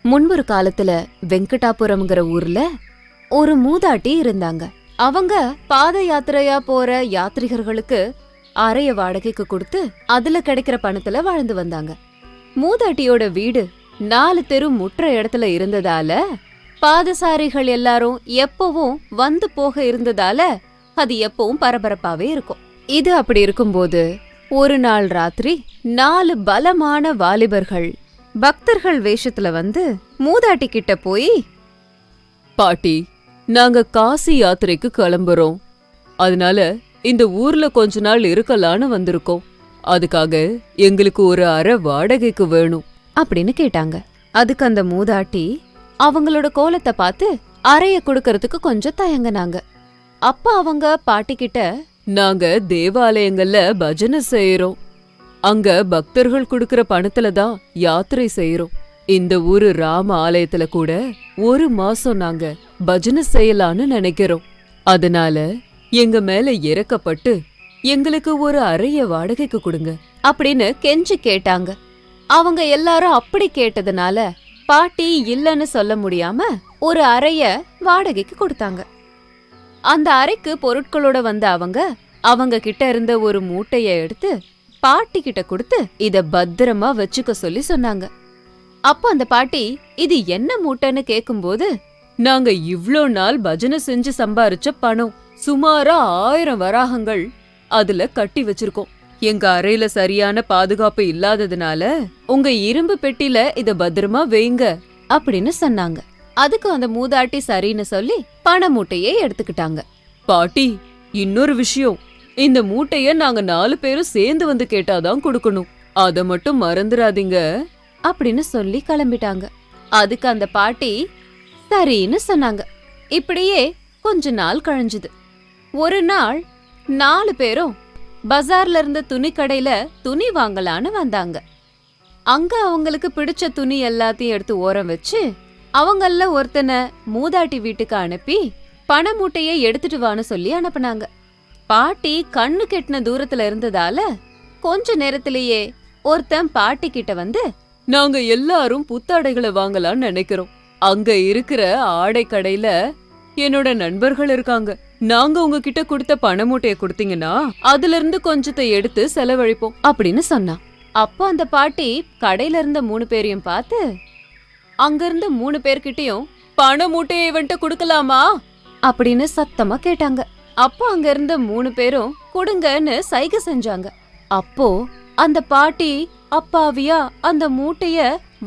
முன்பொரு காலத்துல வெங்கடாபுரம்ங்கிற ஊர்ல ஒரு மூதாட்டி இருந்தாங்க. அவங்க பாத யாத்திரையா போற யாத்ரிகர்களுக்கு அறைய வாடகைக்கு கொடுத்து அதுல கிடைக்கிற பணத்துல வாழ்ந்து வந்தாங்க. மூதாட்டியோட வீடு 4 தெரு முற்ற இடத்துல இருந்ததால பாதசாரிகள் எல்லாரும் எப்பவும் வந்து போக இருந்ததால அது எப்பவும் பரபரப்பாவே இருக்கும். இது அப்படி இருக்கும்போது ஒரு நாள் ராத்திரி 4 பலமான வாலிபர்கள் பக்தர்கள் வேஷத்துல வந்து மூதாட்டி கிட்ட போய், பாட்டி, நாங்க காசி யாத்திரைக்கு கிளம்புறோம். அதனால இந்த ஊர்ல கொஞ்ச நாள் இருக்கலான்னு வந்திருக்கோம். அதுக்காக எங்களுக்கு ஒரு அறை வாடகைக்கு வேணும் அப்படின்னு கேட்டாங்க. அதுக்கு அந்த மூதாட்டி அவங்களோட கோலத்தை பார்த்து அறைய கொடுக்கறதுக்கு கொஞ்சம் தயங்கினாங்க. அப்ப அவங்க பாட்டி கிட்ட, நாங்க தேவாலயங்கள்ல பஜனை செய்யறோம். அங்க பக்தர்கள் கொடுக்கற பணத்துல தான் யாத்திரை செய்யறோம். இந்த ஊரு ராம ஆலயத்துல கூட 1 மாசம் நாங்க பஜனை செய்யலான்னு நினைக்கிறோம். அதனால எங்க மேல இறக்கப்பட்டு எங்களுக்கு ஒரு அறைய வாடகைக்கு கொடுங்க அப்படின்னு கெஞ்சி கேட்டாங்க. அவங்க எல்லாரும் அப்படி கேட்டதுனால பாட்டி இல்லன்னு சொல்ல முடியாம ஒரு அறைய வாடகைக்கு கொடுத்தாங்க. அந்த அறைக்கு பொருட்களோட வந்த அவங்க கிட்ட இருந்த ஒரு மூட்டைய எடுத்து பாட்டி கிட்ட கொடுத்து இத பத்திரமா வச்சுக்க சொல்லி சொன்னாங்க. அப்போ அந்த பாட்டி இது என்ன மூட்டைன்னு கேக்கும்போது, நாங்க இவ்ளோ நாள் பஜனை செஞ்சு சம்பாரிச்ச பணம் சுமாரா 1000 வராகங்கள் அதுல கட்டி வச்சிருக்கோம். எங்க அறையில சரியான பாதுகாப்பு இல்லாததுனால உங்க இரும்பு பெட்டில இத பத்திரமா வைங்க அப்படின்னு சொன்னாங்க. அதுக்கு அந்த மூதாட்டி சரின்னு சொல்லி பண மூட்டையே எடுத்துக்கிட்டாங்க. பாட்டி, இன்னொரு விஷயம், இந்த மூட்டைய நாங்க 4 பேரும் சேர்ந்து வந்து கேட்டாதான் கொடுக்கணும். அத மட்டும் மறந்துடாதீங்க அப்படின்னு சொல்லி கிளம்பிட்டாங்க. அதுக்கு அந்த பாட்டி சரின்னு சொன்னாங்க. இப்படியே கொஞ்ச நாள் கழிஞ்சுது. ஒரு நாள் 4 பேரும் பஜார்ல இருந்த துணி கடையில துணி வாங்கலான்னு வந்தாங்க. அங்க அவங்களுக்கு பிடிச்ச துணி எல்லாத்தையும் எடுத்து ஓரம் வச்சு அவங்கள ஒருத்தனை மூதாட்டி வீட்டுக்கு அனுப்பி பண மூட்டைய எடுத்துட்டு வான்னு சொல்லி அனுப்புனாங்க. பாட்டி கண்ணு கெட்டின தூரத்துல இருந்ததால கொஞ்ச நேரத்திலேயே ஒருத்தன் பாட்டி கிட்ட வந்து, நாங்க எல்லாரும் புத்தாடைகளை வாங்கலாம்னு நினைக்கிறோம். அங்க இருக்கிற ஆடை கடையில என்னோட நண்பர்கள் இருக்காங்க. நாங்க உங்ககிட்ட கொடுத்த பண மூட்டைய கொடுத்தீங்கன்னா அதுல இருந்து கொஞ்சத்தை எடுத்து செலவழிப்போம் அப்படின்னு சொன்னான். அப்போ அந்த பாட்டி கடையில இருந்த 3 பேரையும் பார்த்து, அங்க இருந்த 3 பேர்கிட்டயும் பண மூட்டையை இவன்ட்ட கொடுக்கலாமா அப்படின்னு சத்தமா கேட்டாங்க. அப்போ அங்க இருந்த 3 பேரும் கொடுங்கன்னு சைகை செஞ்சாங்க. அப்போ அந்த பாட்டி அப்பாவியா அந்த மூட்டைய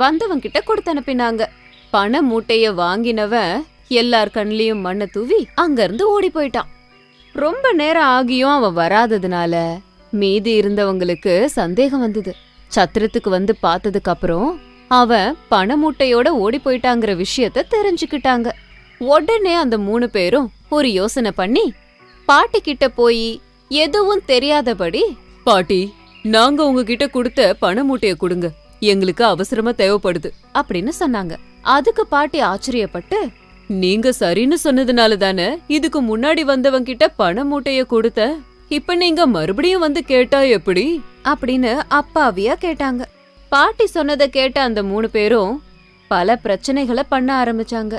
வந்தவன் கிட்ட கொடுத்து அனுப்பினாங்க. பண மூட்டைய வாங்கினவன் எல்லார் கண்ணிலையும் மண்ணை தூவி அங்க இருந்து ஓடி போயிட்டான். ரொம்ப நேரம் ஆகியும் அவன் வராததுனால மீதி இருந்தவங்களுக்கு சந்தேகம் வந்தது. சத்திரத்துக்கு வந்து பார்த்ததுக்கு அப்புறம் அவன் பண மூட்டையோட ஓடி போயிட்டாங்கிற விஷயத்த தெரிஞ்சுக்கிட்டாங்க. உடனே அந்த 3 பேரும் ஒரு யோசனை பண்ணி பாட்டி கிட்ட போய் எதுவும் தெரியாதபடி, பாட்டி, நாங்க உங்ககிட்ட கொடுத்த பண மூட்டைய கொடுங்க, எங்களுக்கு அவசரமா தேவைப்படுது அப்படின்னு சொன்னாங்க. அதுக்கு பாட்டி ஆச்சரியப்பட்டு, நீங்க சரின்னு சொன்னதுனால தானே இதுக்கு முன்னாடி வந்தவங்க கிட்ட பண மூட்டைய கொடுத்த, இப்ப நீங்க மறுபடியும் வந்து கேட்டா எப்படி அப்படின்னு அப்பாவியா கேட்டாங்க. பாட்டி சொன்னதை கேட்ட அந்த 3 பேரும் பல பிரச்சனைகளை பண்ண ஆரம்பிச்சாங்க.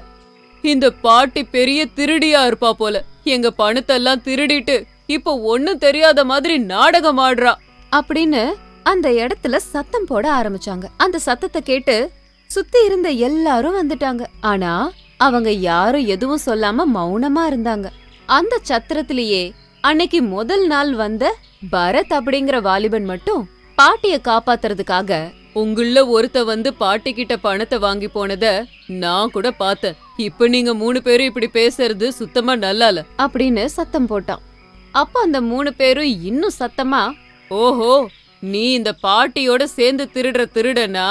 இந்த பாட்டி பெரிய திருடியா இருப்பா போல, எங்க பணத்தெல்லாம் திருடிட்டு இப்ப ஒண்ணும் தெரியாத மாதிரி நாடகம் ஆடுறா அப்படின்னு அந்த இடத்துல சத்தம் போட ஆரம்பிச்சாங்க. அந்த சத்தத்தை கேட்டு சுத்தி இருந்த எல்லாரும் வந்துட்டாங்க. ஆனா அவங்க யாரும் எதுவும் சொல்லாம மௌனமா இருந்தாங்க. அந்த சத்திரத்திலேயே அன்னைக்கு முதல் நாள் வந்த பரத் அப்படிங்கிற வாலிபன் மட்டும் பாட்டிய காப்பாத்துறதுக்காக, உங்கள ஒருத்த வந்து பாட்டி கிட்ட பணத்தை வாங்கி போனத நான் கூட பார்த்தேன். இப்ப நீங்க 3 பேரும் இப்படி பேசுறது சுத்தமா நல்லால அப்படின்னு சத்தம் போட்டான். அப்ப அந்த 3 பேரும் இன்னும் சத்தமா, ஓஹோ, நீ இந்த பாட்டியோட சேர்ந்து திருடுற திருடனா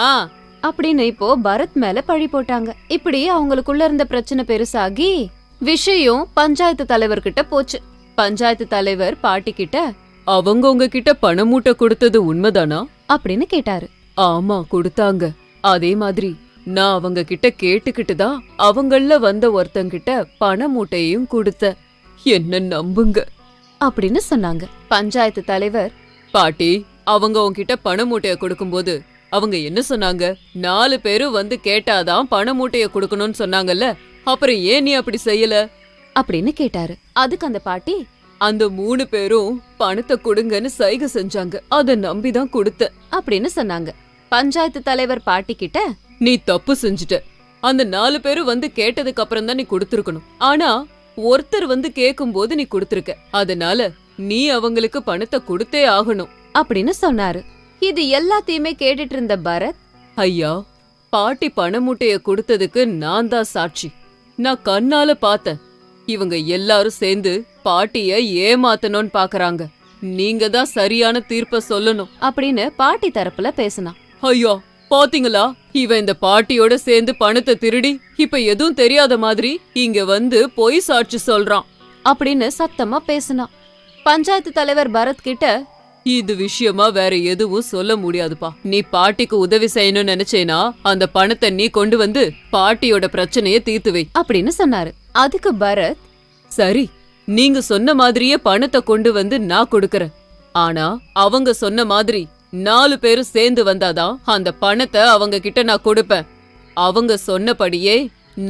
அப்படின்னு இப்போ பரத் மேல பழி போட்டாங்க. இப்படி அவங்களுக்குள்ள இருந்த பிரச்சனை பெருசாகி விஷயம் பஞ்சாயத்து தலைவர்கிட்ட போச்சு. பஞ்சாயத்து தலைவர் பாட்டி கிட்ட, அவங்க உங்ககிட்ட பண மூட்டை கொடுத்தது உண்மைதானா அப்படின்னு கேட்டாரு. ஆமா, கொடுத்தாங்க. அதே மாதிரி நான் அவங்க கிட்ட கேட்டுக்கிட்டுதான் அவங்கள வந்த ஒருத்தங்கிட்ட பண மூட்டையும் கொடுத்த, என்ன நம்புங்க அப்படின்னு சொன்னாங்க. பஞ்சாயத்து தலைவர், பாட்டி, அவங்க உன்கிட்ட பண மூட்டைய கொடுக்கும்போது அவங்க என்ன சொன்னாங்க? 4 பேரும் வந்து கேட்டாதான் பண மூட்டைய கொடுக்கணும்னு சொன்னாங்கல்ல, அப்புறம் ஏன் நீ அப்படி செய்யல அப்படின்னு கேட்டாரு. அதுக்கு அந்த பாட்டி, அந்த 3 பேரும் பணத்தை கொடுங்கன்னு சைகை செஞ்சாங்க, அத நம்பிதான் கொடுத்த அப்படின்னு சொன்னாங்க. பஞ்சாயத்து தலைவர் பாட்டி கிட்ட, நீ தப்பு செஞ்சுட்ட. அந்த 4 பேரும் வந்து கேட்டதுக்கு அப்புறம் தான் நீ கொடுத்திருக்கணும். ஆனா ஒருத்தர் வந்து கேக்கும் போது நீ கொடுத்திருக்க, அதனால நீ அவங்களுக்கு பணத்தை கொடுத்தே ஆகணும் அப்படின்னு சொன்னாரு. இது எல்லாத்தையுமே கேட்டுட்டு இருந்த பரத், ஐயா, பாட்டி பண மூட்டைய கொடுத்ததுக்கு நான் தான் சாட்சி. நான் கண்ணால பார்த்தேன். இவங்க எல்லாரும் சேர்ந்து பாட்டிய ஏமாத்தணும்னு பாக்குறாங்க. நீங்க தான் சரியான தீர்ப்ப சொல்லணும் அப்படின்னு பாட்டி தரப்புல பேசினான். ஐயா, பாத்தீங்களா, இவன் இந்த பாட்டியோட சேர்ந்து பணத்தை திருடி இப்ப எதுவும் தெரியாத மாதிரி இங்க வந்து பொய் சாட்சி சொல்றான் அப்படின்னு சத்தமா பேசினான். பஞ்சாயத்து தலைவர் பரத் கிட்ட, இது விஷயமா வேற எதுவும் சொல்ல முடியாதுப்பா. நீ பாட்டிக்கு உதவி செய்யணும்னு நினைச்சேனா அந்த பணத்தை நீ கொண்டு வந்து பாட்டியோட பிரச்சனைய தீர்த்து வை அப்படின்னு சொன்னாரு. அதுக்கு பரத், சரி, நீங்க சொன்ன மாதிரியே பணத்தை கொண்டு வந்து நான் கொடுக்கறேன். ஆனா அவங்க சொன்ன மாதிரி 4 பேரும் சேர்ந்து வந்தாதான் அந்த பணத்தை அவங்க கிட்ட நான் கொடுப்பேன். அவங்க சொன்னபடியே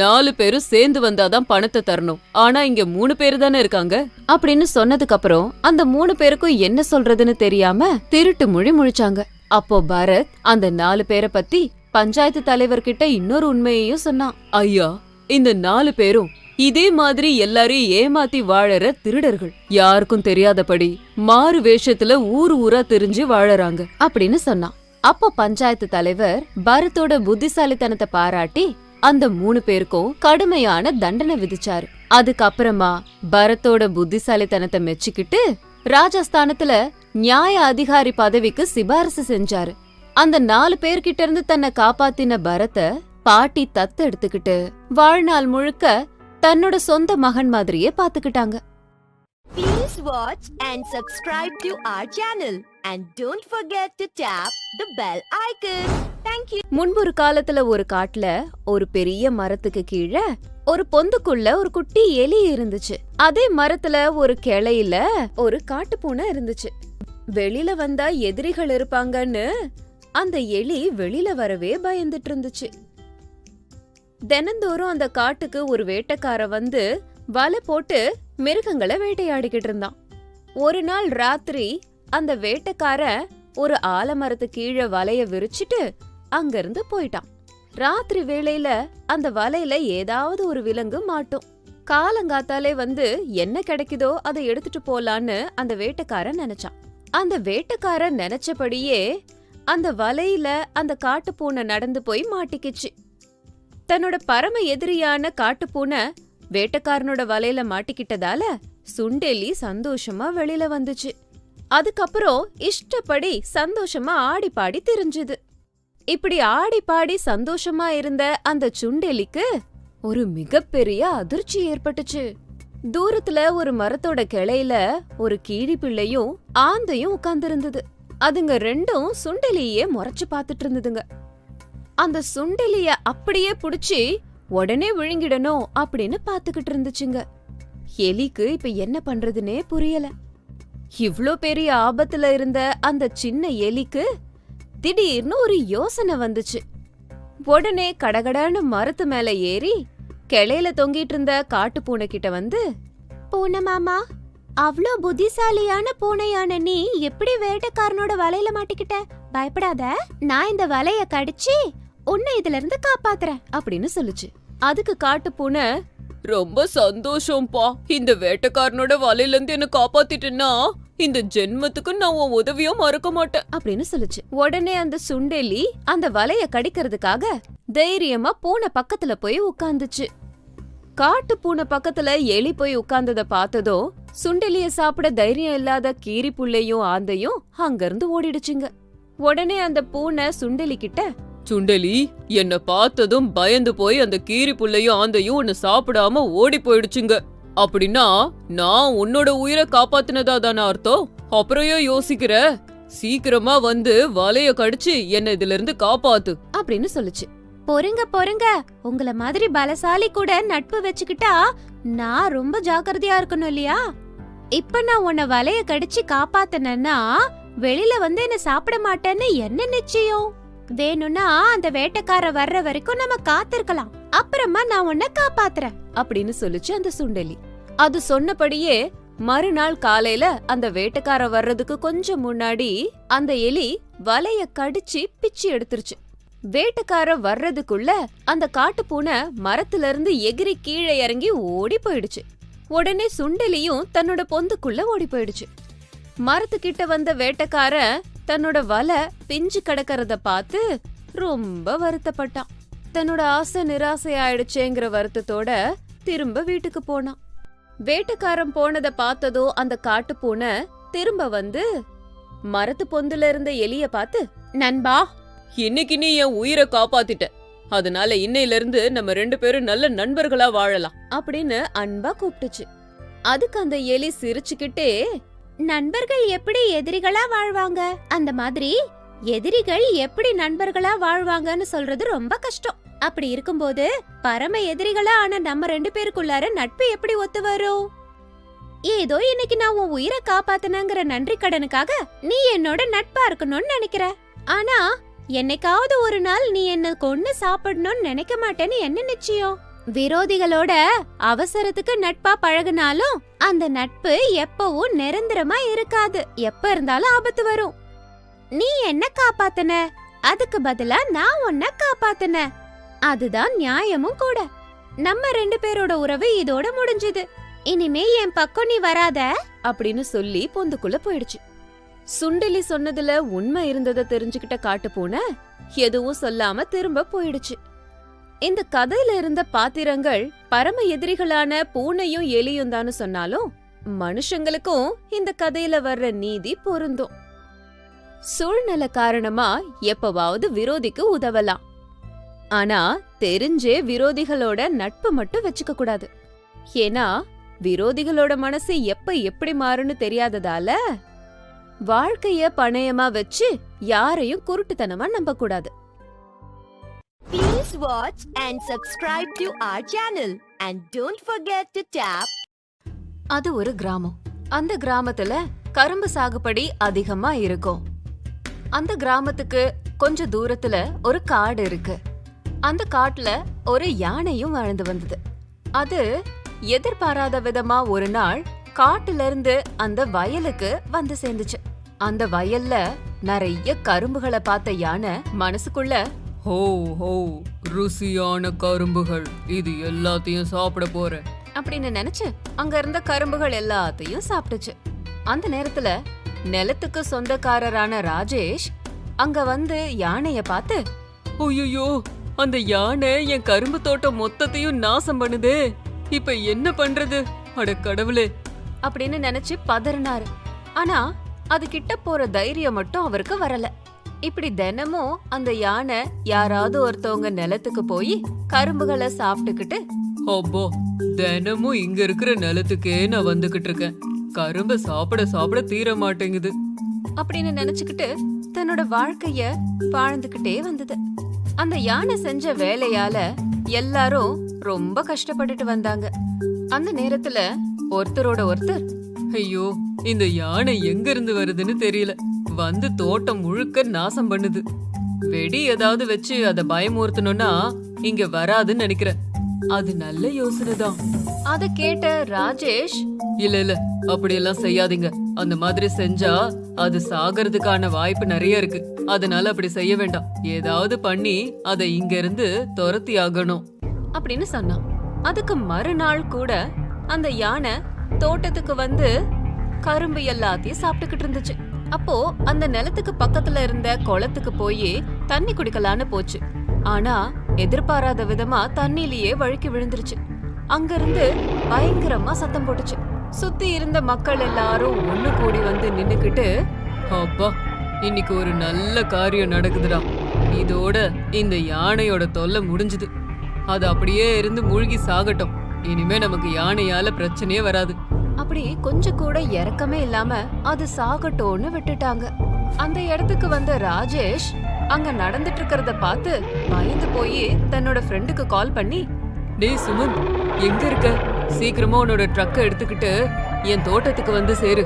4 பேரும் சேர்ந்து வந்தாதான் பணத்தை தரணும். ஆனா இங்க 3 பேரு தானே இருக்காங்க அப்படின்னு சொன்னதுக்கு அப்புறம் அந்த 3 பேருக்கும் என்ன சொல்றதுன்னு தெரியாம திருட்டு மொழி முழிச்சாங்க. அப்போ பரத் அந்த 4 பேரை பத்தி பஞ்சாயத்து தலைவர்கிட்ட இன்னொரு உண்மையையும் சொன்னான். ஐயா, இந்த 4 பேரும் இதே மாதிரி எல்லாரையும் ஏமாத்தி வாழற திருடர்கள். யாருக்கும் தெரியாதபடி மாறு வேஷத்துல ஊர் ஊரா தெரிஞ்சு வாழறாங்க அப்படின்னு சொன்னான். அப்போ பஞ்சாயத்து தலைவர் பரத்தோட புத்திசாலித்தனத்தை பாராட்டி அந்த 3 பேருக்கும் கடுமையான தண்டனை விதிச்சாரு. அதுக்கப்புறமா பரத்தோட புத்திசாலித்தனத்தை மெச்சுக்கிட்டு ராஜஸ்தானத்துல நியாய அதிகாரி பதவிக்கு சிபாரிசு செஞ்சாரு. அந்த 4 பேர்கிட்ட இருந்து தன்னை காப்பாத்தின பரத்தை பாட்டி தத்து எடுத்துக்கிட்டு வாழ்நாள் முழுக்க தன்னோட சொந்த மகன் மாதிரியே பாத்துக்கிட்டாங்க. Please watch and subscribe to our channel and don't forget to tap the bell icon. Thank you. முன்பொரு காலத்துல ஒரு காட்டுல ஒரு பெரிய மரத்துக்கு கீழே ஒரு பொந்துக்குள்ள ஒரு குட்டி எலி இருந்துச்சு. அதே மரத்துல ஒரு கிளையில ஒரு காட்டுப்பூனை இருந்துச்சு. வெளியில வந்தா எதிரிகள் இருப்பாங்கன்னு அந்த எலி வெளியில வரவே பயந்துட்டு இருந்துச்சு. தினந்தோறும் அந்த காட்டுக்கு ஒரு வேட்டைக்கார வந்து வலை போட்டு மிருகங்களை வேட்டையாடிக்கிட்டு இருந்தான். ஒரு நாள் ராத்திரி அந்த வேட்டைக்கார ஒரு ஆலமரத்து கீழே வலைய விரிச்சிட்டு அங்கிருந்து போயிட்டான். ராத்திரி வேளையில அந்த வலையில ஏதாவது ஒரு விலங்கு மாட்டும். காலங்காத்தாலே வந்து என்ன கிடைக்குதோ அதை எடுத்துட்டு போலான்னு அந்த வேட்டைக்காரன் நினைச்சான். அந்த வேட்டைக்காரன் நினைச்சபடியே அந்த வலையில அந்த காட்டுப்பூனை நடந்து போய் மாட்டிக்கிச்சு. தன்னோட பரம எதிரியான காட்டுப்பூனை வேட்டைக்காரனோட வலையில மாட்டிக்கிட்டதால சுண்டெலி சந்தோஷமா வெளியில வந்துச்சு. அதுக்கப்புறம் இஷ்டப்படி சந்தோஷமா ஆடி பாடி திரிஞ்சுது. இப்படி ஆடி பாடி சந்தோஷமா இருந்த அந்த சுண்டெலிக்கு ஒரு மிகப்பெரிய அதிர்ச்சி ஏற்பட்டுச்சு. தூரத்துல ஒரு மரத்தோட கிளையில ஒரு கீரி பிள்ளையும் ஆந்தையும் உட்கார்ந்திருந்தது. அதுங்க ரெண்டும் சுண்டெலியே முறைச்சு பாத்துட்டு இருந்ததுங்க. அந்த சுண்டெலிய அப்படியே புடிச்சு உடனே விழுங்கிடணும் அப்படின்னு பாத்துக்கிட்டு இருந்துச்சுங்க. எலிக்கு இப்ப என்ன பண்றதுனே புரியல. இவ்ளோ பெரிய ஆபத்துல இருந்த அந்த சின்ன எலிக்கு திடீர்னு ஒரு யோசனை வந்துச்சு. உடனே கடகடன்னு மரத்து மேல ஏறி கிளையில தொங்கிட்டு இருந்த காட்டு பூனை கிட்ட வந்து, பூனை மாமா, அவ்ளோ புத்திசாலியான பூனையான நீ எப்படி வேட்டைக்காரனோட வலையில மாட்டிக்கிட்ட? பயப்படாத, நான் இந்த வலைய கடிச்சு உன்னை இதுல இருந்து காப்பாத்துறேன் அப்படின்னு சொல்லுச்சு. அதுக்கு காட்டு பூனை, ரொம்ப சந்தோஷம்பா, இந்த வேட்டைக்காரனோட வலையில இருந்து என்ன காப்பாத்திட்டேன்னா இந்த ஜென்மத்துக்கு நான் உன் உதவியும் மறக்க மாட்டேன் அப்படின்னு சொல்லுச்சு. உடனே அந்த சுண்டெலி அந்த வலைய கடிக்கிறதுக்காக தைரியமா பூனை பக்கத்துல போய் உட்கார்ந்துச்சு. காட்டு பூனை பக்கத்துல எலி போய் உட்கார்ந்தத பார்த்ததோ சுண்டெலிய சாப்பிட தைரியம் இல்லாத கீரி புள்ளையும் ஆந்தையும் அங்கிருந்து ஓடிடுச்சுங்க. உடனே அந்த பூனை சுண்டெலி கிட்ட, சுண்டெலி, என்ன பார்த்ததும் பயந்து போய் அந்த கீரி புள்ளையும் ஆந்தையும் உன்னை சாப்பிடாம ஓடி போயிடுச்சுங்க. அப்படின்னா நான் உன்னோட உயிரை காப்பாத்தினதா தானே அர்த்தம்? அப்புறம் யோசிக்கிற, சீக்கிரமா வந்து வலைய கடிச்சு என்ன இதுல இருந்து காப்பாத்து அப்படின்னு சொல்லுச்சு. பொறுங்க பொறுங்க, உங்கள மாதிரி பலசாலி கூட நட்பு வச்சுக்கிட்டா நான் ரொம்ப ஜாக்கிரதையா இருக்கணும் இல்லையா? இப்ப நான் உன்னை வலைய கடிச்சு காப்பாத்தினா வெளியில வந்து என்ன சாப்பிட மாட்டேன்னு என்ன நிச்சயம் வேணும்னா அந்த வேட்டைக்கார வர்ற வரைக்கும் நம்ம காத்திருக்கலாம், அப்புறமா நான் உன்னை காப்பாத்துறேன் அப்படின்னு சொல்லுச்சு அந்த சுண்டெலி. அது சொன்னபடியே மறுநாள் காலையில அந்த வேட்டைக்கார வர்றதுக்கு கொஞ்சம் முன்னாடி அந்த எலி வலைய கடிச்சு பிச்சு எடுத்துருச்சு. வேட்டைக்கார வர்றதுக்குள்ள அந்த காட்டுப்பூனை மரத்துல இருந்து எகிரி கீழே இறங்கி ஓடி போயிடுச்சு. உடனே சுண்டெலியும் தன்னோட பொந்துக்குள்ள ஓடி போயிடுச்சு. மரத்துக்கிட்ட வந்த வேட்டைக்காரன் தன்னோட வலை பிஞ்சு கிடக்கறத பார்த்து ரொம்ப வருத்தப்பட்டான். தன்னோட ஆசை நிராசை ஆயிடுச்சேங்கிற வருத்தத்தோட திரும்ப வீட்டுக்கு போனான். வேட்டைக்காரன் போனத பார்த்ததோ அந்த காட்டுப்பூனை திரும்ப வந்து மரத்து பொந்துல இருந்த எலிய பார்த்து, நண்பா, இன்னைக்கு நீ என் உயிரை காப்பாத்திட்ட, அதனால இன்னையில இருந்து நம்ம 2 பேரும் நல்ல நண்பர்களா வாழலாம் அப்படின்னு அன்பா கூப்பிட்டுச்சு. அதுக்கு அந்த எலி சிரிச்சுக்கிட்டே, நண்பர்கள் எப்படி எதிரிகளா வாழ்வாங்க, அந்த மாதிரி எதிரிகள் எப்படி நண்பர்களா வாழ்வாங்கன்னு சொல்றது ரொம்ப கஷ்டம். அப்படி இருக்கும்போது பரம எதிரிகளா ஆன நம்ம 2 பேருக்குள்ளார நட்பு எப்படி ஒத்து வரும்? ஏதோ இன்னைக்கு நான் உன் உயிரை காப்பாத்தினங்கிற நன்றி கடனுக்காக நீ என்னோட நட்பா இருக்கணும்னு நினைக்கிற. ஆனா என்னைக்காவது ஒரு நாள் நீ என்ன கொன்னு சாப்பிடணும்னு நினைக்க மாட்டேன்னு என்ன நிச்சயம்? விரோதிகளோட அவசரத்துக்கு நட்பா பழகுனாலும் அந்த நட்பு எப்பவும் நிரந்தரமா இருக்காது. எப்ப இருந்தாலும் ஆபத்து வரும். நீ என்ன காப்பாத்தன, அதுக்கு பதிலா நான் உன்னை காப்பாத்தன. அதுதான் நியாயமும் கூட. நம்ம 2 பேரோட உறவு இதோட முடிஞ்சது. இனிமே என் பக்கம் நீ வராத அப்படின்னு சொல்லி பொந்துக்குள்ள போயிடுச்சு. சுண்டெலி சொன்னதுல உண்மை இருந்ததை தெரிஞ்சுக்கிட்ட காட்டுப்பூனை எதுவும் சொல்லாம திரும்ப போயிடுச்சு. இந்த கதையில இருந்த பாத்திரங்கள் பரம எதிரிகளான பூனையும் எலியும் தான்னு சொன்னாலும் மனுஷங்களுக்கும் இந்த கதையில வர்ற நீதி பொருந்தும். சூழ்நிலை காரணமா எப்பவாவது விரோதிக்கு உதவலாம், ஆனா தெரிஞ்சே விரோதிகளோட நட்பு மட்டும் வச்சுக்க கூடாது. ஏன்னா விரோதிகளோட மனசு எப்ப எப்படி மாறுன்னு தெரியாததால வாழ்க்கைய பணயமா வச்சு யாரையும் குருட்டுத்தனமா நம்ப கூடாது. Please watch and subscribe to our channel and don't forget to tap. அது ஒரு கிராமம். அந்த கிராமத்துல கரும்பு சாகுபடி அதிகமா இருக்கும். அந்த கிராமத்துக்கு கொஞ்ச தூரத்துல ஒரு காடு இருக்கு. அந்த காட்டுல ஒரு யானையும் வாழ்ந்து வந்தது. அது எதிர்பாராத விதமா ஒரு நாள் காட்டுல இருந்து அந்த வயலுக்கு வந்து சேர்ந்துச்சு. அந்த வயல்ல நிறைய கரும்புகளை பார்த்த யானை மனசுக்குள்ள, ஹோ ஹோ, ருசியான கரும்புகள், இது எல்லாத்தையும் சாப்பிட போறேன் அப்படின்னு நினைச்சு அங்க இருந்த கரும்புகள் எல்லாத்தையும் சாப்பிட்டுச்சு. அந்த நேரத்துல நிலத்துக்கு சொந்தக்காரரான ராஜேஷ் அங்க வந்து யானைய பார்த்து, ஐயோ, அந்த யானை என் கரும்பு தோட்டம் மொத்தத்தையும் நாசம் பண்ணுதே, இப்ப என்ன பண்றது, அட கடவுளே அப்படின்னு நினைச்சு பதறினாரு. ஆனா அது கிட்ட போற தைரியம் மட்டும் அவருக்கு வரல. இப்படி தினமும் அந்த யானை யாராவது ஒருத்தவங்க நிலத்துக்கு போய் கரும்புகளை சாப்பிட்டுக்கிட்டு, அப்போ தினமும் இங்க இருக்கிற நிலத்துக்கே நான் வந்துகிட்டு இருக்கேன், கரும்பு சாப்பிட சாப்பிட தீர மாட்டேங்குது அப்படின்னு நினைச்சுக்கிட்டு தன்னோட வாழ்க்கைய வாழ்ந்துகிட்டே வந்தது. அந்த யானை செஞ்ச வேலையால எல்லாரும் ரொம்ப கஷ்டப்பட்டுட்டு வந்தாங்க. அந்த நேரத்துல ஒருத்தரோட ஒருத்தர், ஐயோ, இந்த யானை எங்க இருந்து வருதுன்னு தெரியல, வந்து தோட்டம் முழுக்க நாசம் பண்ணுது, வெடி ஏதாவது வச்சு அத பயமுறுத்தணும்னா இங்க வராதுன்னு நினைக்கிறேன், அது நல்ல யோசனைதான். அத கேட்ட ராஜேஷ், இல்ல அப்படியெல்லாம் செய்யாதீங்க, அந்த மாதிரி செஞ்சா அது சாகிறதுக்கான வாய்ப்பு நிறைய இருக்கு, அதனால அப்படி செய்ய வேண்டாம், ஏதாவது பண்ணி அதை இங்க இருந்து துரத்தி ஆகணும் அப்படின்னு சொன்னான். அதுக்கு மறுநாள் கூட அந்த யானை தோட்டத்துக்கு வந்து கரும்பு எல்லாத்தையும் சாப்பிட்டுக்கிட்டு இருந்துச்சு. அப்போ அந்த நிலத்துக்கு பக்கத்துல இருந்த குளத்துக்கு போய் தண்ணி குடிக்கலான்னு போச்சு. ஆனா எதிர்பாராத விதமா தண்ணிலேயே வழுக்கி விழுந்துருச்சு. அங்கிருந்து பயங்கரமா சத்தம் போட்டுச்சு. சுத்தி இருந்த மக்கள் எல்லாரும் ஒண்ணு கூடி வந்து நின்னுக்கிட்டு, அப்பா, இன்னைக்கு ஒரு நல்ல காரியம் நடக்குதுடா, இதோட இந்த யானையோட தொல்லை முடிஞ்சுது, அது அப்படியே இருந்து மூழ்கி சாகட்டும், இனிமே நமக்கு யானையால பிரச்சனையே வராது. அப்படி கொஞ்சம் கூட இறக்கமே இல்லாம அது சாகட்டோன்னு விட்டுட்டாங்க. அந்த இடத்துக்கு வந்த ராஜேஷ் அங்க நடந்துட்டு இருக்கறத பார்த்து பயந்து போய் தன்னோட ஃப்ரெண்டுக்கு கால் பண்ணி, டேய் சுமன், எங்க இருக்க, சீக்கிரமா உன்னோட ட்ரக்கை எடுத்துக்கிட்டு என் தோட்டத்துக்கு வந்து சேரு,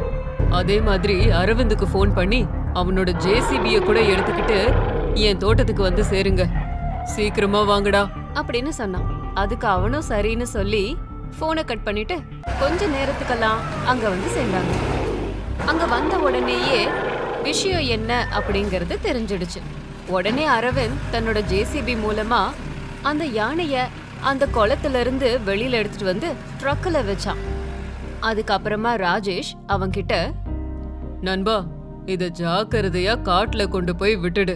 அதே மாதிரி அரவிந்துக்கு ஃபோன் பண்ணி அவனோட ஜேசிபிய கூட எடுத்துக்கிட்டு என் தோட்டத்துக்கு வந்து சேருங்க. சீக்கிரமா வாங்கடா. அப்படின்னு சொன்னான். அதுக்கு அவனும் சரின்னு சொல்லி போனை கட் பண்ணிட்டு கொஞ்ச நேரத்துக்கெல்லாம் அங்க வந்து சேர்ந்தாங்க. அங்க வந்த உடனேயே விஷயம் என்ன அப்படிங்கறது தெரிஞ்சிடுச்சு. உடனே அரவிந்த் தன்னோட ஜேசிபி மூலமா அந்த யானைய அந்த குளத்துல இருந்து வெளியில எடுத்துட்டு வந்து ட்ரக்ல வச்சான். அதுக்கப்புறமா ராஜேஷ் அவன்கிட்ட, நண்பா, இத ஜாக்கிரதையா காட்டுல கொண்டு போய் விட்டுடு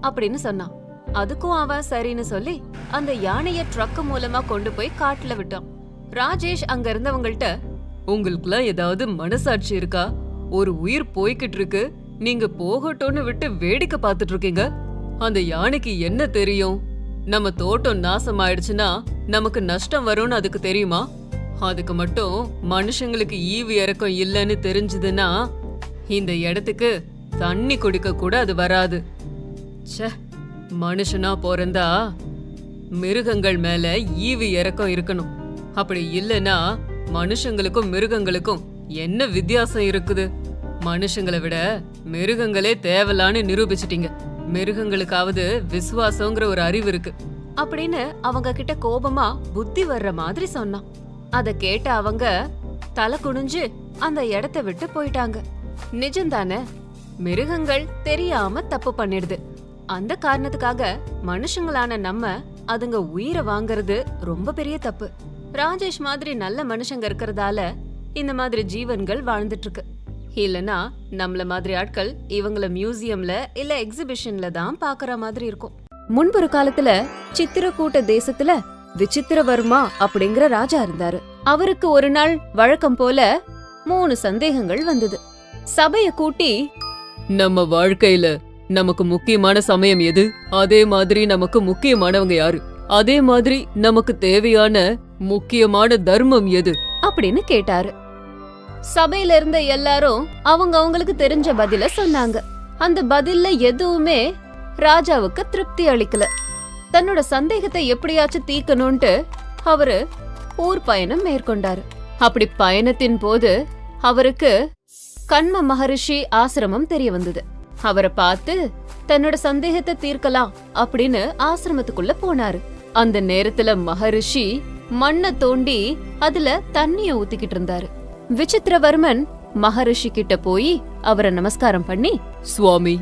அப்படின்னு சொன்னான். அதுக்கும் அவன் சரின்னு சொல்லி அந்த யானைய ட்ரக் மூலமா கொண்டு போய் காட்டுல விட்டான். ராஜேஷ் அங்க இருந்தவங்கள்ட்ட, உங்களுக்குலாம் ஏதாவது மனசாட்சி இருக்கா? ஒரு உயிர் போய்கிட்டு இருக்கு, நீங்க போகட்டும்னு விட்டு வேடிக்கை பார்த்துட்டு இருக்கீங்க. அந்த யானைக்கு என்ன தெரியும்? நம்ம தோட்டம் நாசமாயிடுச்சுன்னா நமக்கு நஷ்டம் வரும்னு அதுக்கு தெரியுமா? அதுக்கு மட்டும் மனுஷங்களுக்கு ஈவு இறக்கம் இல்லைன்னு தெரிஞ்சதுன்னா இந்த இடத்துக்கு தண்ணி குடிக்க கூட அது வராது. ச்சே, மனுஷனா பிறந்தா மிருகங்கள் மேல ஈவு இறக்கம் இருக்கணும். அப்படி இல்லைன்னா மனுஷங்களுக்கும் மிருகங்களுக்கும் என்ன வித்தியாசம் இருக்குது? மனுஷங்களை விட மிருகங்களே தேவலான்னு நிரூபிச்சிட்டீங்க. மிருகங்களுக்காவது விசுவாசங்கிற ஒரு அறிவு இருக்கு அப்படின்னு அவங்க கிட்ட கோபமா புத்தி வர்ற மாதிரி சொன்னான். அத கேட்ட அவங்க தலை குனிஞ்சு அந்த இடத்தை விட்டு போயிட்டாங்க. நிஜம்தானே, மிருகங்கள் தெரியாம தப்பு பண்ணிடுது. அந்த காரணத்துக்காக மனுஷங்களான நம்ம அதுங்க உயிரை வாங்குறது ரொம்ப பெரிய தப்பு. ராஜேஷ் மாதிரி நல்ல மனுஷங்க இருக்கறதால இந்த மாதிரி ஜீவன்கள் வாழ்ந்துட்டு இருக்கு. இல்லனா நம்மள மாதிரி ஆட்கள் இவங்கள மியூசியம்ல இல்ல எக்ஸிபிஷன்ல தான் பாக்குற மாதிரி இருக்கும். முன்பொரு காலத்துல சித்திரக்கூட்ட தேசத்துல விசித்திரவர்மா அப்படிங்கிற ராஜா இருந்தாரு. அவருக்கு ஒரு நாள் வழக்கம் போல 3 சந்தேகங்கள் வந்தது. சபைய கூட்டி, நம்ம வாழ்க்கையில நமக்கு முக்கியமான சமயம் எது? அதே மாதிரி நமக்கு முக்கியமானவங்க யாரு? அதே மாதிரி நமக்கு தேவையான முக்கியமான தர்மம் எது அப்படின்னு கேட்டாரு. சபையில இருந்த எல்லாரும் அவங்களுக்கு தெரிஞ்ச பதில சொன்னாங்க. அந்த பதில்ல எதுவுமே ராஜாவுக்கு திருப்தி அளிக்கல. தன்னோட சந்தேகத்தை எப்படியாச்சும் தீர்க்கணும்ட்டு அவரு ஊர் பயணம் மேற்கொண்டாரு. அப்படி பயணத்தின் போது அவருக்கு கண்ம மகரிஷி ஆசிரமம் தெரிய வந்தது. அவரை பார்த்து தன்னோட சந்தேகத்தை தீர்க்கலாம் அப்படின்னு ஆசிரமத்துக்குள்ள போனாரு. அந்த நேரத்துல மகரிஷி மண்ணை தோண்டி அதுல தண்ணிய ஊத்திக்கிட்டு இருந்தாரு. விசித்திரவர்மன் மகரிஷி கிட்ட போய் அவரை நமஸ்காரம் பண்ணி, சுவாமி,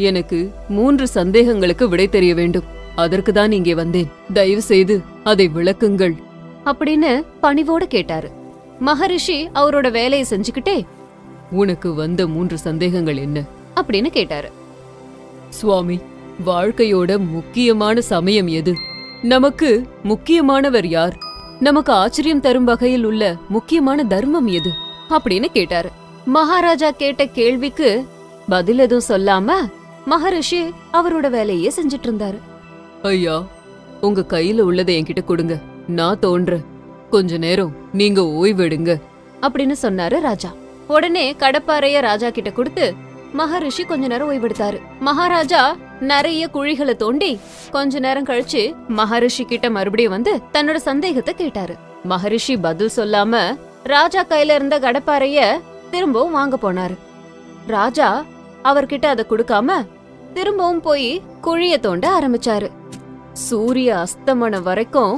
எனக்கு 3 சந்தேகங்களுக்கு விடை தெரிய வேண்டும். அதற்கு தான் இங்கே வந்தேன். தயவு செய்து அதை விளக்குங்கள் அப்படின்னு பணிவோட கேட்டாரு. மகரிஷி அவரோட வேலையை செஞ்சுக்கிட்டே, உனக்கு வந்த 3 சந்தேகங்கள் என்ன அப்படின்னு கேட்டாரு. சுவாமி, வாழ்க்கையோட முக்கியமான சமயம் எது? நமக்கு முக்கியமானவர் யார்? நமக்கு ஆச்சரியம் தரும் வகையில் உள்ள முக்கியமான தர்மம் எது அப்படின்னு கேட்டாரு. மகாராஜா கேட்ட கேள்விக்கு பதில் எதுவும் சொல்லாம மகரிஷி அவரோட வேலையே செஞ்சிட்டு இருந்தாரு. ஐயா, உங்க கையில உள்ளதை என்கிட்ட கொடுங்க, நான் தோன்றேன். கொஞ்ச நேரம் நீங்க ஓய்வெடுங்க அப்படின்னு சொன்னாரு ராஜா. உடனே கடப்பாறைய ராஜா கிட்ட கொடுத்து மகரிஷி கொஞ்ச நேரம் ஓய்வெடுத்தாரு. மகாராஜா நிறைய குழிகளை தோண்டி கொஞ்ச நேரம் கழிச்சு மகரிஷி கிட்ட மறுபடியும் வந்து தன்னோட சந்தேகத்தை கேட்டாரு. மகரிஷி பதில் சொல்லாம ராஜா கையில இருந்த கடப்பாறைய திரும்பவும் வாங்க போனாரு. ராஜா அவர்கிட்ட அதை கொடுக்காம திரும்பவும் போய் குழிய தோண்ட ஆரம்பிச்சாரு. சூரிய அஸ்தமனம் வரைக்கும்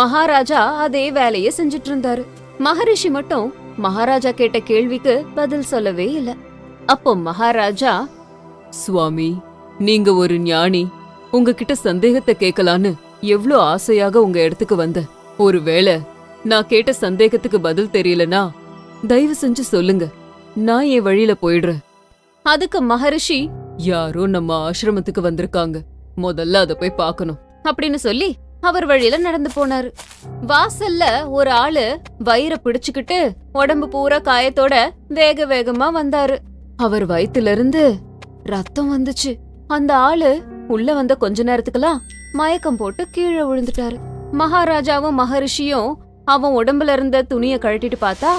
மகாராஜா அதே வேலைய செஞ்சிட்டு இருந்தாரு. மகரிஷி மட்டும் மகாராஜா கேட்ட கேள்விக்கு பதில் சொல்லவே இல்ல. அப்போ மகாராஜா, சுவாமி, நீங்க ஒரு ஞானி, உங்ககிட்ட சந்தேகத்தை கேட்கலான்னு எவ்ளோ ஆசையாக உங்க இடத்துக்கு வந்த. ஒருவேளை நான் கேட்ட சந்தேகத்துக்கு பதில் தெரியலனா தயவு செஞ்சு சொல்லுங்க, நான் என் வழியில போயிடுறேன். அதுக்கு மகரிஷி, யாரோ நம்ம ஆசிரமத்துக்கு வந்திருக்காங்க, முதல்ல அத போய் பார்க்கணும் அப்படின்னு சொல்லி அவர் வழியில நடந்து போனாரு. வாசல்ல ஒரு ஆளு வயிற பிடிச்சுக்கிட்டு உடம்பு பூரா காயத்தோட வேக வேகமா வந்தாரு. அவர் வயித்துல இருந்து ரத்தம் வந்துச்சு. அந்த ஆளு உள்ள வந்த கொஞ்ச நேரத்துக்குலாம் மயக்கம் போட்டு கீழே விழுந்துட்டாரு. மகாராஜாவும் மகரிஷியும் அவன் உடம்புல இருந்த துணிய கழட்டிட்டு பார்த்தா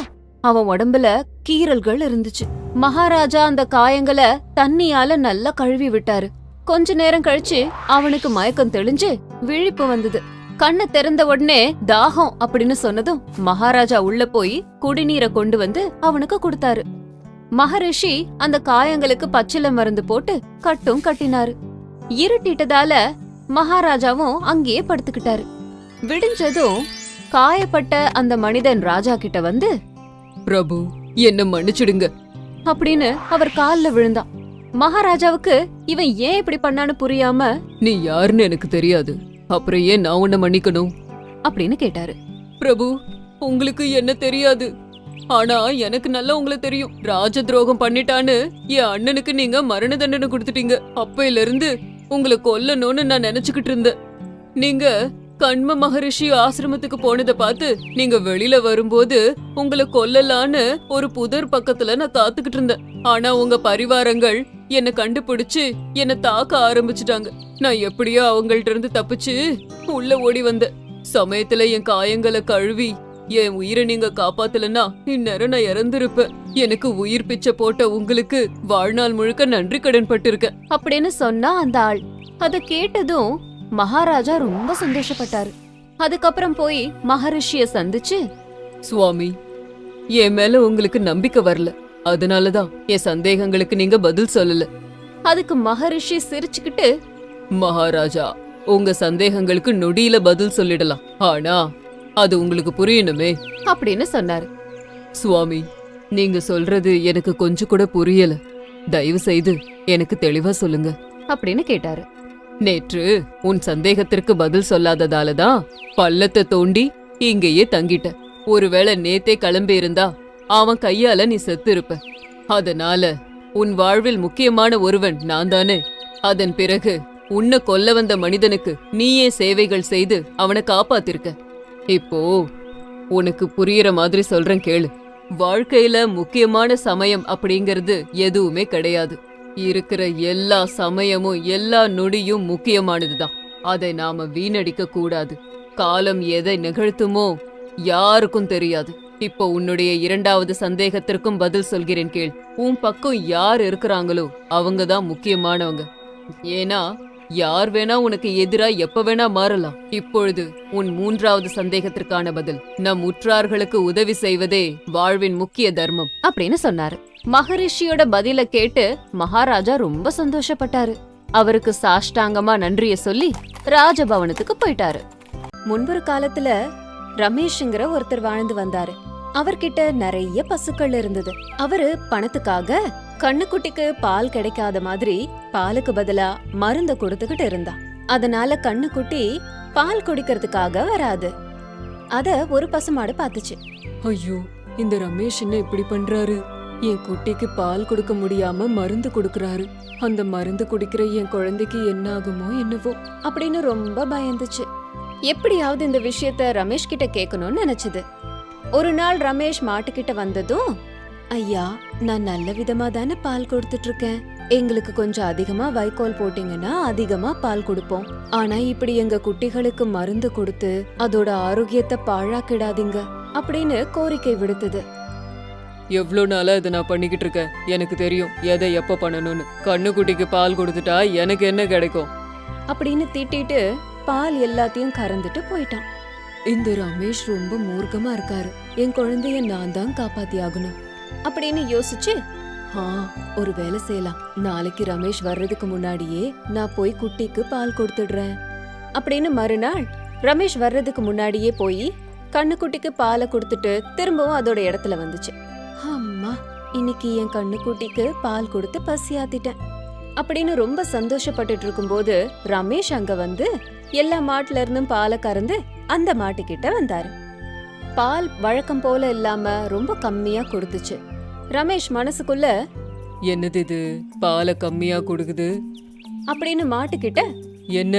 அவன் உடம்புல கீறல்கள் இருந்துச்சு. மகாராஜா அந்த காயங்களை தண்ணியால நல்லா கழுவி விட்டாரு. கொஞ்ச நேரம் கழிச்சு அவனுக்கு மயக்கம் தெளிஞ்சு விழிப்பு வந்தது. கண்ணை திறந்த உடனே தாகம் அப்படின்னு சொன்னதும் மகாராஜா உள்ள போய் குடிநீரை கொண்டு வந்து அவனுக்கு கொடுத்தாரு. மகரிஷி அந்த காயங்களுக்கு பச்சிலை மருந்து போட்டு கட்டும் கட்டினாரு. இருட்டிட்டதால மகாராஜாவும் அங்கேயே படுத்துக்கிட்டாரு. விடிஞ்சதும் காயப்பட்ட அந்த மனிதன் ராஜா கிட்ட வந்து பிரபு, என்ன மன்னிச்சிடுங்க. அப்படின்னு அவர் கால்ல விழுந்தான். மகாராஜாவுக்கு இவன் ஏன் இப்படி பண்ணான்னு புரியாம நீ யாருன்னு எனக்கு தெரியாது, அப்புறம் ஏன் நான் உன்னை மன்னிக்கணும்? அப்படின்னு கேட்டாரு. பிரபு, உங்களுக்கு என்ன தெரியாது, ஆனா எனக்கு நல்லா உங்களை தெரியும். ராஜ துரோகம் பண்ணிட்டான்னு என் அண்ணனுக்கு நீங்க மரண தண்டனை கொடுத்துட்டீங்க. அப்பையில இருந்து உங்களை கொல்லணும்னு நான் நினைச்சுக்கிட்டு இருந்தேன். நீங்க கண்ம மகரிஷி ஆசிரமத்துக்கு போனதை பார்த்து நீங்க வெளியில வரும்போது உங்களை கொல்லலான்னு ஒரு புதர் பக்கத்துல நான் காத்துக்கிட்டு இருந்தேன். ஆனா உங்க பரிவாரங்கள் என்னை கண்டுபிடிச்சு என்னை தாக்க ஆரம்பிச்சுட்டாங்க. நான் எப்படியோ அவங்கள்ட்ட இருந்து தப்பிச்சு உள்ள ஓடி வந்தேன். சமயத்துல என் காயங்களை கழுவி என் உயிரை நீங்க காப்பாத்தலன்னா இந்நேரம் நான் இறந்திருப்பேன். எனக்கு உயிர் பிச்சை போட்ட உங்களுக்கு வாழ்நாள் முழுக்க நன்றி கடன் பட்டிருக்கேன் அப்படின்னு சொன்னா அந்த ஆள். அத கேட்டதும் மகாராஜா ரொம்ப சந்தோஷப்பட்டாரு. அதுக்கப்புறம் போய் மகரிஷிய சந்திச்சு, சுவாமி, என் மேல உங்களுக்கு நம்பிக்கை வரல, அதனாலதான் என் சந்தேகங்களுக்கு நீங்க பதில் சொல்லல. அதுக்கு மகரிஷி சிரிச்சுக்கிட்டு, மகாராஜா, உங்க சந்தேகங்களுக்கு நொடியில பதில் சொல்லிடலாம், ஆனா அது உங்களுக்கு புரியணுமே அப்படின்னு சொன்னாரு. சுவாமி, நீங்க சொல்றது எனக்கு கொஞ்சம் கூட புரியல, தயவு செய்து எனக்கு தெளிவா சொல்லுங்க அப்படின்னு கேட்டாரு. நேற்று உன் சந்தேகத்திற்கு பதில் சொல்லாததாலதான் பள்ளத்தை தோண்டி இங்கேயே தங்கிட்ட. ஒருவேளை நேத்தே கிளம்பி இருந்தா அவன் கையால நீ செத்து இருப்ப. அதனால உன் வாழ்வில் முக்கியமான ஒருவன் நான் தானே. அதன் பிறகு உன்னை கொல்ல வந்த மனிதனுக்கு நீயே சேவைகள் செய்து அவனை காப்பாத்திருக்க. இப்போ உனக்கு புரியற மாதிரி சொல்றேன் கேளு. வாழ்க்கையில முக்கியமான சமயம் அப்படிங்கறது எதுவுமே கிடையாது. இருக்கிற எல்லா சமயமும் எல்லா நொடியும் முக்கியமானதுதான். அதை நாம வீணடிக்க கூடாது. காலம் எதை நிகழ்த்துமோ யாருக்கும் தெரியாது. இப்போ உன்னுடைய இரண்டாவது சந்தேகத்திற்கும் பதில் சொல்கிறேன் கேள். உன் பக்கம் யார் இருக்கிறாங்களோ அவங்கதான் முக்கியமானவங்க. ஏன்னா யார் வேணா உனக்கு எதிரா எப்ப வேணா மாறலாம். இப்பொழுது உன் மூன்றாவது சந்தேகத்திற்கான பதில், நம் உற்றார்களுக்கு உதவி செய்வதே வாழ்வின் முக்கிய தர்மம் அப்படின்னு சொன்னாரு. மகரிஷியோட பதில கேட்டு மகாராஜா ரொம்ப சந்தோஷப்பட்டாரு. அவருக்கு சாஷ்டாங்கமா நன்றிய சொல்லி ராஜபவனத்துக்கு போயிட்டாரு. முன்பொரு காலத்துல ரமேஷ்ங்கிற ஒருத்தர் வாழ்ந்து வந்தாரு. அவர்கிட்ட நிறைய பசுக்கள் இருந்தது. அவரு பணத்துக்காக கண்ணுக்குட்டிக்கு பால் கிடைக்காத மாதிரி பாலுக்கு பதிலா மருந்த கொடுத்துக்கிட்டு இருந்தா. அதனால கண்ணுக்குட்டி பால் குடிக்கிறதுக்காக வராது. அத ஒரு பசுமாடு பாத்துச்சு. ஐயோ, இந்த ரமேஷ் என்ன இப்படி பண்றாரு? என் குட்டிக்கு பால் கொடுக்க முடியாம மருந்து கொடுக்கறாரு. அந்த மருந்து குடிக்கிற என் குழந்தைக்கு என்ன ஆகுமோ என்னவோ அப்படின்னு ரொம்ப பயந்துச்சு. எப்படியாவது இந்த விஷயத்த ரமேஷ் கிட்ட கேட்கணும்னு நினைச்சது. ஒரு நாள் ரமேஷ் மாட்டுக்கிட்ட வந்ததும், ஐயா, நான் நல்ல விதமா தானே பால் கொடுத்துட்டு இருக்கேன். எங்களுக்கு கொஞ்சம் அதிகமா வைக்கோல் போட்டீங்கன்னா அதிகமா பால் கொடுப்போம். ஆனா இப்படி எங்க குட்டிகளுக்கு மருந்து கொடுத்து அதோட ஆரோக்கியத்தை பாழாக்கிடாதீங்க அப்படின்னு கோரிக்கை விடுத்தது. எவ்வளவு நாளா இதை நான் பண்ணிக்கிட்டு இருக்கேன். எனக்கு தெரியும் எதை எப்ப பண்ணணும்னு. கண்ணுக்குட்டிக்கு பால் கொடுத்துட்டா எனக்கு என்ன கிடைக்கும் அப்படின்னு திட்டிட்டு பால் எல்லாத்தையும் கறந்துட்டு போயிட்டான். இந்த ரமேஷ் ரொம்ப மூர்க்கமா இருக்காரு. என் குழந்தைய நான் தான் காப்பாத்தி ஆகணும் அப்படின்னு யோசிச்சு, ஒரு வேலை செய்யலாம். நாளைக்கு ரமேஷ் வர்றதுக்கு முன்னாடியே நான் போய் குட்டிக்கு பால் கொடுத்துடுறேன் அப்படின்னு மறுநாள் ரமேஷ் வர்றதுக்கு முன்னாடியே போய் கண்ணுக்குட்டிக்கு பாலை கொடுத்துட்டு திரும்பவும் அதோட இடத்துல வந்துச்சு. அம்மா, இன்னைக்கு என் கண்ணுக்குட்டிக்கு பால் கொடுத்து பசியாத்திட்டேன் அப்படின்னு ரொம்ப சந்தோஷப்பட்டுட்டு இருக்கும்போது ரமேஷ் அங்க வந்து எல்லா மாட்டுல இருந்தும் பாலை கறந்து அந்த மாட்டுக்கிட்ட வந்தாரு. பால் வழக்கம் போல இல்லாம ரொம்ப கம்மியா கொடுத்துச்சு. ரமேஷ் மனசுக்குள்ள, என்னது இது, பாலை கம்மியா கொடுக்குது அப்படின்னு மாட்டுக்கிட்ட, என்ன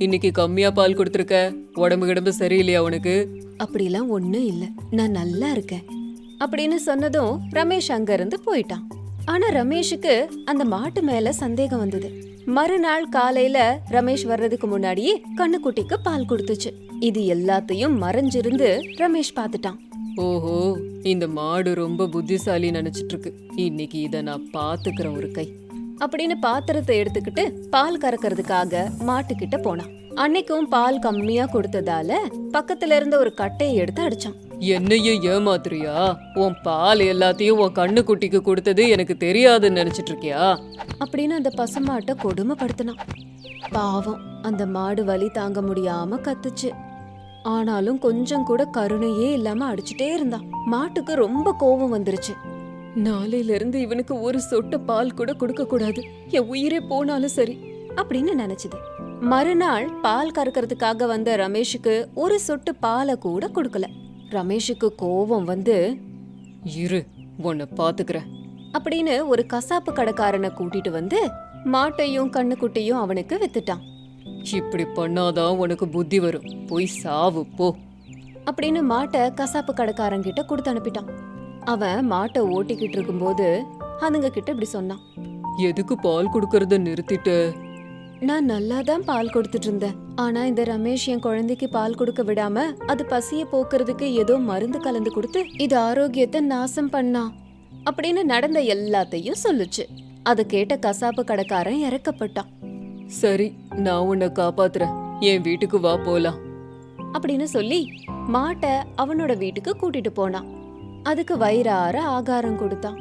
இன்னைக்கு கம்மியா பால் கொடுத்துருக்க? உடம்பு கிடம்பு சரியில்லையா உனக்கு? அப்படிலாம் ஒண்ணும் இல்ல, நான் நல்லா இருக்கேன் அப்படின்னு சொன்னதும் ரமேஷ் அங்க இருந்து போயிட்டான். ஆனா ரமேஷுக்கு அந்த மாட்டு மேல சந்தேகம் வந்தது. மறுநாள் காலையில ரமேஷ் வர்றதுக்கு முன்னாடியே கண்ணுக்குட்டிக்கு பால் கொடுத்துச்சு. இது எல்லாத்தையும் மறைஞ்சிருந்து ரமேஷ் பாத்துட்டான். ஓஹோ, இந்த மாடு ரொம்ப புத்திசாலி நினைச்சிட்டு இருக்கு. இன்னைக்கு இத நான் பாத்துக்கிறேன் ஒரு கை அப்படின்னு பாத்திரத்தை எடுத்துக்கிட்டு பால் கறக்கிறதுக்காக மாட்டுக்கிட்ட போனான். அன்னைக்கும் பால் கம்மியா கொடுத்ததால பக்கத்துல இருந்த ஒரு கட்டையை எடுத்து அடிச்சான். என்னையே ஏமாத்துறியா? உன் பால் எல்லாத்தையும் உன் கண்ணுக்குட்டிக்கு கொடுத்தது எனக்கு தெரியாதுன்னு நினைச்சிட்டு இருக்கியா? அப்படின்னு அந்த பசுமாட்டை கொடுமைப்படுத்தினான். பாவம், அந்த மாடு வலி தாங்க முடியாம கத்துச்சு. ஆனாலும் கொஞ்சம் கூட கருணையே இல்லாம அடிச்சுட்டே இருந்தான். மாட்டுக்கு ரொம்ப கோபம் வந்துருச்சு. நாளையில இருந்து இவனுக்கு ஒரு சொட்டு பால் கூட கொடுக்க கூடாது, என் உயிரே போனாலும் சரி அப்படின்னு நினைச்சது. மறுநாள் பால் கறக்கிறதுக்காக வந்த ரமேஷுக்கு ஒரு சொட்டு பாலை கூட கொடுக்கல. ரமேஷுக்கு கோபம் வந்து, இரு உன்னை பாத்துக்கிறேன் அப்படின்னு ஒரு கசாப்பு கடைக்காரனை கூட்டிட்டு வந்து மாட்டையும் கண்ணுக்குட்டியும் அவனுக்கு வித்துட்டான். இப்படி பண்ணாதான் உனக்கு புத்தி வரும், போய் சாவு போ அப்படின்னு மாட்டை கசாப்பு கடைக்காரங்கிட்ட கொடுத்து அனுப்பிட்டான். அவன் மாட்டை ஓட்டிக்கிட்டு இருக்கும்போது அதுங்க கிட்ட இப்படி சொன்னான். எதுக்கு பால் கொடுக்கறத நிறுத்திட்ட? நான் நல்லாதான் பால் கொடுத்துட்டு இருந்தேன். ஆனா இந்த ரமேஷ் என் குழந்தைக்கு பால் கொடுக்க விடாம அது பசிய போக்குறதுக்கு ஏதோ மருந்து கலந்து கொடுத்து இது ஆரோக்கியத்தை நாசம் பண்ணான் அப்படின்னு நடந்த எல்லாத்தையும் சொல்லுச்சு. அதை கேட்ட கசாப்பு கடைக்காரன் இறக்கப்பட்டான். சரி, நான் உன்னை காப்பாத்துறேன், என் வீட்டுக்கு வா போலாம் அப்படின்னு சொல்லி மாட்டை அவனோட வீட்டுக்கு கூட்டிட்டு போனான். அதுக்கு வயிறார ஆகாரம் கொடுத்தான்.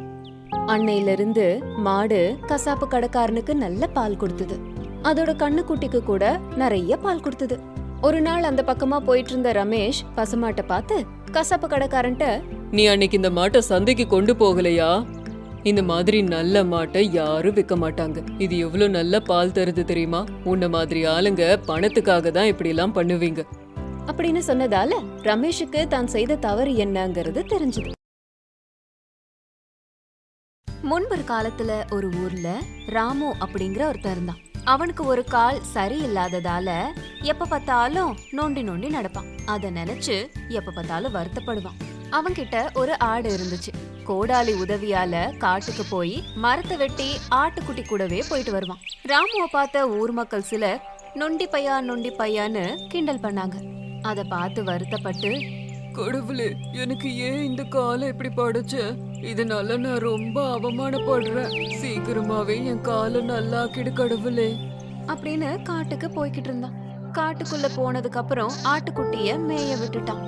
அன்னையில இருந்து மாடு கசாப்பு கடைக்காரனுக்கு நல்ல பால் கொடுத்தது. அதோட கண்ணுக்குட்டிக்கு கூட நிறைய பால் கொடுத்தது. ஒரு நாள் அந்த பக்கமா போயிட்டு இருந்த ரமேஷ் பசுமாட்டை பார்த்து கசாப்பு கடைக்காரன்ட்ட, நீ அன்னைக்கு இந்த மாட்டை சந்தைக்கு கொண்டு போகலையா? இந்த மாதிரி நல்ல மாட்டை யாரும் விற்க மாட்டாங்க. இது எவ்வளவு நல்ல பால் தருது தெரியுமா? உன்ன மாதிரி ஆளுங்க பணத்துக்காக தான் இப்படி எல்லாம் பண்ணுவீங்க அப்படின்னு சொன்னதால ரமேஷுக்கு தான் செய்த தவறு என்னங்கிறது தெரிஞ்சது. முன்பொரு காலத்துல ஒரு ஊர்ல ராமு அப்படிங்கிற ஒருத்தர் இருந்தான். அவனுக்கு ஒரு கால் சரியில்லாததால எப்ப பார்த்தாலும் நோண்டி நோண்டி நடப்பான். அத நினைச்சு எப்ப பார்த்தாலும் வருத்தப்படுவான். அவன்கிட்ட ஒரு ஆடு இருந்துச்சு. கோடாலி உதவியால காட்டுக்கு போய் மரத்தை வெட்டி ஆட்டுக்குட்டி கூடவே போயிட்டு வருவான். ராமுவை பார்த்த ஊர் மக்கள் சிலர் நொண்டி பையான்னு கிண்டல் பண்ணாங்க. அத பார்த்து வருத்தப்பட்டு, கடவுளே, எனக்கு ஏன் இந்த காலை இப்படி படைச்ச? இதனால நான் ரொம்ப அவமானப்படுறேன். சீக்கிரமாவே என் காலை நல்லாக்கிடு கடவுளே அப்படின்னு காட்டுக்கு போய்கிட்டு இருந்தான். காட்டுக்குள்ள போனதுக்கு அப்புறம் ஆட்டுக்குட்டிய மேய விட்டுட்டான்.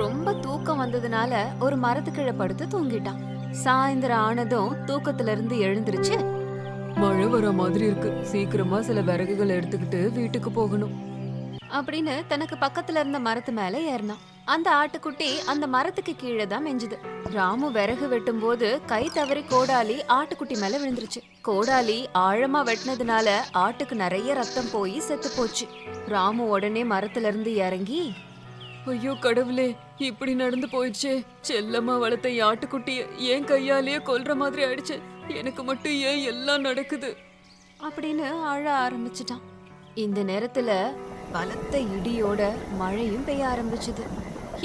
ரொம்ப தூக்கம் வந்ததுனால ஒரு மரத்துக்கிழ படுத்து தூங்கிட்டான். சாயந்தரம் ஆனதும் தூக்கத்துல இருந்து எழுந்திருச்சு, மழை வர மாதிரி இருக்கு, சீக்கிரமா சில விறகுகளை எடுத்துக்கிட்டு வீட்டுக்கு போகணும் அப்படின்னு தனக்கு பக்கத்துல இருந்த மரத்து மேல ஏறினான். அந்த ஆட்டுக்குட்டி அந்த மரத்துக்கு கீழே தான் மெஞ்சுது. ராமு விறகு வெட்டும் போது கை தவறி கோடாலி ஆட்டுக்குட்டி மேல விழுந்துருச்சு. கோடாலி ஆழமா வெட்டினதுனால ஆட்டுக்கு நிறைய ரத்தம் போய் செத்து போச்சு. ராமு உடனே மரத்துல இருந்து இறங்கி, ஐயோ கடவுளே, இப்படி நடந்து போயிடுச்சே. செல்லம்மா வளர்த்த ஆட்டுக்குட்டிய ஏன் கையாலேயே கொல்ற மாதிரி ஆயிடுச்சு. எனக்கு மட்டும் ஏன் எல்லாம் நடக்குது அப்படின்னு அழ ஆரம்பிச்சிட்டான். இந்த நேரத்துல பலத்த இடியோட மழையும் பெய்ய ஆரம்பிச்சுது.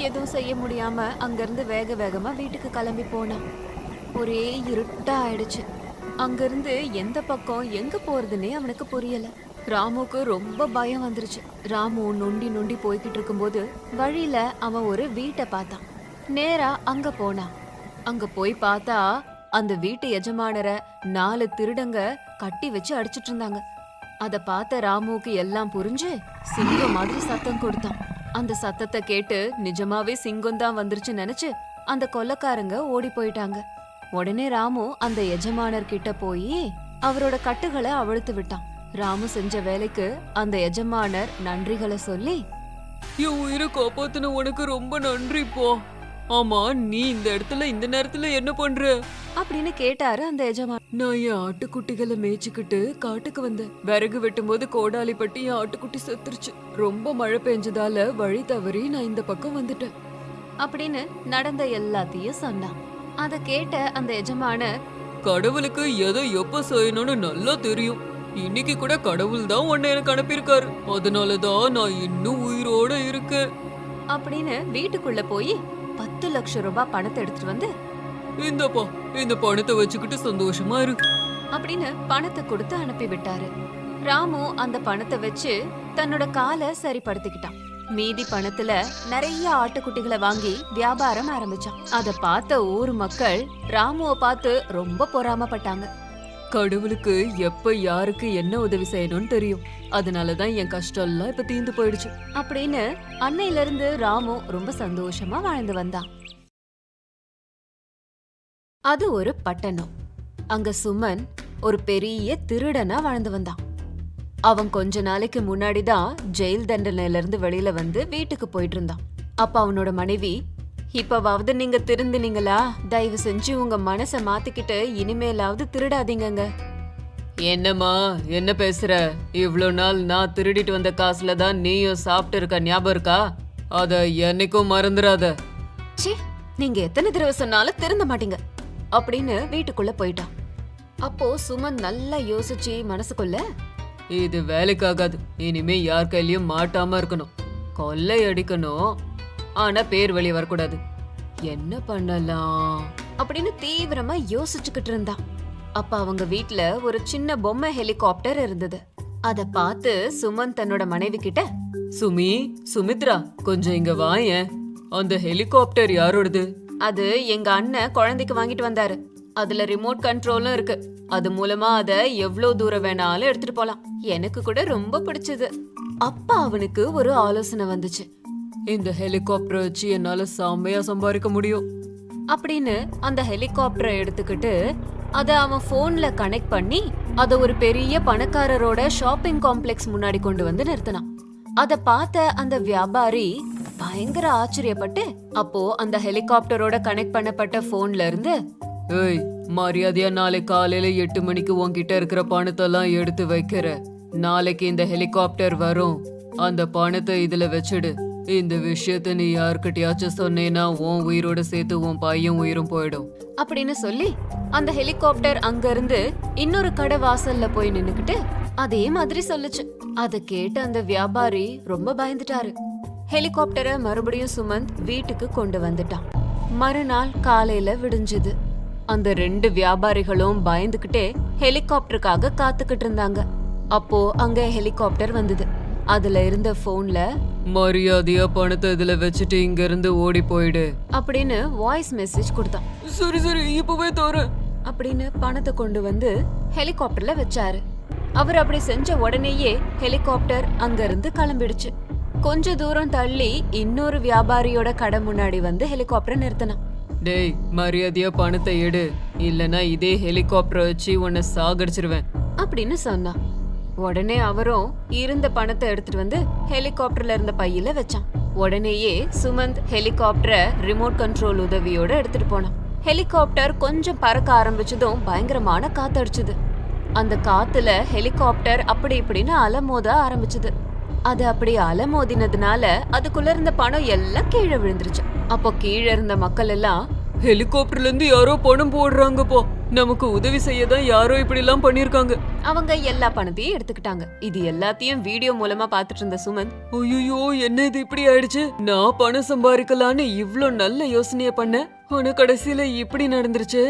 எதுவும் செய்ய முடியாம அங்கிருந்து வேக வேகமா வீட்டுக்கு கிளம்பி போனான். ஒரே இருட்டா ஆயிடுச்சு. அங்கிருந்து எந்த பக்கம் எங்க போறதுன்னே அவனுக்கு புரியல. ராமுக்கு ரொம்ப பயம் வந்துருச்சு. ராமு நொண்டி நொண்டி போய்கிட்டு இருக்கும்போது வழியில அவன் ஒரு வீட்டை பார்த்தான். நேரா அங்க போனான். அங்க போய் பார்த்தா அந்த வீட்டு எஜமானரை 4 திருடங்க கட்டி வச்சு அடிச்சிட்டு இருந்தாங்க. அத பார்த்த ராமுக்கு எல்லாம் புரிஞ்சு சிங்கம் மாதிரி சத்தம் கொடுத்தான். அந்த சத்தத்தை கேட்டு நிஜமாவே சிங்கம் தான் வந்துருச்சு நினைச்சு அந்த கொல்லைக்காரங்க ஓடி போயிட்டாங்க. உடனே ராமு அந்த எஜமானர் கிட்ட போய் அவரோட கட்டுகளை அவிழ்த்து விட்டான். ராமு செஞ்ச வேலைக்கு அந்த எஜமானர் நன்றிகளை சொல்லி, என் உயிரை காப்பாத்துன உனக்கு ரொம்ப நன்றி போ. ஆமா, நீ இந்த இடத்துல இந்த நேரத்துல என்ன பண்ற அப்படின்னு கேட்டாரு அந்த எஜமான். நான் என் ஆட்டுக்குட்டிகளை மேய்ச்சிக்கிட்டு காட்டுக்கு வந்தேன். விறகு வெட்டும் போது கோடாலி பட்டி என் ஆட்டுக்குட்டி செத்துருச்சு. ரொம்ப மழை பெஞ்சதால வழி தவறி நான் இந்த பக்கம் வந்துட்டேன் அப்படின்னு நடந்த எல்லாத்தையும் சொன்னான். அத கேட்ட அந்த எஜமானர், கடவுளுக்கு எதை எப்ப செய்யணும்னு நல்லா தெரியும். இன்னைக்கு கூட கடவுள் தான் உன்னை எனக்கு அனுப்பியிருக்காரு. அதனாலதான் நான் இன்னும் உயிரோட இருக்கேன் அப்படின்னு வீட்டுக்குள்ள போய் 10 லட்சம் ரூபாய் பணத்தை எடுத்துட்டு வந்து, இந்தப்பா, இந்த பணத்தை வச்சுக்கிட்டு சந்தோஷமா இரு அப்படின்னு பணத்தை கொடுத்து அனுப்பி விட்டாரு. ராமு அந்த பணத்தை வச்சு தன்னோட காலை சரிப்படுத்திக்கிட்டான். மீதி பணத்துல நிறைய ஆட்டுக்குட்டிகளை வாங்கி வியாபாரம் ஆரம்பிச்சான். அத பார்த்த ஊர் மக்கள் ராமுவை பார்த்து ரொம்ப பொறாமப்பட்டாங்க. கடவுளுக்கு எப்ப யாருக்கு என்ன உதவி செய்யணும்னு தெரியும். அதனாலதான் என் கஷ்டம் எல்லாம் இப்ப தீந்து போயிடுச்சு அப்படின்னு அன்னையில இருந்து ராமு ரொம்ப சந்தோஷமா வாழ்ந்து வந்தான். அது ஒரு பட்டணம். அங்க சுமன் ஒரு பெரிய திருடனா வாழ்ந்து வந்தான். அவன் கொஞ்ச நாளைக்கு முன்னாடிதான் ஜெயில் தண்டனையில இருந்து வெளியில வந்து வீட்டுக்கு போயிட்டு இருந்தான். அப்ப அவனோட மனைவி, இப்பவாவது நீங்க திருந்துனீங்களா? தயவு செஞ்சு உங்க மனச மாத்திக்கிட்டு இனிமேலாவது திருடாதீங்கங்க. என்னம்மா என்ன பேசுற? இவ்ளோ நாள் நான் திருடிட்டு வந்த காசுல தான் நீயும் சாப்பிட்டு இருக்க, ஞாபகம் இருக்கா? அத என்னைக்கும் மறந்துடாத. ச்சீ, நீங்க எத்தனை தடவை சொன்னாலும் திருந்த மாட்டீங்க அப்படின்னு வீட்டுக்குள்ள போயிட்டான். அப்போ சுமன் நல்லா யோசிச்சு மனசுக்குள்ள, இது வேலைக்காகாது. இனிமே யார் கையிலயும் மாட்டாம இருக்கணும். கொள்ளை அடிக்கணும், ஆனா பேர் வெளியே வரக்கூடாது. என்ன பண்ணலாம் அப்படின்னு தீவிரமா யோசிச்சுக்கிட்டு இருந்தான். அப்ப அவங்க வீட்ல ஒரு சின்ன பொம்மை ஹெலிகாப்டர் இருந்தது. அத பார்த்து சுமன் தன்னோட மனைவி கிட்ட, சுமித்ரா கொஞ்சம் இங்க வாயேன். அந்த ஹெலிகாப்டர் யாரோடது? அது எங்க அண்ணன் குழந்தைக்கு வாங்கிட்டு வந்தாரு. அதுல ரிமோட் கண்ட்ரோலும் இருக்கு. அது மூலமா அத எவ்வளவு தூரம் வேணாலும் எடுத்துட்டு போலாம். எனக்கு கூட ரொம்ப பிடிச்சது. அப்ப அவனுக்கு ஒரு ஆலோசனை வந்துச்சு. இந்த ஹெலிகாப்டர் வச்சு என்னால செம்மையா சம்பாதிக்க முடியும் அப்படின்னு அந்த ஹெலிகாப்டரை எடுத்துக்கிட்டு அத அவன் போன்ல கனெக்ட் பண்ணி அத ஒரு பெரிய பணக்காரரோட ஷாப்பிங் காம்ப்ளெக்ஸ் முன்னாடி கொண்டு வந்து நிறுத்தினான். அத பார்த்த அந்த வியாபாரி பயங்கர ஆச்சரியப்பட்டு, அப்போ அந்த ஹெலிகாப்டரோட கனெக்ட் பண்ணப்பட்ட போன்ல இருந்து, ஏய், மரியாதையா நாளை காலையில 8 மணிக்கு உன்கிட்ட இருக்கிற பணத்தெல்லாம் எடுத்து வைக்கிற. நாளைக்கு இந்த ஹெலிகாப்டர் வரும். அந்த பணத்தை இதுல வச்சிடு. இந்த விஷயத்த நீ யார்கிட்டயாச்சும் சொன்னேன்னா உன் உயிரோட சேர்த்து உன் பையன் உயிரும் போயிடும் அப்படின்னு சொல்லி அந்த ஹெலிகாப்டர் அங்க இருந்து இன்னொரு கடை வாசல்ல போய் நின்னுக்கிட்டு அதே மாதிரி சொல்லுச்சு. அத கேட்டு அந்த வியாபாரி ரொம்ப பயந்துட்டாரு. ஹெலிகாப்டரை மறுபடியும் சுமந்த் வீட்டுக்கு கொண்டு வந்துட்டான். மறுநாள் காலையில விடிஞ்சது. அந்த 2 வியாபாரிகளும் பயந்துகிட்டே ஹெலிகாப்டருக்காக காத்துக்கிட்டு இருந்தாங்க. அப்போ அங்க ஹெலிகாப்டர் வந்தது. அதுல இருந்த போன்ல, மரியாதையா பணத்தை இதுல வச்சுட்டு இங்க இருந்து ஓடி போயிடு அப்படின்னு வாய்ஸ் மெசேஜ் கொடுத்தான். சரி சரி இப்பவே தோறேன் அப்படின்னு பணத்தை கொண்டு வந்து ஹெலிகாப்டர்ல வச்சாரு. அவர் அப்படி செஞ்ச உடனேயே ஹெலிகாப்டர் அங்க இருந்து கிளம்பிடுச்சு. கொஞ்ச தூரம் தள்ளி இன்னொரு வியாபாரியோட கடை முன்னாடி வந்து ஹெலிகாப்டர் நிறுத்தினான். டேய், மரியாதையா பணத்தை எடு, இல்லனா இதே ஹெலிகாப்டர் வச்சு உன்னை சாகடிச்சிருவேன் அப்படின்னு சொன்னான். உடனே அவரும் இருந்த பணத்தை எடுத்துட்டு வந்து ஹெலிகாப்டர்ல இருந்த பையில வச்சான். உடனேயே சுமந்த் ஹெலிகாப்டரை ரிமோட் கண்ட்ரோல் உதவியோட எடுத்துட்டு போனான். ஹெலிகாப்டர் கொஞ்சம் பறக்க ஆரம்பிச்சதும் பயங்கரமான காத்தடிச்சுது. அந்த காத்துல ஹெலிகாப்டர் அப்படி இப்படின்னு அலமோத ஆரம்பிச்சது. அது அப்படி அலமோதினதுனால அதுக்குள்ள இருந்த பணம் எல்லாம் கீழே விழுந்துருச்சு. அப்போ கீழே இருந்த மக்கள் எல்லாம், ஹெலிகாப்டர்ல இருந்து யாரோ பணம் போடுறாங்கப்போ, நமக்கு உதவி செய்யதான் யாரோ இப்படி எல்லாம் பண்ணிருக்காங்க. அவங்க எல்லா பணத்தையும் எடுத்துக்கிட்டாங்க. இது எல்லாத்தையும் வீடியோ மூலமா பாத்துட்டு இருந்த சுமந்த், ஐயோ என்ன இது இப்படி ஆயிடுச்சு? நான் பணம் சம்பாதிக்கலான்னு இவ்ளோ நல்ல யோசனைய பண்ண, ஆனா கடைசியில இப்படி நடந்துருச்சு.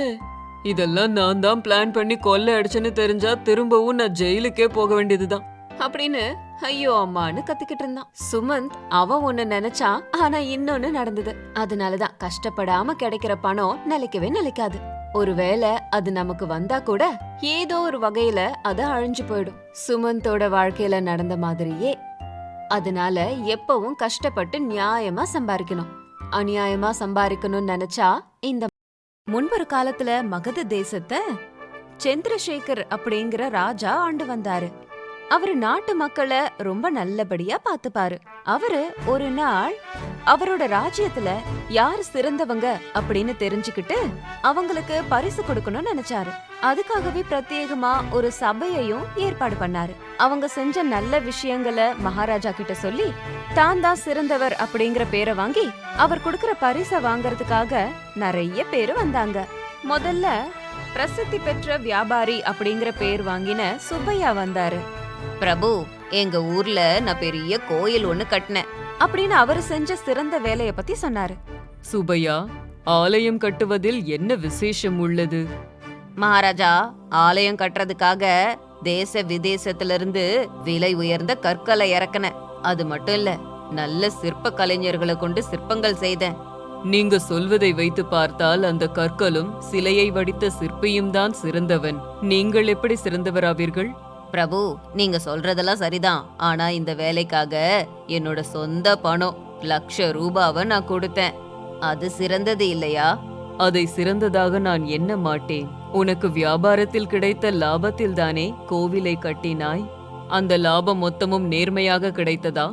இதெல்லாம் நான் தான் பிளான் பண்ணி கொள்ளை அடிச்சேன்னு தெரிஞ்சா திரும்பவும் நான் ஜெயிலுக்கே போக வேண்டியதுதான் அப்படின்னு ஐயோ அம்மான்னு கத்திக்கிட்டு இருந்தான். சுமந்த் அவன் ஒண்ணு நினைச்சான், ஆனா இன்னொன்னு நடந்தது. அதனாலதான் கஷ்டப்படாம கிடைக்கிற பணம் நிலைக்கவே நிலைக்காது. ஒருவேளை அது நமக்கு வந்தா கூட ஏதோ ஒரு வகையில அது அழிஞ்சு போயிடும். சுமந்தோட வாழ்க்கையில நடந்த மாதிரியே. அதனால எப்பவும் கஷ்டப்பட்டு நியாயமா சம்பாதிக்கணும். அநியாயமா சம்பாதிக்கணும்னு நினைச்சா இந்த முன்பொரு காலத்துல மகத தேசத்தை சந்திரசேகர் அப்படிங்கிற ராஜா ஆண்டு வந்தாரு. அவரு நாட்டு மக்களை ரொம்ப நல்லபடியா பாத்துப்பாரு. அவரு ஒரு நாள் அவரோட ராஜ்யத்துல யார் சிறந்தவங்க அப்படின்னு தெரிஞ்சுக்கிட்டு அவங்களுக்கு பரிசு கொடுக்கணும்னு நினைச்சாரு. அதுக்காகவே பிரத்யேகமா ஒரு சபையையும் ஏற்பாடு பண்ணாரு. அவங்க செஞ்ச நல்ல விஷயங்களை மகாராஜா கிட்ட சொல்லி தான் தான் சிறந்தவர் அப்படிங்கிற பேரை வாங்கி அவர் கொடுக்கற பரிசை வாங்கறதுக்காக நிறைய பேரு வந்தாங்க. முதல்ல பிரசித்தி பெற்ற வியாபாரி அப்படிங்கிற பேர் வாங்கின சுப்பையா வந்தாரு. பிரபு, எங்க ஊர்ல நான் பெரிய கோயில் ஒண்ணு கட்டினேன் அப்படின்னு அவரு செஞ்ச சிறந்த வேலைய பத்தி சொன்னாரு. சுப்பையா, ஆலயம் கட்டுவதில் என்ன விசேஷம் உள்ளது? மகாராஜா, ஆலயம் கட்டுறதுக்காக தேச விதேசத்துல இருந்து விலை உயர்ந்த கற்களை இறக்குன. அது மட்டும் இல்ல, நல்ல சிற்ப கலைஞர்களை கொண்டு சிற்பங்கள் செய்தேன். நீங்க சொல்வதை வைத்து பார்த்தால் அந்த கற்களும் சிலையை வடித்த சிற்பியும் தான் சிறந்தவன். நீங்கள் எப்படி சிறந்தவராவீர்கள்? பிரபு, நீங்க சொல்றதெல்லாம் சரிதான். ஆனா இந்த வேலைக்காக என்னோட சொந்த பணம் ₹1,00,000 நான் கொடுத்தேன். அது சிறந்தது இல்லையா? அதை சிறந்ததாக நான் எண்ண மாட்டேன். உனக்கு வியாபாரத்தில் கிடைத்த லாபத்தில் தானே கோவிலை கட்டினாய். அந்த லாபம் மொத்தமும் நேர்மையாக கிடைத்ததா?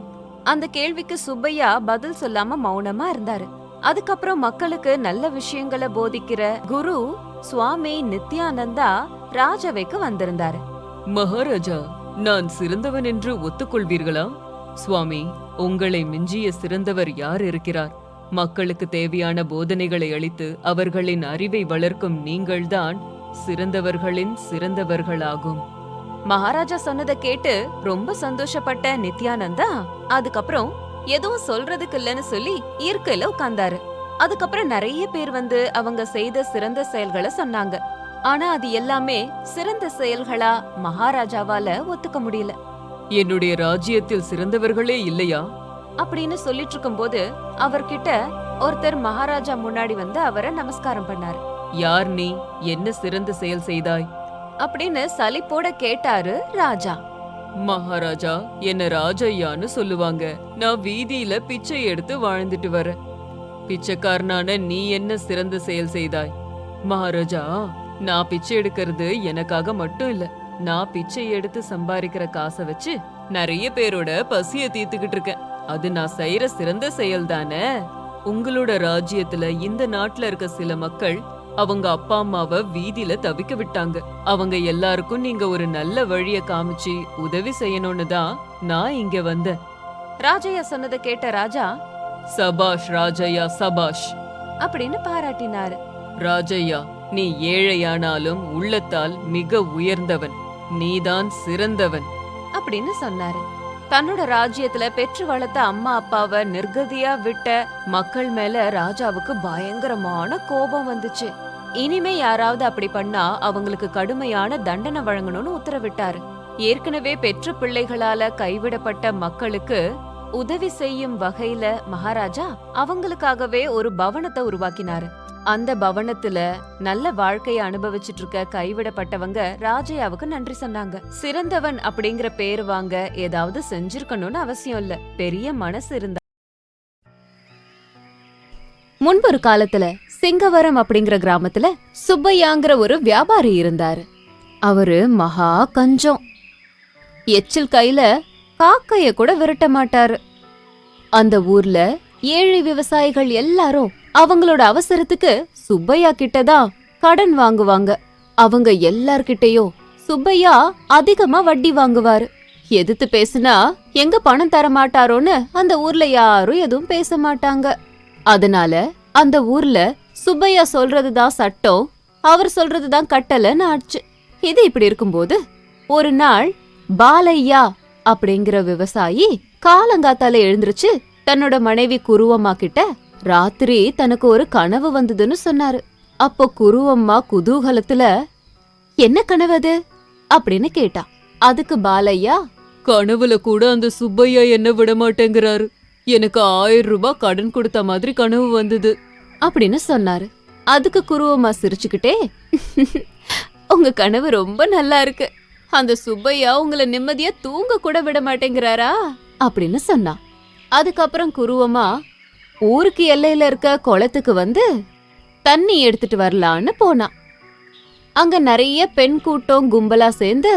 அந்த கேள்விக்கு சுப்பையா பதில் சொல்லாம மௌனமா இருந்தாரு. அதுக்கப்புறம் மக்களுக்கு நல்ல விஷயங்களை போதிக்கிற குரு சுவாமி நித்யானந்தா ராஜவைக்கு வந்திருந்தாரு. மகாராஜா, நான் சிறந்தவன் என்று ஒத்துக்கொள்வீர்களா? சுவாமி, உங்களை மிஞ்சிய சிறந்தவர் யார் இருக்கிறார்? மக்களுக்கு தேவையான போதனைகளை அளித்து அவர்களின் அறிவை வளர்க்கும் நீங்கள்தான் சிறந்தவர்களின் சிறந்தவர்களாகும். மகாராஜா சொன்னதை கேட்டு ரொம்ப சந்தோஷப்பட்ட நித்யானந்தா அதுக்கப்புறம் எதுவும் சொல்றதுக்கு இல்லன்னு சொல்லி இருக்கையில உட்கார்ந்தாரு. அதுக்கப்புறம் நிறைய பேர் வந்து அவங்க செய்த சிறந்த செயல்களை சொன்னாங்க. ஆனா அது எல்லாமே சிறந்த செயல்களா மகாராஜாவால ஒத்துக்க முடியல. என்னுடைய ராஜ்யத்தில் சிறந்தவர்களே இல்லையா? அப்படின்னு சொல்லிட்டு இருக்கும்போது அவர்கிட்ட ஒருத்தர் மகாராஜா முன்னாடி வந்து அவரை நமஸ்காரம் பண்ணாரு. யார் நீ? என்ன சிறந்த செயல் செய்தாய்? அப்படின்னு சலிப்போட கேட்டாரு ராஜா. மகாராஜா, என்ன ராஜையான்னு சொல்லுவாங்க. நான் வீதியில பிச்சை எடுத்து வாழ்ந்துட்டு வரேன். பிச்சைக்காரனான நீ என்ன சிறந்த செயல் செய்தாய்? மகாராஜா, நான் பிச்சை எடுக்கிறது எனக்காக மட்டும் இல்ல. நான் பிச்சை எடுத்து சம்பாதிக்கிற காசை வச்சு நிறைய பேரோட பசிய தீர்த்துக்கிட்டு இருக்கேன். அது நான் செய்யற சிறந்த செயல் தானே. உங்களோட ராஜ்யத்துல இந்த நாட்டுல இருக்க சில மக்கள் அவங்க அப்பா அம்மாவை வீதியில தவிக்க விட்டாங்க. அவங்க எல்லாருக்கும் நீங்க ஒரு நல்ல வழிய காமிச்சு உதவி செய்யணும்னு தான் நான் இங்க வந்தேன். ராஜையா சொன்னதை கேட்ட ராஜா, சபாஷ் ராஜையா, சபாஷ் அப்படின்னு பாராட்டினாரு. ராஜையா, நீ ஏழையானாலும் உள்ளத்தால் மிக உயர்ந்தவன். நீதான் சிறந்தவன் அப்படின்னு சொன்னாரு. தன்னோட ராஜ்யத்துல பெற்று வளர்த்த அம்மா அப்பாவை நிர்கதியா விட்ட மக்கள் மேல ராஜாவுக்கு பயங்கரமான கோபம் வந்துச்சு. இனிமே யாராவது அப்படி பண்ணா அவங்களுக்கு கடுமையான தண்டனை வழங்கணும்னு உத்தரவிட்டாரு. ஏற்கனவே பெற்ற பிள்ளைகளால கைவிடப்பட்ட மக்களுக்கு உதவி செய்யும் வகையில மகாராஜா அவங்களுக்காகவே ஒரு பவனத்தை உருவாக்கினாரு. அந்த பவனத்துல நல்ல வாழ்க்கைய அனுபவிச்சுட்டு இருக்க கைவிடப்பட்டவங்க ராஜையாவுக்கு நன்றி சொன்னாங்க. சிறந்தவன் அப்படிங்கிற பேர் வாங்க ஏதாவது செஞ்சிருக்கணும்னு அவசியம் இல்ல, பெரிய மனசு இருந்தா. முன்பொரு காலத்துல சிங்கவரம் அப்படிங்கிற கிராமத்துல சுப்பையாங்கிற ஒரு வியாபாரி இருந்தாரு. அவரு மகா கஞ்சம். எச்சில் கையில காக்கைய கூட விரட்ட மாட்டாரு. அந்த ஊர்ல ஏழை விவசாயிகள் எல்லாரும் அவங்களோட அவசரத்துக்கு சுப்பையா கிட்டதான் கடன் வாங்குவாங்க. அவங்க எல்லார்கிட்டயும் சுப்பையா அதிகமா வட்டி வாங்குவாரு. எதிர்த்து பேசுனா எங்க பணம் தர மாட்டாரோன்னு அந்த ஊர்ல யாரும் எதுவும் பேச மாட்டாங்க. அதனால அந்த ஊர்ல சுப்பையா சொல்றதுதான் சட்டம், அவர் சொல்றதுதான் கட்டளைன்னு ஆச்சு. இது இப்படி இருக்கும்போது ஒரு நாள் பாலையா அப்படிங்கிற விவசாயி காலங்காத்தால எழுந்திருச்சு தன்னோட மனைவி குருவம்மா கிட்ட ராத்திரி தனக்கு ஒரு கனவு வந்ததுன்னு சொன்னாரு. அப்போ குருவம்மா குதூகலத்துல, என்ன கனவு அது அப்படின்னு கேட்டா. அதுக்கு பாலையா, கனவுல கூட அந்த சுப்பையா என்ன விட மாட்டேங்கிறாரு. எனக்கு 1000 ரூபாய் கடன் கொடுத்த மாதிரி கனவு வந்தது அப்படின்னு சொன்னாரு. அதுக்கு குருவம்மா சிரிச்சுக்கிட்டே, உங்க கனவு ரொம்ப நல்லா இருக்கு. அந்த சுப்பையா உங்களை நிம்மதியா தூங்க கூட விட மாட்டேங்கிறாரா அப்படின்னு சொன்னா. அதுக்கப்புறம் குருவம்மா ஊருக்கு எல்லையில இருக்க குளத்துக்கு வந்து தண்ணி எடுத்துட்டு வரலான்னு போனா. அங்க நிறைய பெண் கூட்டம் கும்பலா சேர்ந்து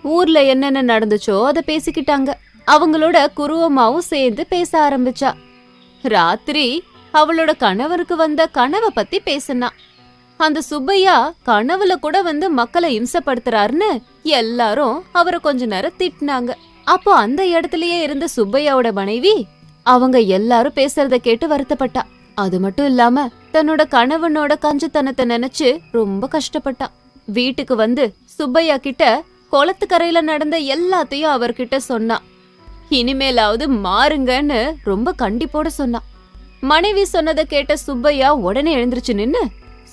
ஊர்ல என்னென்ன நடந்துச்சோ அத பேசிக்கிட்டாங்க. அவங்களோட குருவம்மாவும் சேர்ந்து பேச ஆரம்பிச்சா. ராத்திரி அவளோட கணவருக்கு வந்த கனவை பத்தி பேசினா. அந்த சுப்பையா கனவுல கூட வந்து மக்களை இம்சப்படுத்துறாருன்னு எல்லாரும் அவரை கொஞ்ச நேரம் திட்டினாங்க. அப்போ அந்த இடத்துலயே இருந்த சுப்பையாவோட மனைவி அவங்க எல்லாரும் பேசுறத கேட்டு வருத்தப்பட்டா. அது மட்டும் இல்லாம தன்னோட கணவனோட கஞ்சத்தனத்தை நினைச்சு ரொம்ப கஷ்டப்பட்டா. வீட்டுக்கு வந்து சுப்பையா கிட்ட குளத்துக்கரையில நடந்த எல்லாத்தையும் அவர்கிட்ட சொன்னா. இனிமேலாவது மாறுங்கன்னு ரொம்ப கண்டிப்போட சொன்னா. மனைவி சொன்னதை கேட்ட சுப்பையா உடனே எழுந்திருச்சு நின்னு,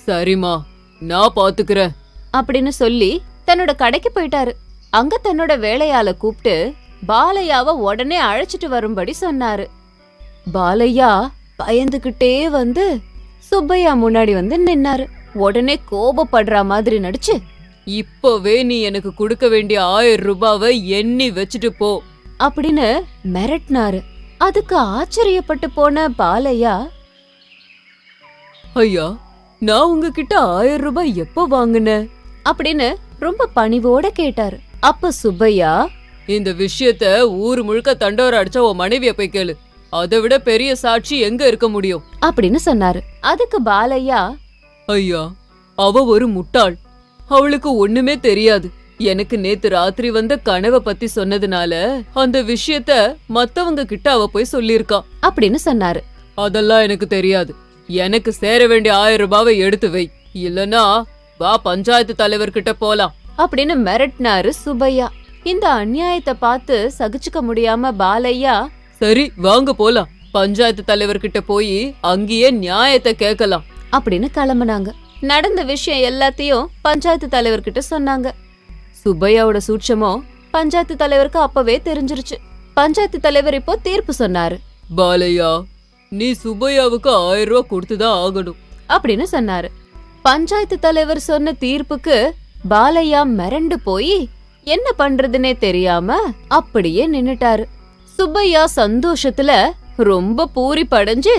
சரிம்மா, நான் பாத்துக்கிறேன் அப்படின்னு சொல்லி தன்னோட கடைக்கு போயிட்டாரு. அங்க தன்னோட வேலையால கூப்பிட்டு பாலையாவ உடனே அழைச்சிட்டு வரும்படி சொன்னாரு. பாலையா பயந்துகிட்டே வந்து சுப்பையா முன்னாடி வந்து நின்னாரு. உடனே கோபப்படுற மாதிரி நடிச்சு, இப்பவே நீ எனக்கு கொடுக்க வேண்டிய 1000 ரூபாவை எண்ணி வச்சுட்டு போ அப்படின்னு மிரட்டினாரு. அதுக்கு ஆச்சரியப்பட்டு போன பாலையா, ஐயா, நான் உங்ககிட்ட 1000 ரூபாய் எப்ப வாங்குனேன் அப்படின்னு ரொம்ப பணிவோட கேட்டாரு. அப்ப சுப்பையா, இந்த விஷயத்த ஊர் முழுக்க தண்டோர அடிச்சா உன் மனைவிய போய் கேளு. அதை விட பெரிய சாட்சி எங்க இருக்க முடியும் அப்படின்னு சொன்னாரு. அதுக்கு பாலையா, ஐயா, அவ ஒரு முட்டாள். அவளுக்கு ஒண்ணுமே தெரியாது. எனக்கு நேத்து ராத்திரி வந்த கனவை பத்தி சொன்னதுனால அந்த விஷயத்த மத்தவங்க கிட்ட அவ போய் சொல்லிருக்கா அப்படின்னு சொன்னாரு. அதெல்லாம் எனக்கு தெரியாது. எனக்கு சேர வேண்டிய 1000 ரூபாவை எடுத்து வை, இல்லனா வா பஞ்சாயத்து தலைவர்கிட்ட போலாம் அப்படின்னு மிரட்டினாரு சுப்பையா. இந்த அநியாயத்தை பார்த்து சகிச்சுக்க முடியாம பாலையா, சரி வாங்க போலாம், பஞ்சாயத்து தலைவர்கிட்ட போய் அங்கேயே நியாயத்தை கேட்கலாம் அப்படின்னு கிளம்புனாங்க. நடந்த விஷயம் எல்லாத்தையும் பஞ்சாயத்து தலைவர்கிட்ட சொன்னாங்க. சுப்பையாவோட சூட்சமோ பஞ்சாயத்து தலைவருக்கு அப்பவே தெரிஞ்சிருச்சு. பஞ்சாயத்து தலைவர் இப்போ தீர்ப்பு சொன்னாரு. பாலையா, நீ சுப்பையாவுக்கு 1000 ரூபாய் கொடுத்துதான் ஆகணும் அப்படின்னு சொன்னாரு. பஞ்சாயத்து தலைவர் சொன்ன தீர்ப்புக்கு பாலையா மிரண்டு போய் என்ன பண்றதுன்னே தெரியாம அப்படியே நின்னுட்டாரு. சுப்பையா சந்தோஷத்துல ரொம்ப பூரி படைஞ்சு,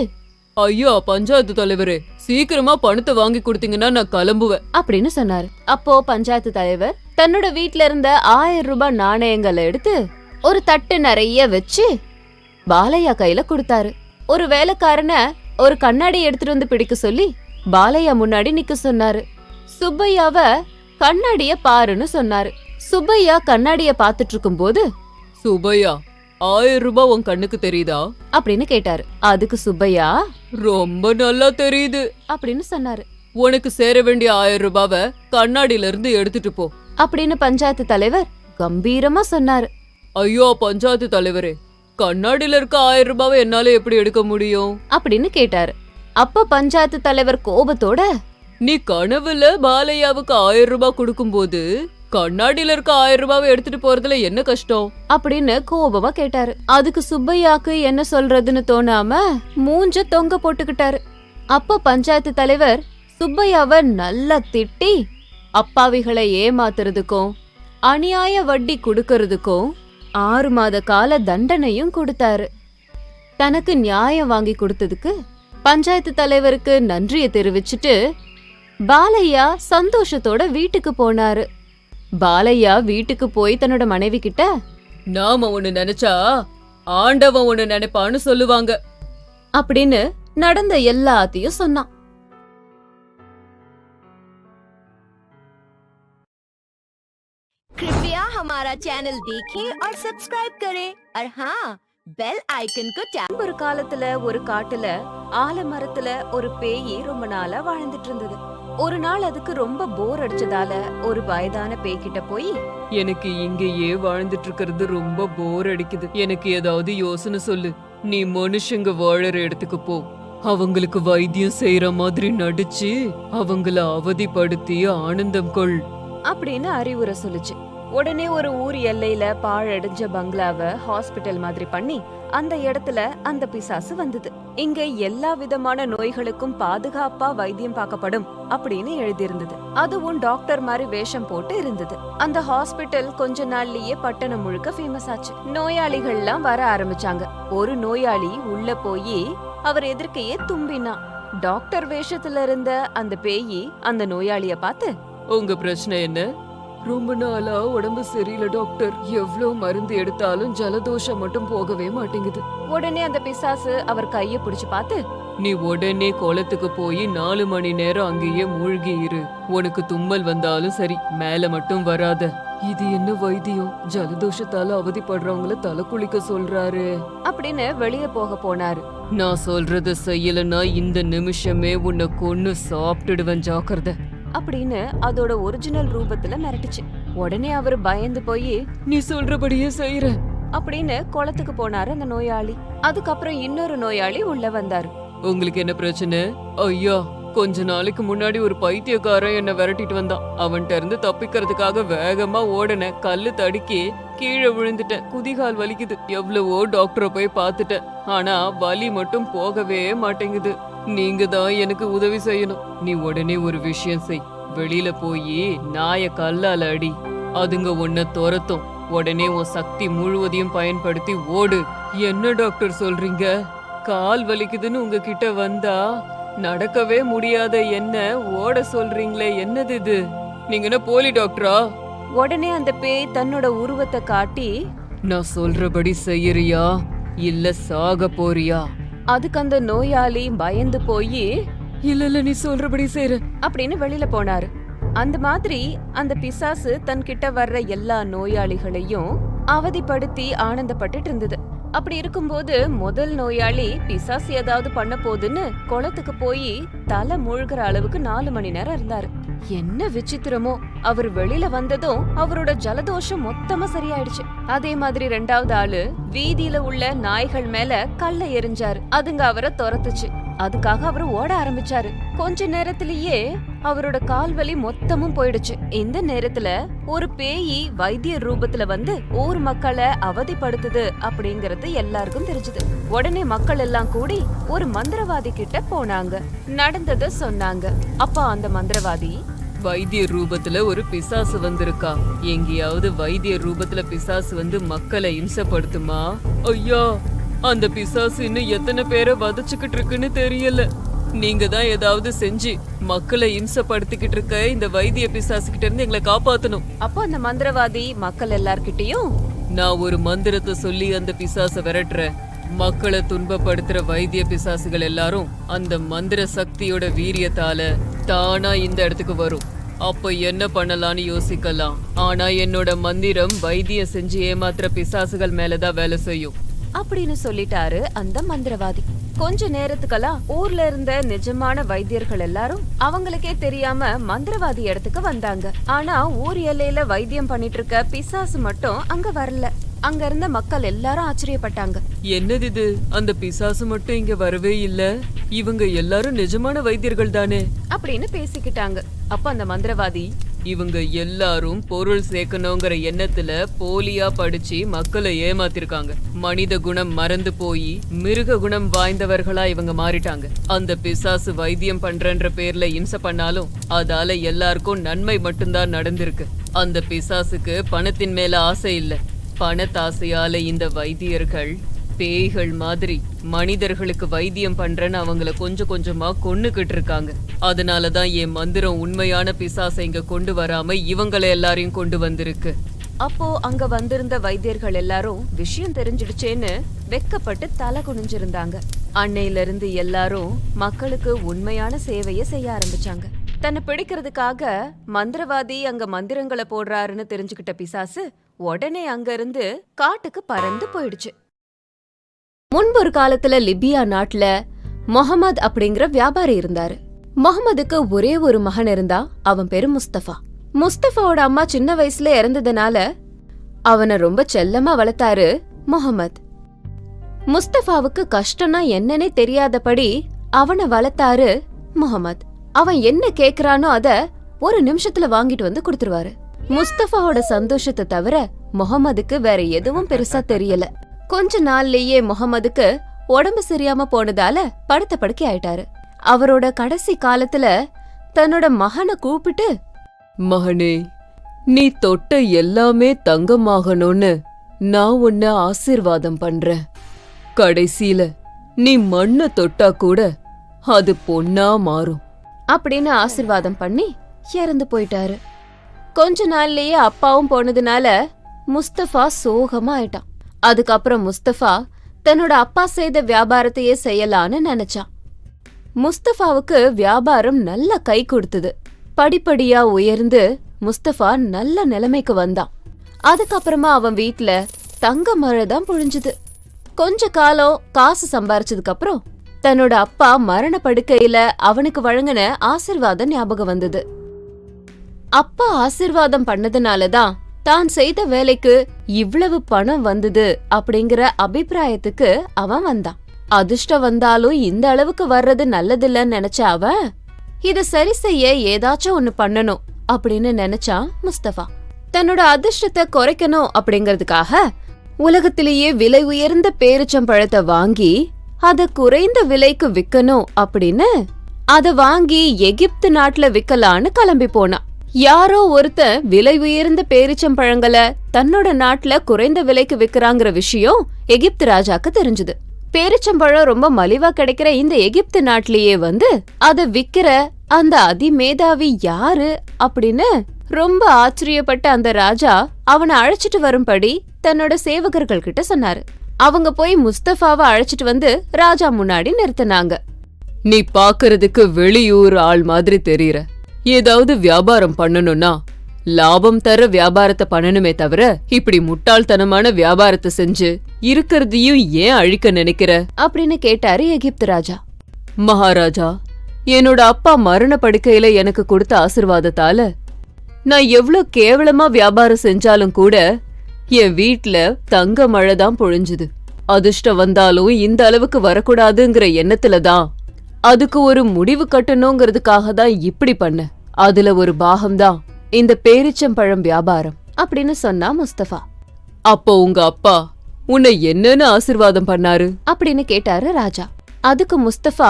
ஐயா பஞ்சாயத்து தலைவரே, சீக்கிரமா பணத்தை வாங்கி கொடுத்தீங்கன்னா நான் கிளம்புவேன் அப்படின்னு சொன்னாரு. அப்போ பஞ்சாயத்து தலைவர் தன்னோட வீட்ல இருந்த 1000 ரூபாய் நாணயங்களை எடுத்து ஒரு தட்டு நிறைய வச்சு பாலையா கையில கொடுத்தாரு. ஒரு வேலைக்காரன ஒரு கண்ணாடி எடுத்துட்டு வந்து பிடிக்க சொல்லி பாலையா முன்னாடி நிக்க சொன்னாரு. சுப்பையாவ கண்ணாடிய பாருன்னு சொன்னாரு. சுப்பையா கண்ணாடிய பாத்துட்டு இருக்கும் போது, சுப்பையா, 1000 ரூபாய் உன் கண்ணுக்கு தெரியுதா அப்படின்னு கேட்டாரு. அதுக்கு சுப்பையா, ரொம்ப நல்லா தெரியுது அப்படின்னு சொன்னாரு. உனக்கு சேர வேண்டிய 1000 ரூபாவை கண்ணாடியில இருந்து எடுத்துட்டு போ அப்படின்னு பஞ்சாயத்து தலைவர் கம்பீரமா சொன்னாரு. ஐயோ பஞ்சாயத்து தலைவரே, கண்ணாடியில இருக்க 1000 ரூபாவை என்னால எப்படி எடுக்க முடியும் அப்படின்னு கேட்டாரு. அப்ப பஞ்சாயத்து தலைவர் கோபத்தோட, நீ கனவுல பாலையாவுக்கு 1000 ரூபாய் கொடுக்கும் போது கண்ணாடியில இருக்க 1000 ரூபாவை எடுத்துட்டு போறதுல என்ன கஷ்டம் அப்படின்னு கோபமா கேட்டாரு. அதுக்கு சுப்பையாக்கு என்ன சொல்றதுன்னு தோணாம மூஞ்ச தொங்க போட்டுக்கிட்டாரு. அப்ப பஞ்சாயத்து தலைவர் சுப்பையாவ நல்லா திட்டி, அப்பாவிகளை ஏமாத்துறதுக்கும் அநியாய வட்டி கொடுக்கறதுக்கும் 6 மாத கால தண்டனையும் கொடுத்தாரு. தனக்கு நியாயம் வாங்கி கொடுத்ததுக்கு பஞ்சாயத்து தலைவருக்கு நன்றியை தெரிவிச்சுட்டு பாலையா சந்தோஷத்தோட வீட்டுக்கு போனாரு. பாலையா வீட்டுக்கு போய் தன்னோட மனைவி கிட்ட, நாம ஒண்ணு நினைச்சா ஆண்டவன் ஒண்ணு நினைப்பான்னு சொல்லுவாங்க அப்படின்னு நடந்த எல்லாத்தையும் சொன்னான். कृपया हमारा चैनल देखें और सब्सक्राइब करें और हाँ बेल आइकन को टैप। ஒரு காலத்துல ஒரு காட்டுல ஆலமரத்துல ஒரு பேயி ரொம்ப நாளா வாழ்ந்துட்டு இருந்தது. ஒரு நாள் அதுக்கு ரொம்ப போர் அடிச்சதால ஒரு வயதான பேய்கிட்ட போய், எனக்கு இங்கேயே வாழ்ந்துட்டு இருக்கிறது ரொம்ப போர் அடிக்குது, எனக்கு ஏதாவது யோசனை சொல்லு. நீ மனுஷங்க வாழற இடத்துக்கு போ, அவங்களுக்கு வைத்தியம் செய்யற மாதிரி நடிச்சு அவங்கள அவதிப்படுத்தி ஆனந்தம் கொள் அப்படின்னு அறிவுரை சொல்லுச்சு. உடனே ஒரு ஊர் எல்லையில பாழடைஞ்ச பங்களாவை ஹாஸ்பிட்டல் மாதிரி பண்ணி அந்த இடத்துல அந்த பிசாசு வந்தது. இங்க எல்லா விதமான நோய்களுக்கும் பாதுகாப்பா வைத்தியம் பார்க்கப்படும் அப்படின்னு எழுதியிருந்தது. அதுவும் டாக்டர் மாதிரி வேஷம் போட்டு இருந்தது. அந்த ஹாஸ்பிட்டல் கொஞ்ச நாள்லயே பட்டணம் முழுக்க ஃபேமஸ் ஆச்சு. நோயாளிகள்லாம் வர ஆரம்பிச்சாங்க. ஒரு நோயாளி உள்ள போய் அவர் எதிர்க்கையே தும்பினான். டாக்டர் வேஷத்துல இருந்த அந்த பேயி அந்த நோயாளிய பார்த்து, உங்க பிரச்சனை என்ன? ரொம்ப நாளா உடம்பு சரியில்லை டாக்டர், எவ்வளவு மருந்து எடுத்தாலும் ஜலதோஷம் மட்டும் போகவே மாட்டேங்குது. உடனே அந்த பிசாசு அவர் கைய பிடிச்சு பார்த்து, நீ உடனே குளத்துக்கு போய் 4 மணி நேரம் அங்கேயே மூழ்கி இரு. உனக்கு தும்மல் வந்தாலும் சரி, மேல மட்டும் வராத. இது என்ன வைத்தியம்? ஜலதோஷத்தால அவதிப்படுறவங்கள தலை குளிக்க சொல்றாரு அப்படின்னு வெளியே போக போனாரு. நான் சொல்றத செய்யலன்னா இந்த நிமிஷமே உன்னை கொன்னு சாப்பிட்டுடுவேன், ஜாக்கிரதை அப்படின்னு அதோட ஒரிஜினல் ரூபத்துல மிரட்டுச்சு. உடனே அவரு பயந்து போய், நீ சொல்றபடியே செய்யற அப்படின்னு குளத்துக்கு போனாரு அந்த நோயாளி. அதுக்கப்புறம் இன்னொரு நோயாளி உள்ள வந்தாரு. உங்களுக்கு என்ன பிரச்சனை? ஐயா, கொஞ்ச நாளைக்கு முன்னாடி ஒரு பைத்தியக்காரன் என்ன விரட்டிட்டு வந்தான். அவன்கிட்ட இருந்து தப்பிக்கிறதுக்காக வேகமா ஓடினேன். கல்லு தடுக்கி கீழே விழுந்துட்டேன். குதிகால் வலிக்குது. எவ்வளவோ டாக்டரை போய் பார்த்துட்டேன். ஆனா வலி மட்டும் போகவே மாட்டேங்குது. நீங்க தான் எனக்கு உதவி செய்யணும். நீ உடனே ஒரு விஷயம் செய். வெளியில போய் நாய கல்லால அடி. அதுங்க உன்னை துரத்தும். உடனே உன் சக்தி முழுவதையும் பயன்படுத்தி ஓடு. என்ன டாக்டர் சொல்றீங்க? கால் வலிக்குதுன்னு உங்ககிட்ட வந்தா நடக்கவே முடியாத என்ன ஓட சொல்றீங்களே, என்னது இது? நீங்க என்ன போலி டாக்டரா? உடனே அந்த பேய் தன்னோட உருவத்தை காட்டி, நான் சொல்றபடி செய்யறியா இல்ல சாக போறியா? அதுக்கு அந்த நோயாளி பயந்து போய், இல்ல நீ சொல்றபடி செய்யற அப்படின்னு வெளியில போனாரு. அந்த மாதிரி அந்த பிசாசு தன்கிட்ட வர்ற எல்லா நோயாளிகளையும் அவதிப்படுத்தி ஆனந்தப்பட்டுட்டு இருந்தது. அப்படி இருக்கும்போது முதல் நோயாளி பிசாசு ஏதாவது பண்ண போதுன்னு குளத்துக்கு போய் தலை மூழ்கிற அளவுக்கு 4 மணி நேரம் இருந்தாரு. என்ன விசித்திரமோ, அவர் வெளியில வந்ததும் அவரோட ஜலதோஷம் மொத்தமா சரியாயிடுச்சு. அதே மாதிரி 2வது ஆளு வீதியில உள்ள நாய்கள் மேல கல்ல எறிஞ்சாரு. அதுங்க அவரை துரத்துச்சு. அதுக்காக அவரு ஓட ஆரம்பிச்சாரு. கொஞ்ச நேரத்திலேயே அவரோட கால்வலி மொத்தமும் போயிடுச்சு. இந்த நேரத்துல ஒரு பேயி வைத்திய ரூபத்துல வந்து ஊர் மக்களை அவதிப்படுத்துது அப்படிங்கறது எல்லாருக்கும் தெரிஞ்சது. உடனே மக்கள் எல்லாம் கூடி ஒரு மந்திரவாதி கிட்ட போனாங்க. நடந்தத சொன்னாங்க. அப்ப அந்த மந்திரவாதி, வைத்திய ரூபத்துல ஒரு பிசாசு வந்திருக்கா. எங்கேயாவது வைத்திய ரூபத்துல பிசாசு வந்து மக்களை இம்சப்படுத்துமா? ஐயா, அந்த பிசாசு இன்னும் எத்தனை பேரை வதச்சுக்கிட்டு இருக்குன்னு தெரியல. நீங்க தான் ஏதாவது செஞ்சு மக்களை இம்சப்படுத்திக்கிட்டு இருக்க இந்த வைத்திய பிசாசு கிட்ட இருந்து எங்களை காப்பாத்தணும். அப்போ அந்த மந்திரவாதி மக்கள் எல்லார்கிட்டயும், நான் ஒரு மந்திரத்தை சொல்லி அந்த பிசாசை விரட்டுறேன். மக்களை துன்பப்படுத்துற வைத்திய பிசாசுகள் எல்லாரும் அந்த மந்திர சக்தியோட வீரியத்தால தானா இந்த இடத்துக்கு வரும். அப்ப என்ன பண்ணலான்னு யோசிக்கலாம். ஆனா என்னோட மந்திரம் வைத்தியம் செஞ்சு ஏமாத்துற பிசாசுகள் மேலதான் வேலை செய்யும் அப்படின்னு சொல்லிட்டாரு அந்த மந்திரவாதி. கொஞ்ச நேரத்துக்கெல்லாம் ஊர்ல இருந்த நிஜமான வைத்தியர்கள் எல்லாரும் அவங்களுக்கே தெரியாம மந்திரவாதி இடத்துக்கு வந்தாங்க. ஆனா ஊர் எல்லையில வைத்தியம் பண்ணிட்டு இருக்க பிசாசு மட்டும் அங்க வரல. அங்க இருந்த மக்கள் எல்லாரும் ஆச்சரியப்பட்டாங்க. என்னது இது? அந்த பிசாசு மட்டும் இங்க வரவே இல்ல. இவங்க எல்லாரும் நிஜமான வைத்தியர்கள் தானே அப்படின்னு பேசிக்கிட்டாங்க. அப்ப அந்த மந்திரவாதி, இவங்க எல்லாரும் பொருள் சேர்க்கணுங்கிற எண்ணத்துல போலியா படிச்சு மக்களை ஏமாத்திருக்காங்க. மனித குணம் மறந்து போய் மிருக குணம் வாய்ந்தவர்களா இவங்க மாறிட்டாங்க. அந்த பிசாசு வைத்தியம் பண்றன்ற பேர்ல இம்சை பண்ணாலும் அதால எல்லாருக்கும் நன்மை மட்டும்தான் நடந்திருக்கு. அந்த பிசாசுக்கு பணத்தின் மேல ஆசை இல்ல. பணத்தாசையால இந்த வைத்தியர்கள் பேய்கள் மாதிரி மனிதர்களுக்கு வைத்தியம் பண்றேன்னு அவங்கள கொஞ்சம் கொஞ்சமா கொன்னுகிட்டு இருக்காங்க. அதனாலதான் என் மந்திரம் உண்மையான பிசாசை இங்க கொண்டு வராம இவங்களை எல்லாரையும் கொண்டு வந்திருக்கு. அப்போ அங்க வந்திருந்த வைத்தியர்கள் எல்லாரும் விஷயம் தெரிஞ்சிடுச்சேன்னு வெக்கப்பட்டு தலை குனிஞ்சிருந்தாங்க. அன்னையில இருந்து எல்லாரும் மக்களுக்கு உண்மையான சேவையை செய்ய ஆரம்பிச்சாங்க. தன்னை பிடிக்கிறதுக்காக மந்திரவாதி அங்க மந்திரங்களை போடுறாருன்னு தெரிஞ்சுக்கிட்ட பிசாசு உடனே அங்க இருந்து காட்டுக்கு பறந்து போயிடுச்சு. முன்பு ஒரு காலத்துல லிபியா நாட்டுல முகமது அப்படிங்கிற வியாபாரி இருந்தாரு. முகமதுக்கு ஒரே ஒரு மகன் இருந்தா. அவன் பேரு முஸ்தபா. முஸ்தபாவோட அம்மா சின்ன வயசுல இறந்ததுனால அவனை ரொம்ப செல்லமா வளர்த்தாரு முகமது. முஸ்தபாவுக்கு கஷ்டம்னா என்னன்னே தெரியாதபடி அவனை வளர்த்தாரு முகமது. அவன் என்ன கேக்குறானோ அத ஒரு நிமிஷத்துல வாங்கிட்டு வந்து கொடுத்துருவாரு. முஸ்தபாவோட சந்தோஷத்தை தவிர முகமதுக்கு வேற எதுவும் பெருசா தெரியல. கொஞ்ச நாள்லயே முகமதுக்கு உடம்பு சரியாம போனதால படுத்த படுக்கை ஆயிட்டாரு. அவரோட கடைசி காலத்துல தன்னோட மகனை கூப்பிட்டு, மகனே, நீ தொட்ட எல்லாமே தங்கமாகணும்னு நான் உன்னை ஆசீர்வாதம் பண்றேன். கடைசியில நீ மண்ணை தொட்டா கூட அது பொன்னா மாறும் அப்படின்னு ஆசீர்வாதம் பண்ணி இறந்து போயிட்டாரு. கொஞ்ச நாள்லயே அப்பாவும் போனதுனால முஸ்தபா சோகமா ஆயிட்டான். அதுக்கப்புறம் முஸ்தபா தன்னோட அப்பா செய்த வியாபாரத்தையே செய்யலான்னு நினைச்சான். முஸ்தபாவுக்கு வியாபாரம் நல்ல கை கொடுத்தது. படிப்படியா உயர்ந்து முஸ்தபா நல்ல நிலைமைக்கு வந்தான். அதுக்கப்புறமா அவன் வீட்ல தங்க மழை தான் பொழிஞ்சுது. கொஞ்ச காலம் காசு சம்பாரிச்சதுக்கு அப்புறம் தன்னோட அப்பா மரண படுக்கையில அவனுக்கு வழங்கின ஆசீர்வாதம் ஞாபகம் வந்தது. அப்பா ஆசீர்வாதம் பண்ணதுனாலதான் தான் செய்த வேலைக்கு இவ்வளவு பணம் வந்தது அப்படிங்கிற அபிப்பிராயத்துக்கு அவன் வந்தான். அதிர்ஷ்டம் வந்தாலும் இந்த அளவுக்கு வர்றது நல்லதில்லன்னு நினைச்ச அவன் இத சரி செய்ய ஏதாச்சும் ஒண்ணு பண்ணணும் அப்படின்னு நினைச்சான் முஸ்தபா. தன்னோட அதிர்ஷ்டத்தை குறைக்கணும் அப்படிங்கறதுக்காக உலகத்திலேயே விலை உயர்ந்த பேரிச்சம்பழத்தை வாங்கி அத குறைந்த விலைக்கு விக்கணும் அப்படின்னு அத வாங்கி எகிப்து நாட்டுல விக்கலான்னு கிளம்பி போனான். யாரோ ஒருத்தன் விலை உயர்ந்த பேரிச்சம்பழங்களை தன்னோட நாட்டுல குறைந்த விலைக்கு விக்கிறாங்கிற விஷயம் எகிப்து ராஜாக்கு தெரிஞ்சது. பேரிச்சம்பழம் ரொம்ப மலிவா கிடைக்கிற இந்த எகிப்து நாட்டிலேயே வந்து அத விக்கிற அந்த அதிமேதாவி யாரு அப்படின்னு ரொம்ப ஆச்சரியப்பட்ட அந்த ராஜா அவனை அழைச்சிட்டு வரும்படி தன்னோட சேவகர்கள் கிட்ட சொன்னாரு. அவங்க போய் முஸ்தபாவை அழைச்சிட்டு வந்து ராஜா முன்னாடி நிறுத்தினாங்க. நீ பாக்குறதுக்கு வெளியூர் ஆள் மாதிரி தெரியற. ஏதாவது வியாபாரம் பண்ணணும்னா லாபம் தர வியாபாரத்தை பண்ணணுமே தவிர இப்படி முட்டாள்தனமான வியாபாரத்தை செஞ்சு இருக்கிறதையும் ஏன் அழிக்க நினைக்கிற அப்படின்னு கேட்டாரு எகிப்து ராஜா. மகாராஜா, என்னோட அப்பா மரண படுக்கையில எனக்கு கொடுத்த ஆசிர்வாதத்தால நான் எவ்ளோ கேவலமா வியாபாரம் செஞ்சாலும் கூட என் வீட்ல தங்க மழைதான் பொழிஞ்சுது. அதிர்ஷ்டம் வந்தாலும் இந்த அளவுக்கு வரக்கூடாதுங்கிற எண்ணத்துலதான் அதுக்கு ஒரு முடிவு கட்டணுங்கிறதுக்காக தான் இப்படி பண்ண. அதுல ஒரு பாகம்தான் இந்த பேரிச்சம்பழம் வியாபாரம் அப்படின்னு சொன்னா முஸ்தபா. அப்போ உங்க அப்பா உன்னை என்னன்னு ஆசிர்வாதம் பண்ணாரு அப்படின்னு கேட்டாரு ராஜா. அதுக்கு முஸ்தபா,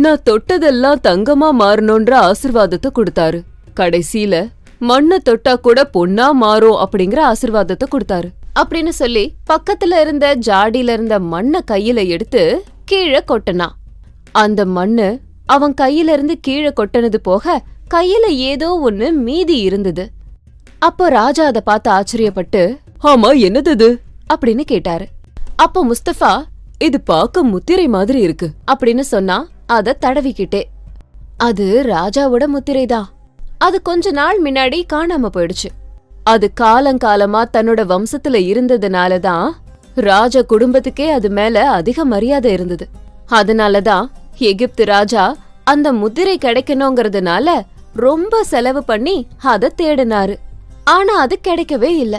நான் தொட்டதெல்லாம் தங்கமா மாறணும்ன்ற ஆசிர்வாதத்தை கொடுத்தாரு. கடைசியில மண்ணை தொட்டா கூட பொன்னா மாறும் அப்படிங்கிற ஆசிர்வாதத்தை கொடுத்தாரு அப்படின்னு சொல்லி பக்கத்துல இருந்த ஜாடியில இருந்த மண்ணை கையில எடுத்து கீழே கொட்டினான். அந்த மண்ணு அவன் கையில இருந்து கீழே கொட்டினது போக கையில ஏதோ ஒண்ணு மீதி இருந்தது. அப்போ ராஜா அதை பார்த்து ஆச்சரியப்பட்டு, ஆமா, என்னது அப்படின்னு கேட்டாரு. அப்போ முஸ்தபா, இது பார்க்க முத்திரை மாதிரி இருக்கு அப்படின்னு சொன்னா அத தடவிக்கிட்டே. அது ராஜாவோட முத்திரைதான். அது கொஞ்ச நாள் முன்னாடி காணாம போயிடுச்சு. அது காலங்காலமா தன்னோட வம்சத்துல இருந்ததுனாலதான் ராஜ குடும்பத்துக்கே அது மேல அதிக மரியாதை இருந்தது. அதனாலதான் எகிப்து ராஜா அந்த முத்திரை கிடைக்கணுங்கிறதுனால ரொம்ப செலவு பண்ணி அத தேடினாரு. ஆனா அது கிடைக்கவே இல்ல.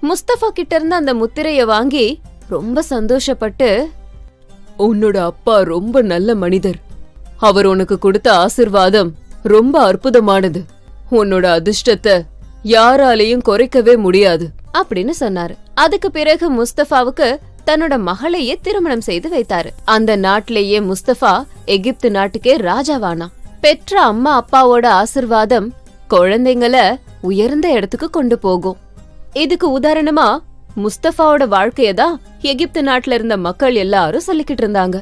முஸ்தபா கிட்ட இருந்து அந்த முத்திரைய வாங்கி ரொம்ப சந்தோஷப்பட்டு, உன்னோட அப்பா ரொம்ப நல்ல மனிதர். அவர் உனக்கு கொடுத்த ஆசிர்வாதம் ரொம்ப அற்புதமானது. உன்னோட அதிர்ஷ்டத்தை யாராலையும் குறைக்கவே முடியாது அப்படின்னு சொன்னாரு. அதுக்கு பிறகு முஸ்தபாவுக்கு தன்னோட மகளையே திருமணம் செய்து வைத்தாரு. அந்த நாட்டிலேயே முஸ்தபா எகிப்து நாட்டுக்கே ராஜாவானா. பெற்ற அம்மா அப்பாவோட ஆசிர்வாதம் குழந்தைங்கள உயர்ந்த இடத்துக்கு கொண்டு போகும். இதுக்கு உதாரணமா முஸ்தபாவோட வாழ்க்கையதான் எகிப்து நாட்டுல இருந்த மக்கள் எல்லாரும் சொல்லிக்கிட்டு இருந்தாங்க.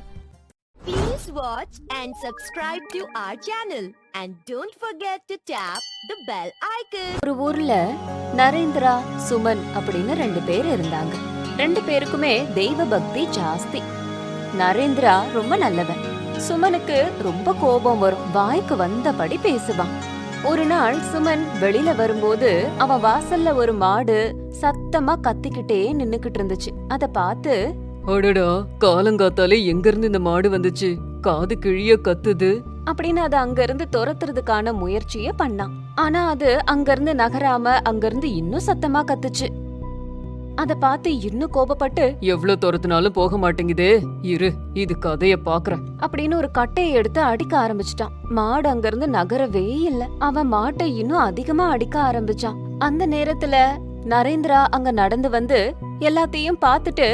Please watch and subscribe to our channel and don't forget to tap the bell icon. ஒரு ஊர்ல நரேந்திரா, சுமன் அப்படின்னு 2 பேர் இருந்தாங்க. 2 பேருக்குமே தெய்வ பக்தி ஜாஸ்தி. நரேந்திரா ரொம்ப நல்லவன். சுமனுக்கு ரொம்ப கோபம் வரும். வாய்க்கு வந்தபடி பேசுவான். ஒரு நாள் சுமன் வெளியில வரும்போது அவன் வாசல்ல ஒரு மாடு சத்தமா கத்திக்கிட்டே நின்னுக்கிட்டு இருந்துச்சு. அத பார்த்து, அடடா, காலங்காத்தாலே எங்க இருந்து இந்த மாடு வந்துச்சு? காது கிழிய கத்துது அப்படின்னு அது அங்க இருந்து துரத்துறதுக்கான முயற்சிய பண்ணான். ஆனா அது அங்க இருந்து நகராம அங்க இருந்து இன்னும் சத்தமா கத்துச்சு. அத பார்த்து இன்னும் கோபப்பட்டு, எவ்வளவு துரத்துனாலும் போக மாட்டேங்குதே, இரு இது கதைய பாக்குறேன் அப்படின்னு ஒரு கட்டையை எடுத்து அடிக்க ஆரம்பிச்சிட்டான். மாடு அங்க இருந்து நகரவே இல்ல. அவன் மாட்டை இன்னும் அதிகமா அடிக்க ஆரம்பிச்சான். அந்த நேரத்துல நரேந்திரா அங்க நடந்து வந்து எல்லாத்தையும் பார்த்துட்டு,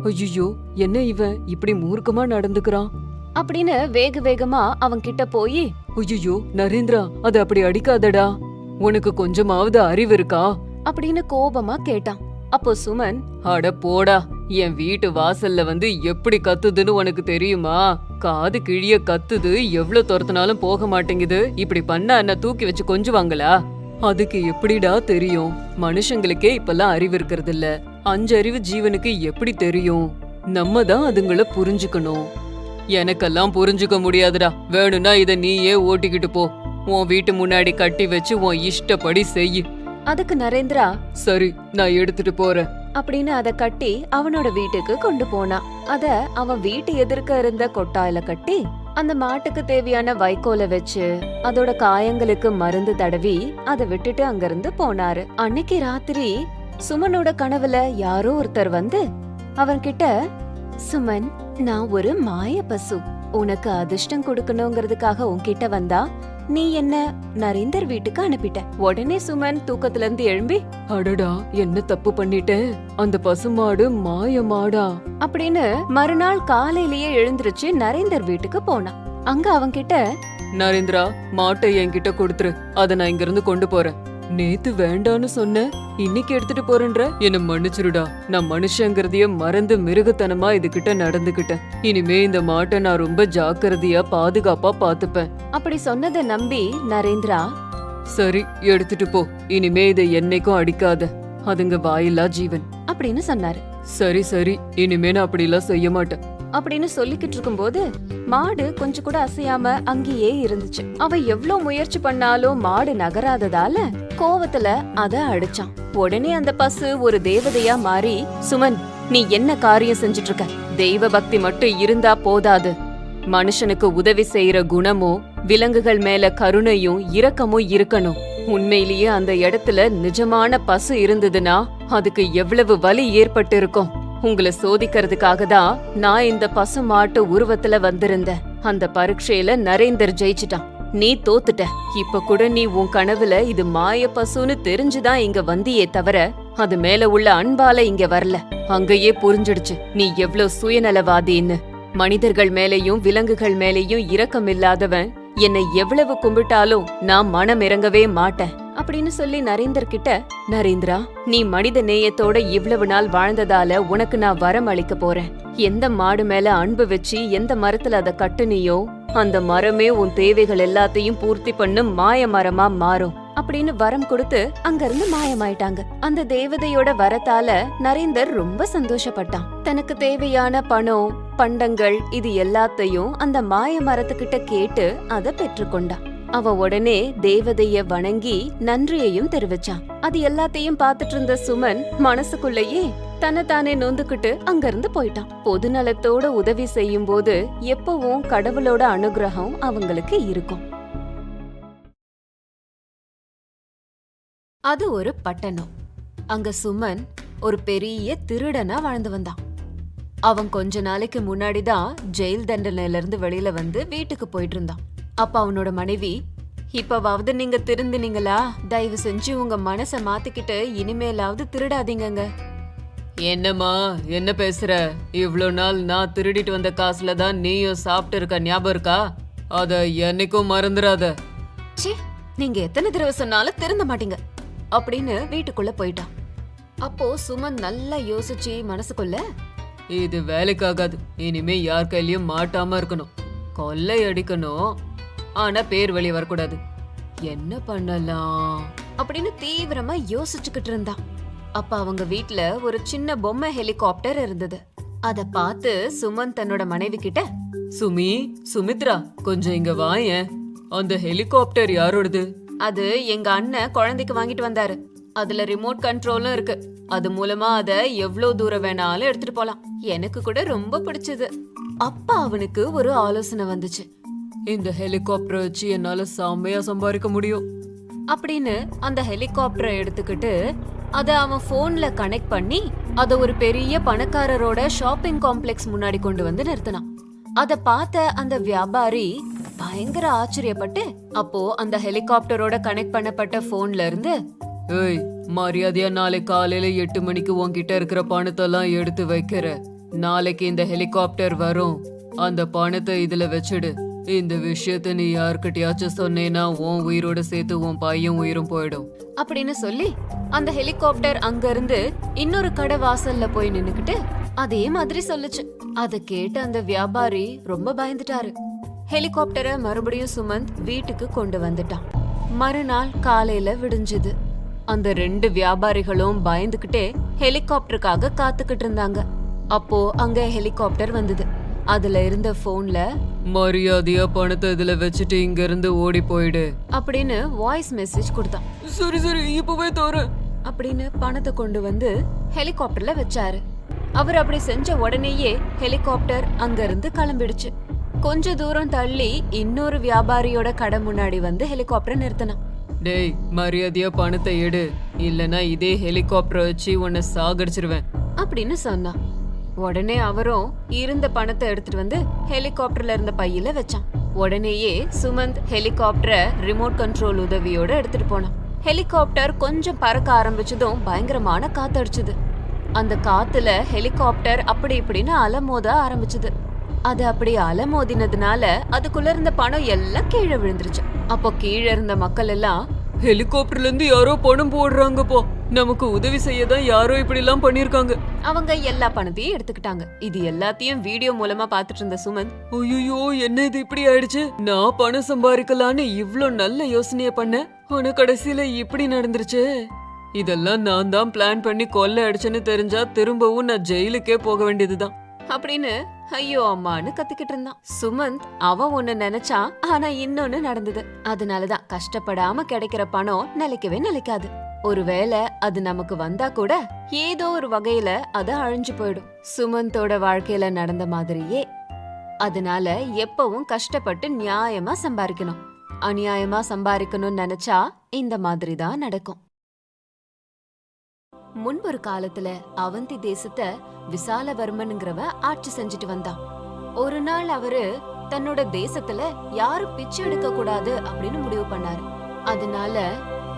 ஐயோ, என்ன இவன் இப்படி மூர்க்கமா நடந்துக்கிறான் அப்படின்னு வேக வேகமா அவன் கிட்ட போய், ஐயோ நரேந்திரா, அது அப்படி அடிக்காதடா, உனக்கு கொஞ்சமாவது அறிவு இருக்கா அப்படின்னு கோபமா கேட்டான். அப்போ சுமன், அட போடா, என் வீட்டு வாசல்ல வந்து எப்படி கத்துதுன்னு உனக்கு தெரியுமா? காது கிழிய கத்துது, எவ்வளவு துரத்துனாலும் போக மாட்டேங்குது. இப்படி பண்ண என்ன தூக்கி வச்சு கொஞ்சுவாங்களா? அதுக்கு எப்படிடா தெரியும்? மனுஷங்களுக்கே இப்பெல்லாம் அறிவு இருக்கிறது இல்ல. 5 அறிவு ஜீவனுக்கு எப்படி தெரியும்? நம்ம தான் அதுங்களை புரிஞ்சுக்கணும். எனக்கெல்லாம் புரிஞ்சுக்க முடியாதுடா. வேணும்னா இத நீயே ஓட்டிக்கிட்டு போ. உன் வீட்டு முன்னாடி கட்டி வச்சு உன் இஷ்டப்படி செய். அதுக்கு நரேந்திரா, சரி, நான் எடுத்துட்டு போறேன் அப்படின்னு அத கட்டி அவனோட வீட்டுக்கு கொண்டு போனான். அத அவன் வீட்டு எதிர்க்க இருந்த கொட்டாயில கட்டி அந்த மாட்டுக்கு தேவையான வைக்கோல வச்சு அதோட காயங்களுக்கு மருந்து தடவி அதை விட்டுட்டு அங்கிருந்து போனாரு. அன்னைக்கு ராத்திரி சுமனோட கனவுல யாரோ ஒருத்தர் வந்து அவன்கிட்ட, சுமன், நான் ஒரு மாய பசு. உனக்கு அதிர்ஷ்டம் கொடுக்கணுங்கிறதுக்காக உன்கிட்ட வந்தா நீ என்ன நரேந்தர் வீட்டுக்கு அனுப்பிட்ட. உடனே சுமன் தூக்கத்துல இருந்து எழும்பி, அடடா, என்ன தப்பு பண்ணிட்டேன், அந்த பசுமாடு மாயமாடா அப்படின்னு மறுநாள் காலையிலேயே எழுந்திருச்சு நரேந்தர் வீட்டுக்கு போனான். அங்க அவன்கிட்ட, நரேந்திரா, மாட்டை என்கிட்ட கொடுத்துரு, அத நான் இங்க இருந்து கொண்டு போறேன். நேத்து வேண்டான்னு சொன்ன, இன்னைக்கு எடுத்துட்டு போறேன்ற, என்ன மன்னிச்சிருடா. நான் மனுஷங்கிறதைய மறந்து மிருகத்தனமா இதுகிட்ட நடந்துகிட்டேன். இனிமே இந்த மாட்டை நான் ரொம்ப ஜாக்கிரதையா பாதுகாப்பா பாத்துப்பேன். அப்படி சொன்னதை நம்பி நரேந்திரா, சரி, எடுத்துட்டு போ. இனிமே இதை என்னைக்கும் அடிக்காத, அதுங்க வாயில்லா ஜீவன் அப்படின்னு சொன்னாரு. சரி சரி, இனிமே நான் அப்படிலாம் செய்ய மாட்டேன் அப்படின்னு சொல்லிக்கிட்டு இருக்கும்போது மாடு கொஞ்சம் கூட அசையாம அங்கேயே இருந்துச்சு. அவன் எவ்வளவு முயற்சி பண்ணாலும் மாடு நகராததால கோவத்துல அத அடிச்சான். உடனே அந்த பசு ஒரு தேவதையா மாறி, சுமன், நீ என்ன காரியம் செஞ்சிட்டு இருக்க? தெய்வ பக்தி மட்டும் இருந்தா போதாது, மனுஷனுக்கு உதவி செய்யற குணமும் விலங்குகள் மேல கருணையும் இரக்கமும் இருக்கணும். உண்மையிலேயே அந்த இடத்துல நிஜமான பசு இருந்ததுன்னா அதுக்கு எவ்வளவு வலி ஏற்பட்டு இருக்கும். உங்களை சோதிக்கிறதுக்காக தான் நான் இந்த பசு மாட்டு உருவத்துல வந்திருந்தேன். அந்த பரீட்சையில நரேந்தர் ஜெயிச்சிட்டான், நீ தோத்துட்ட. இப்ப கூட நீ உன் கனவுல இது மாய பசுன்னு தெரிஞ்சுதான் இங்க வந்தியே தவிர அது மேல உள்ள அன்பால இங்க வரல. அங்கேயே புரிஞ்சிடுச்சு நீ எவ்வளவு சுயநலவாதின்னு. மனிதர்கள் மேலேயும் விலங்குகள் மேலேயும் இரக்கம் இல்லாதவன் என்னை எவ்வளவு கும்பிட்டாலும் நான் மனம் இறங்கவே மாட்டேன் அப்படின்னு சொல்லி நரேந்தர் கிட்ட, நரேந்திரா, நீ மனித நேயத்தோட இவ்வளவு நாள் வாழ்ந்ததால உனக்கு நான் வரம் அளிக்க போறேன். எந்த மாடு மேல அன்பு வச்சு எந்த மரத்துல அத கட்டுனியோ அந்த மரமே உன் தேவைகள் எல்லாத்தையும் பூர்த்தி பண்ணும் மாய மரமா மாறும் அப்படின்னு வரம் கொடுத்து அங்கிருந்து மாயமாயிட்டாங்க. அந்த தேவதையோட வரத்தால நரேந்தர் ரொம்ப சந்தோஷப்பட்டான். தனக்கு தேவையான பணம், பண்டங்கள் இது எல்லாத்தையும் அந்த மாய மரத்துக்கிட்ட கேட்டு அத பெற்றுக்கொண்டான். அவ உடனே தேவதைய வணங்கி நன்றியையும் தெரிவிச்சான். அது எல்லாத்தையும் பாத்துட்டு இருந்த சுமன் மனசுக்குள்ளேயே தன்னைத்தானே நொந்துக்கிட்டு அங்கிருந்து போயிட்டான். பொது நலத்தோட உதவி செய்யும் போது எப்பவும் கடவுளோட அனுகிரகம் அவங்களுக்கு இருக்கும். அது ஒரு பட்டணம். அங்க சுமன் ஒரு பெரிய திருடனா வாழ்ந்து வந்தான். அவன் கொஞ்ச நாளைக்கு முன்னாடிதான் ஜெயில் தண்டனையில இருந்து வெளியில வந்து வீட்டுக்கு போயிட்டு இருந்தான். அப்ப அவனோட மனைவி, இப்பவாவது நீங்க திருந்தினீங்களா? தயவு செஞ்சு உங்க மனச மாத்திக்கிட்டு இனிமேலாவது திருடாதீங்கங்க. என்னம்மா, என்ன பேசுற? இவ்ளோ நாள் நான் திருடிட்டு வந்த காசுல தான் நீயும் சாப்பிட்டு இருக்க, ஞாபகம் இருக்கா? அத என்னைக்கும் மறந்துடாத. ச்சீ, நீங்க எத்தனை தடவை சொன்னாலும் திருந்த மாட்டீங்க அப்படின்னு வீட்டுக்குள்ள போயிட்டான். அப்போ சுமன் நல்லா யோசிச்சு மனசுக்குள்ள, இது வேலைக்காகாது. இனிமே யார் கையிலயும் மாட்டாம இருக்கணும், கொள்ளை அடிக்கணும், ஆனா பேர் வெளியே வரக்கூடாது. என்ன பண்ணலாம் அப்படின்னு தீவிரமா யோசிச்சுக்கிட்டு இருந்தான். அப்ப அவங்க வீட்ல ஒரு சின்ன பொம்மை ஹெலிகாப்டர் இருந்தது. அத பார்த்து சுமன் தன்னோட மனைவி கிட்ட, சுமித்ரா, கொஞ்சம் இங்க வாயேன். அந்த ஹெலிகாப்டர் யாரோடது? அது எங்க அண்ணன் குழந்தைக்கு வாங்கிட்டு வந்தாரு. அதுல ரிமோட் கண்ட்ரோலும் இருக்கு. அது மூலமா அத எவ்வளவு தூரம் வேணாலும் எடுத்துட்டு போலாம். எனக்கு கூட ரொம்ப பிடிச்சது. அப்ப அவனுக்கு ஒரு ஆலோசனை வந்துச்சு. இந்த ஹெலிகாப்டர் வச்சு என்னால செம்மையா சம்பாதிக்க முடியும் அப்படின்னு அந்த ஹெலிகாப்டரை எடுத்துக்கிட்டு அத அவன் போன்ல கனெக்ட் பண்ணி அத ஒரு பெரிய பணக்காரரோட ஷாப்பிங் காம்ப்ளெக்ஸ் முன்னாடி கொண்டு வந்து நிறுத்தினான். அத பார்த்த அந்த வியாபாரி பயங்கர ஆச்சரியப்பட்டு, அப்போ அந்த ஹெலிகாப்டரோட கனெக்ட் பண்ணப்பட்ட போன்ல இருந்து, ஏய், மரியாதையா நாளை காலையில 8 மணிக்கு உன்கிட்ட இருக்கிற பணத்தெல்லாம் எடுத்து வைக்கிற. நாளைக்கு இந்த ஹெலிகாப்டர் வரும், அந்த பணத்தை இதுல வச்சிடு. இந்த விஷயத்த நீ யார்கிட்டயாச்சும் சொன்னேன்னா உன் உயிரோட சேர்த்து உன் பையன் உயிரும் போயிடும் அப்படின்னு சொல்லி அந்த ஹெலிகாப்டர் அங்க இருந்து இன்னொரு கடை வாசல்ல போய் நின்னுக்கிட்டு அதே மாதிரி சொல்லுச்சு. அத கேட்டு அந்த வியாபாரி ரொம்ப பயந்துட்டாரு. ஹெலிகாப்டரை மறுபடியும் சுமந்த் வீட்டுக்கு கொண்டு வந்துட்டான். மறுநாள் காலையில விடிஞ்சது. அந்த 2 வியாபாரிகளும் பயந்துகிட்டே ஹெலிகாப்டருக்காக காத்துக்கிட்டு இருந்தாங்க. அப்போ அங்க ஹெலிகாப்டர் வந்தது. அதுல இருந்த போன்ல, மரியாதையா பணத்தை இதுல வச்சுட்டு இங்க இருந்து ஓடி போயிடு அப்படின்னு வாய்ஸ் மெசேஜ் கொடுத்தான். சரி சரி, இப்பவே தோறேன் அப்படின்னு பணத்தை கொண்டு வந்து ஹெலிகாப்டர்ல வச்சாரு. அவர் அப்படி செஞ்ச உடனேயே ஹெலிகாப்டர் அங்க இருந்து கிளம்பிடுச்சு. கொஞ்ச தூரம் தள்ளி இன்னொரு வியாபாரியோட கடை முன்னாடி வந்து ஹெலிகாப்டர் நிறுத்தினான். டேய், மரியாதையா பணத்தை எடு, இல்லனா இதே ஹெலிகாப்டர் வச்சு உன்னை சாகடிச்சிருவேன் அப்படின்னு சொன்னான். உடனே அவரும் இருந்த பணத்தை எடுத்துட்டு வந்து ஹெலிகாப்டர்ல இருந்த பையில வச்சான். உடனேயே சுமந்த் ஹெலிகாப்டரை ரிமோட் கண்ட்ரோல் உதவியோட எடுத்துட்டு போனான். ஹெலிகாப்டர் கொஞ்சம் பறக்க ஆரம்பிச்சதும் பயங்கரமான காத்தடிச்சுது. அந்த காத்துல ஹெலிகாப்டர் அப்படி இப்படின்னு அலமோத ஆரம்பிச்சது. அது அப்படி அலமோதினதுனால அதுக்குள்ள இருந்த பணம் எல்லாம் கீழே விழுந்துருச்சு. அப்போ கீழே இருந்த மக்கள் எல்லாம், ஹெலிகாப்டர்ல இருந்து யாரோ பணம் போடுறாங்கப்பா, நமக்கு உதவி செய்யதான் யாரோ இப்படி எல்லாம் பண்ணிருக்காங்க. அவங்க எல்லா பணத்தையும் எடுத்துக்கிட்டாங்க. இது எல்லாத்தையும் வீடியோ மூலமா பாத்துட்டு இருந்த சுமந்த், ஐயோ என்ன இது இப்படி ஆயிடுச்சு, நான் பணம் சம்பாதிக்கலான்னு இவ்ளோ நல்ல யோசனைய பண்ணேன், ஆனா கடைசியில இப்படி நடந்துருச்சு. இதெல்லாம் நான் தான் பிளான் பண்ணி கொள்ளை அடிச்சேன்னு தெரிஞ்சா திரும்பவும் நான் ஜெயிலுக்கே போக வேண்டியதுதான் அப்படின்னு ஐயோ அம்மான்னு கத்திக்கிட்டு இருந்தான். சுமந்த் அவன் ஒண்ணு நினைச்சான், ஆனா இன்னொன்னு நடந்தது. அதனாலதான் கஷ்டப்படாம கிடைக்கிற பணம் நிலைக்கவே நிலைக்காது. ஒருவேளை அது நமக்கு வந்தா கூட ஏதோ ஒரு வகையில அது அழிஞ்சு போயிடும். சுமந்தோட வாழ்க்கையில நடந்த மாதிரியே. அதனால எப்பவும் கஷ்டப்பட்டு நியாயமா சம்பாதிக்கணும். அநியாயமா சம்பாதிக்கணும்னு நினைச்சா இந்த மாதிரி தான் நடக்கும். முன்பொரு காலத்துல அவந்தி தேசத்தை விசாலவர்மன்ங்கிறவன் ஆட்சி செஞ்சுட்டு வந்தான். ஒரு நாள் அவரு தன்னோட தேசத்துல யாரும் பிச்சை எடுக்க கூடாது அப்படின்னு முடிவு பண்ணாரு. அதனால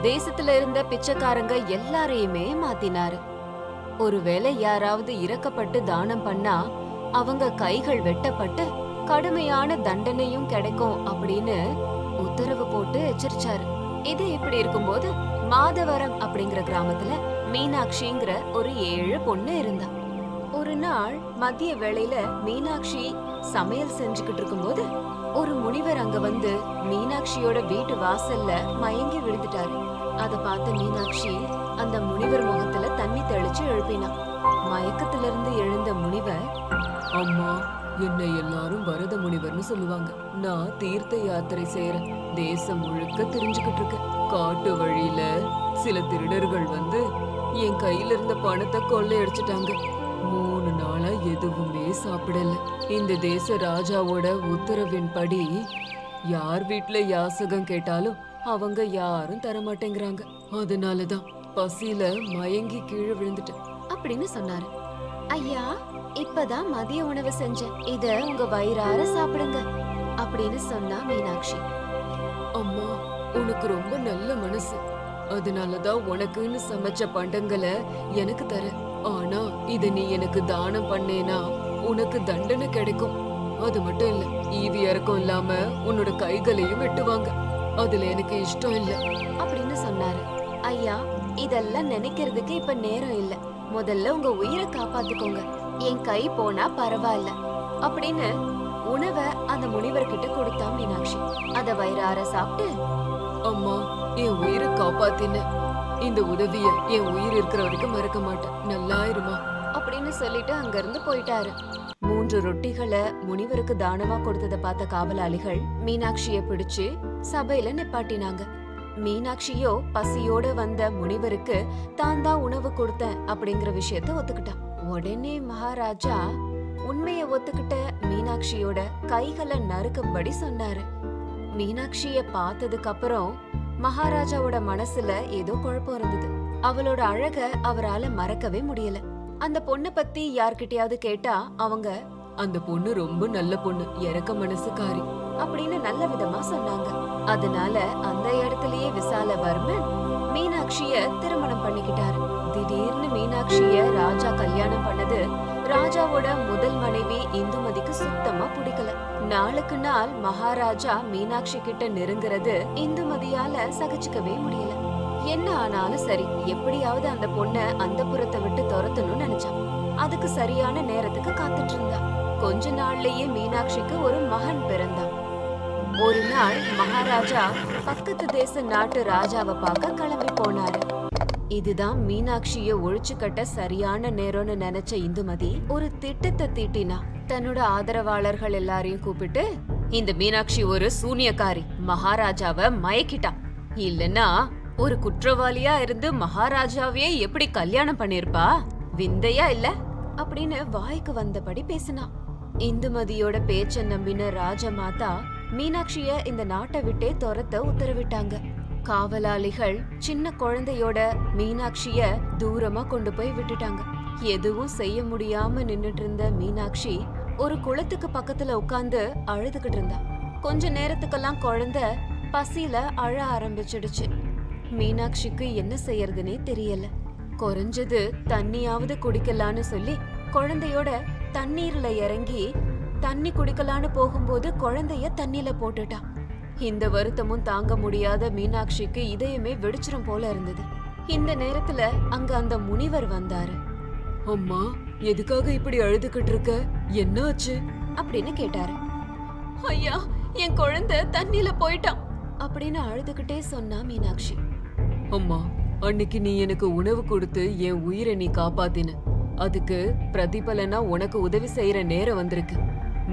தேசத்துல இருந்த பிச்சைக்காரங்க எல்லாரையுமே மாத்தினாரு. ஒருவேளை யாராவது இறக்கப்பட்டு தானம் பண்ணா அவங்க கைகள் வெட்டப்பட்டு கடுமையான தண்டனையும் கிடைக்கும் அப்படின்னு உத்தரவு போட்டு எச்சரிச்சாரு. இது இப்படி இருக்கும்போது மாதவரம் அப்படிங்கிற கிராமத்துல மீனாட்சிங்கிற ஒரு 7 பொண்ணு இருந்தா. ஒரு நாள் மதிய வேளையில மீனாட்சி சமையல் செஞ்சுக்கிட்டு இருக்கும்போது ஒரு முனிவர் அங்க வந்து மீனாட்சியோட வீட்டு வாசல்ல மயங்கி விழுந்துட்டாரு. அத பார்த்த மீனாட்சி அந்த முனிவர் முகத்துல தண்ணி தெளிச்சு எழுப்பினா. மயக்கத்துல இருந்து எழுந்த முனிவர், அம்மா, என்னை எல்லாரும் வரத முனிவர்னு சொல்லுவாங்க. நான் தீர்த்த யாத்திரை செய்யறேன். தேசம் முழுக்க தெரிஞ்சுக்கிட்டு இருக்கேன். காட்டு வழியில சில திருடர்கள் வந்து என் கையில இருந்த பணத்தை கொள்ளையடிச்சிட்டாங்க. 3 நாளா எதுவுமே சாப்பிடல. இந்த தேச ராஜாவோட உத்தரவின்படி யார் வீட்டுல யாசகம் கேட்டாலும் அவங்க யாரும் தரமாட்டேங்கிறாங்க. அதனாலதான் பசியில மயங்கி கீழே விழுந்துட்டேன் அப்படின்னு சொன்னாரு. ஐயா, இப்பதான் மதிய உணவு செஞ்சேன், இத உங்க வயிறார சாப்பிடுங்க அப்படின்னு சொன்னா மீனாட்சி. அம்மா, உனக்கு ரொம்ப நல்ல மனசு. அதனாலதான் உனக்குன்னு சமைச்ச பண்டங்களை எனக்கு தர. ஆனா இத நீ எனக்கு தானம் பண்ணேனா உனக்கு தண்டனை கிடைக்கும். அது மட்டும் இல்ல, ஈவி இறக்கம் இல்லாம உன்னோட கைகளையும் வெட்டுவாங்க. அதுல எனக்கு இஷ்டம் இல்ல அப்படின்னு சொன்னாரு. ஐயா, இதெல்லாம் நினைக்கிறதுக்கு இப்ப நேரம் இல்ல. முதல்ல உங்க உயிரை காப்பாத்துக்கோங்க. என் கை போனா பரவாயில்ல அப்படின்னு உணவை அந்த முனிவர்கிட்ட கொடுத்தா மீனாட்சி. அத வயிறார சாப்பிட்டு, அம்மா, என் உயிரை காப்பாத்தின. இந்த உதவிய என் உயிர் இருக்கிற வரைக்கும் மறக்க மாட்டேன். நல்லா இருமா அப்படின்னு சொல்லிட்டு அங்க இருந்து போயிட்டாரு. 3 ரொட்டிகளை முனிவருக்கு தானமா கொடுத்தத பார்த்த காவலாளிகள் மீனாட்சிய பிடிச்சு சபையில நிப்பாட்டினாங்க. மீனாட்சியோ பசியோட வந்த முனிவருக்கு தான் தான் உணவு கொடுத்தேன் அப்படிங்கிற விஷயத்த ஒத்துக்கிட்டான். உடனே மகாராஜா உண்மைய ஒத்துக்கிட்ட மீனாட்சியோட கைகளை நறுக்கும்படி சொன்னாரு. மீனாட்சிய பார்த்ததுக்கு அப்புறம் மகாராஜாவோட மனசுல ஏதோ குழப்பம் இருந்தது. அவளோட அழக அவரால மறக்கவே முடியல. அந்த பொண்ணை பத்தி யார்கிட்டயாவது கேட்டா அவங்க, அந்த பொண்ணு ரொம்ப நல்ல பொண்ணு, இறக்க மனசுக்காரி அப்படின்னு நல்ல விதமா சொன்னாங்க. அதனால அந்த இடத்துலயே விசாலவர்மன் மீனாட்சிய திருமணம் பண்ணிக்கிட்டாரு. திடீர்னு மீனாட்சிய ராஜா கல்யாணம் பண்ணது ராஜாவோட முதல் மனைவி இந்துமதிக்கு சுத்தமா பிடிக்கல. நாளுக்கு நாள் மகாராஜா மீனாட்சி கிட்ட நெருங்குறது இந்துமதியால சகிச்சுக்கவே முடியல. என்ன ஆனாலும் சரி, எப்படியாவது அந்த பொண்ண அந்த புறத்தை விட்டு துரத்தணும்னு நினைச்சான். அதுக்கு சரியான நேரத்துக்கு காத்துட்டு இருந்தா. கொஞ்ச நாள்லயே மீனாட்சிக்கு ஒரு மகன் பிறந்தான். ஒரு நாள் மகாராஜா பக்கத்து தேச நாட்டு ராஜாவை பார்க்க கிளம்பி போனாரு. இதுதான் மீனாட்சிய ஒழிச்சு கட்ட சரியான நேரம்னு நினைச்ச இந்துமதி ஒரு திட்டத்தை தீட்டினா. தன்னோட ஆதரவாளர்கள் எல்லாரையும் கூப்பிட்டு, இந்த மீனாட்சி ஒரு சூனியக்காரி, மகாராஜாவை மயக்கிட்டா. இல்லன்னா ஒரு குற்றவாளியா இருந்து மகாராஜாவையே எப்படி கல்யாணம் பண்ணிருப்பா? விந்தையா இல்ல அப்படின்னு வாய்க்கு வந்தபடி பேசினா. இந்துமதியோட பேச்ச நம்பின ராஜமாதா மீனாட்சிய இந்த நாட்டை விட்டே துரத்த உத்தரவிட்டாங்க. காவலாளிகள் சின்ன குழந்தையோட மீனாட்சிய தூரமா கொண்டு போய் விட்டுட்டாங்க. எதுவும் செய்ய முடியாம நின்னுட்டு இருந்த மீனாட்சி ஒரு குளத்துக்கு பக்கத்துல உட்கார்ந்து அழுதுகிட்டு இருந்தா. கொஞ்ச நேரத்துக்கெல்லாம் குழந்தை பசியில அழ ஆரம்பிச்சிடுச்சு. மீனாட்சிக்கு என்ன செய்யறதுனே தெரியல. குறைஞ்சது தண்ணியாவது குடிக்கலான்னு சொல்லி குழந்தையோட தண்ணீர்ல இறங்கி தண்ணி குடிக்கலான்னு போகும்போது குழந்தைய தண்ணில போட்டுட்டா. இந்த வருத்தமும் தாங்க முடியாத மீனாட்சிக்கு இதயமே வெடிச்சிரும் போல இருந்தது. இந்த நேரத்துல அங்க அந்த முனிவர் வந்தாரு. அம்மா, எதுக்காக இப்படி அழுதுகிட்டு இருக்க? என்ன ஆச்சு அப்படின்னு கேட்டாரு. ஐயா, என் குழந்தை தண்ணில போயிட்டான் அப்படின்னு அழுதுகிட்டே சொன்னா மீனாட்சி. அம்மா, அன்னைக்கு நீ எனக்கு உணவு கொடுத்து என் உயிரை நீ காப்பாத்தின. அதுக்கு பிரதிபலனா உனக்கு உதவி செய்யற நேரம் வந்திருக்கு.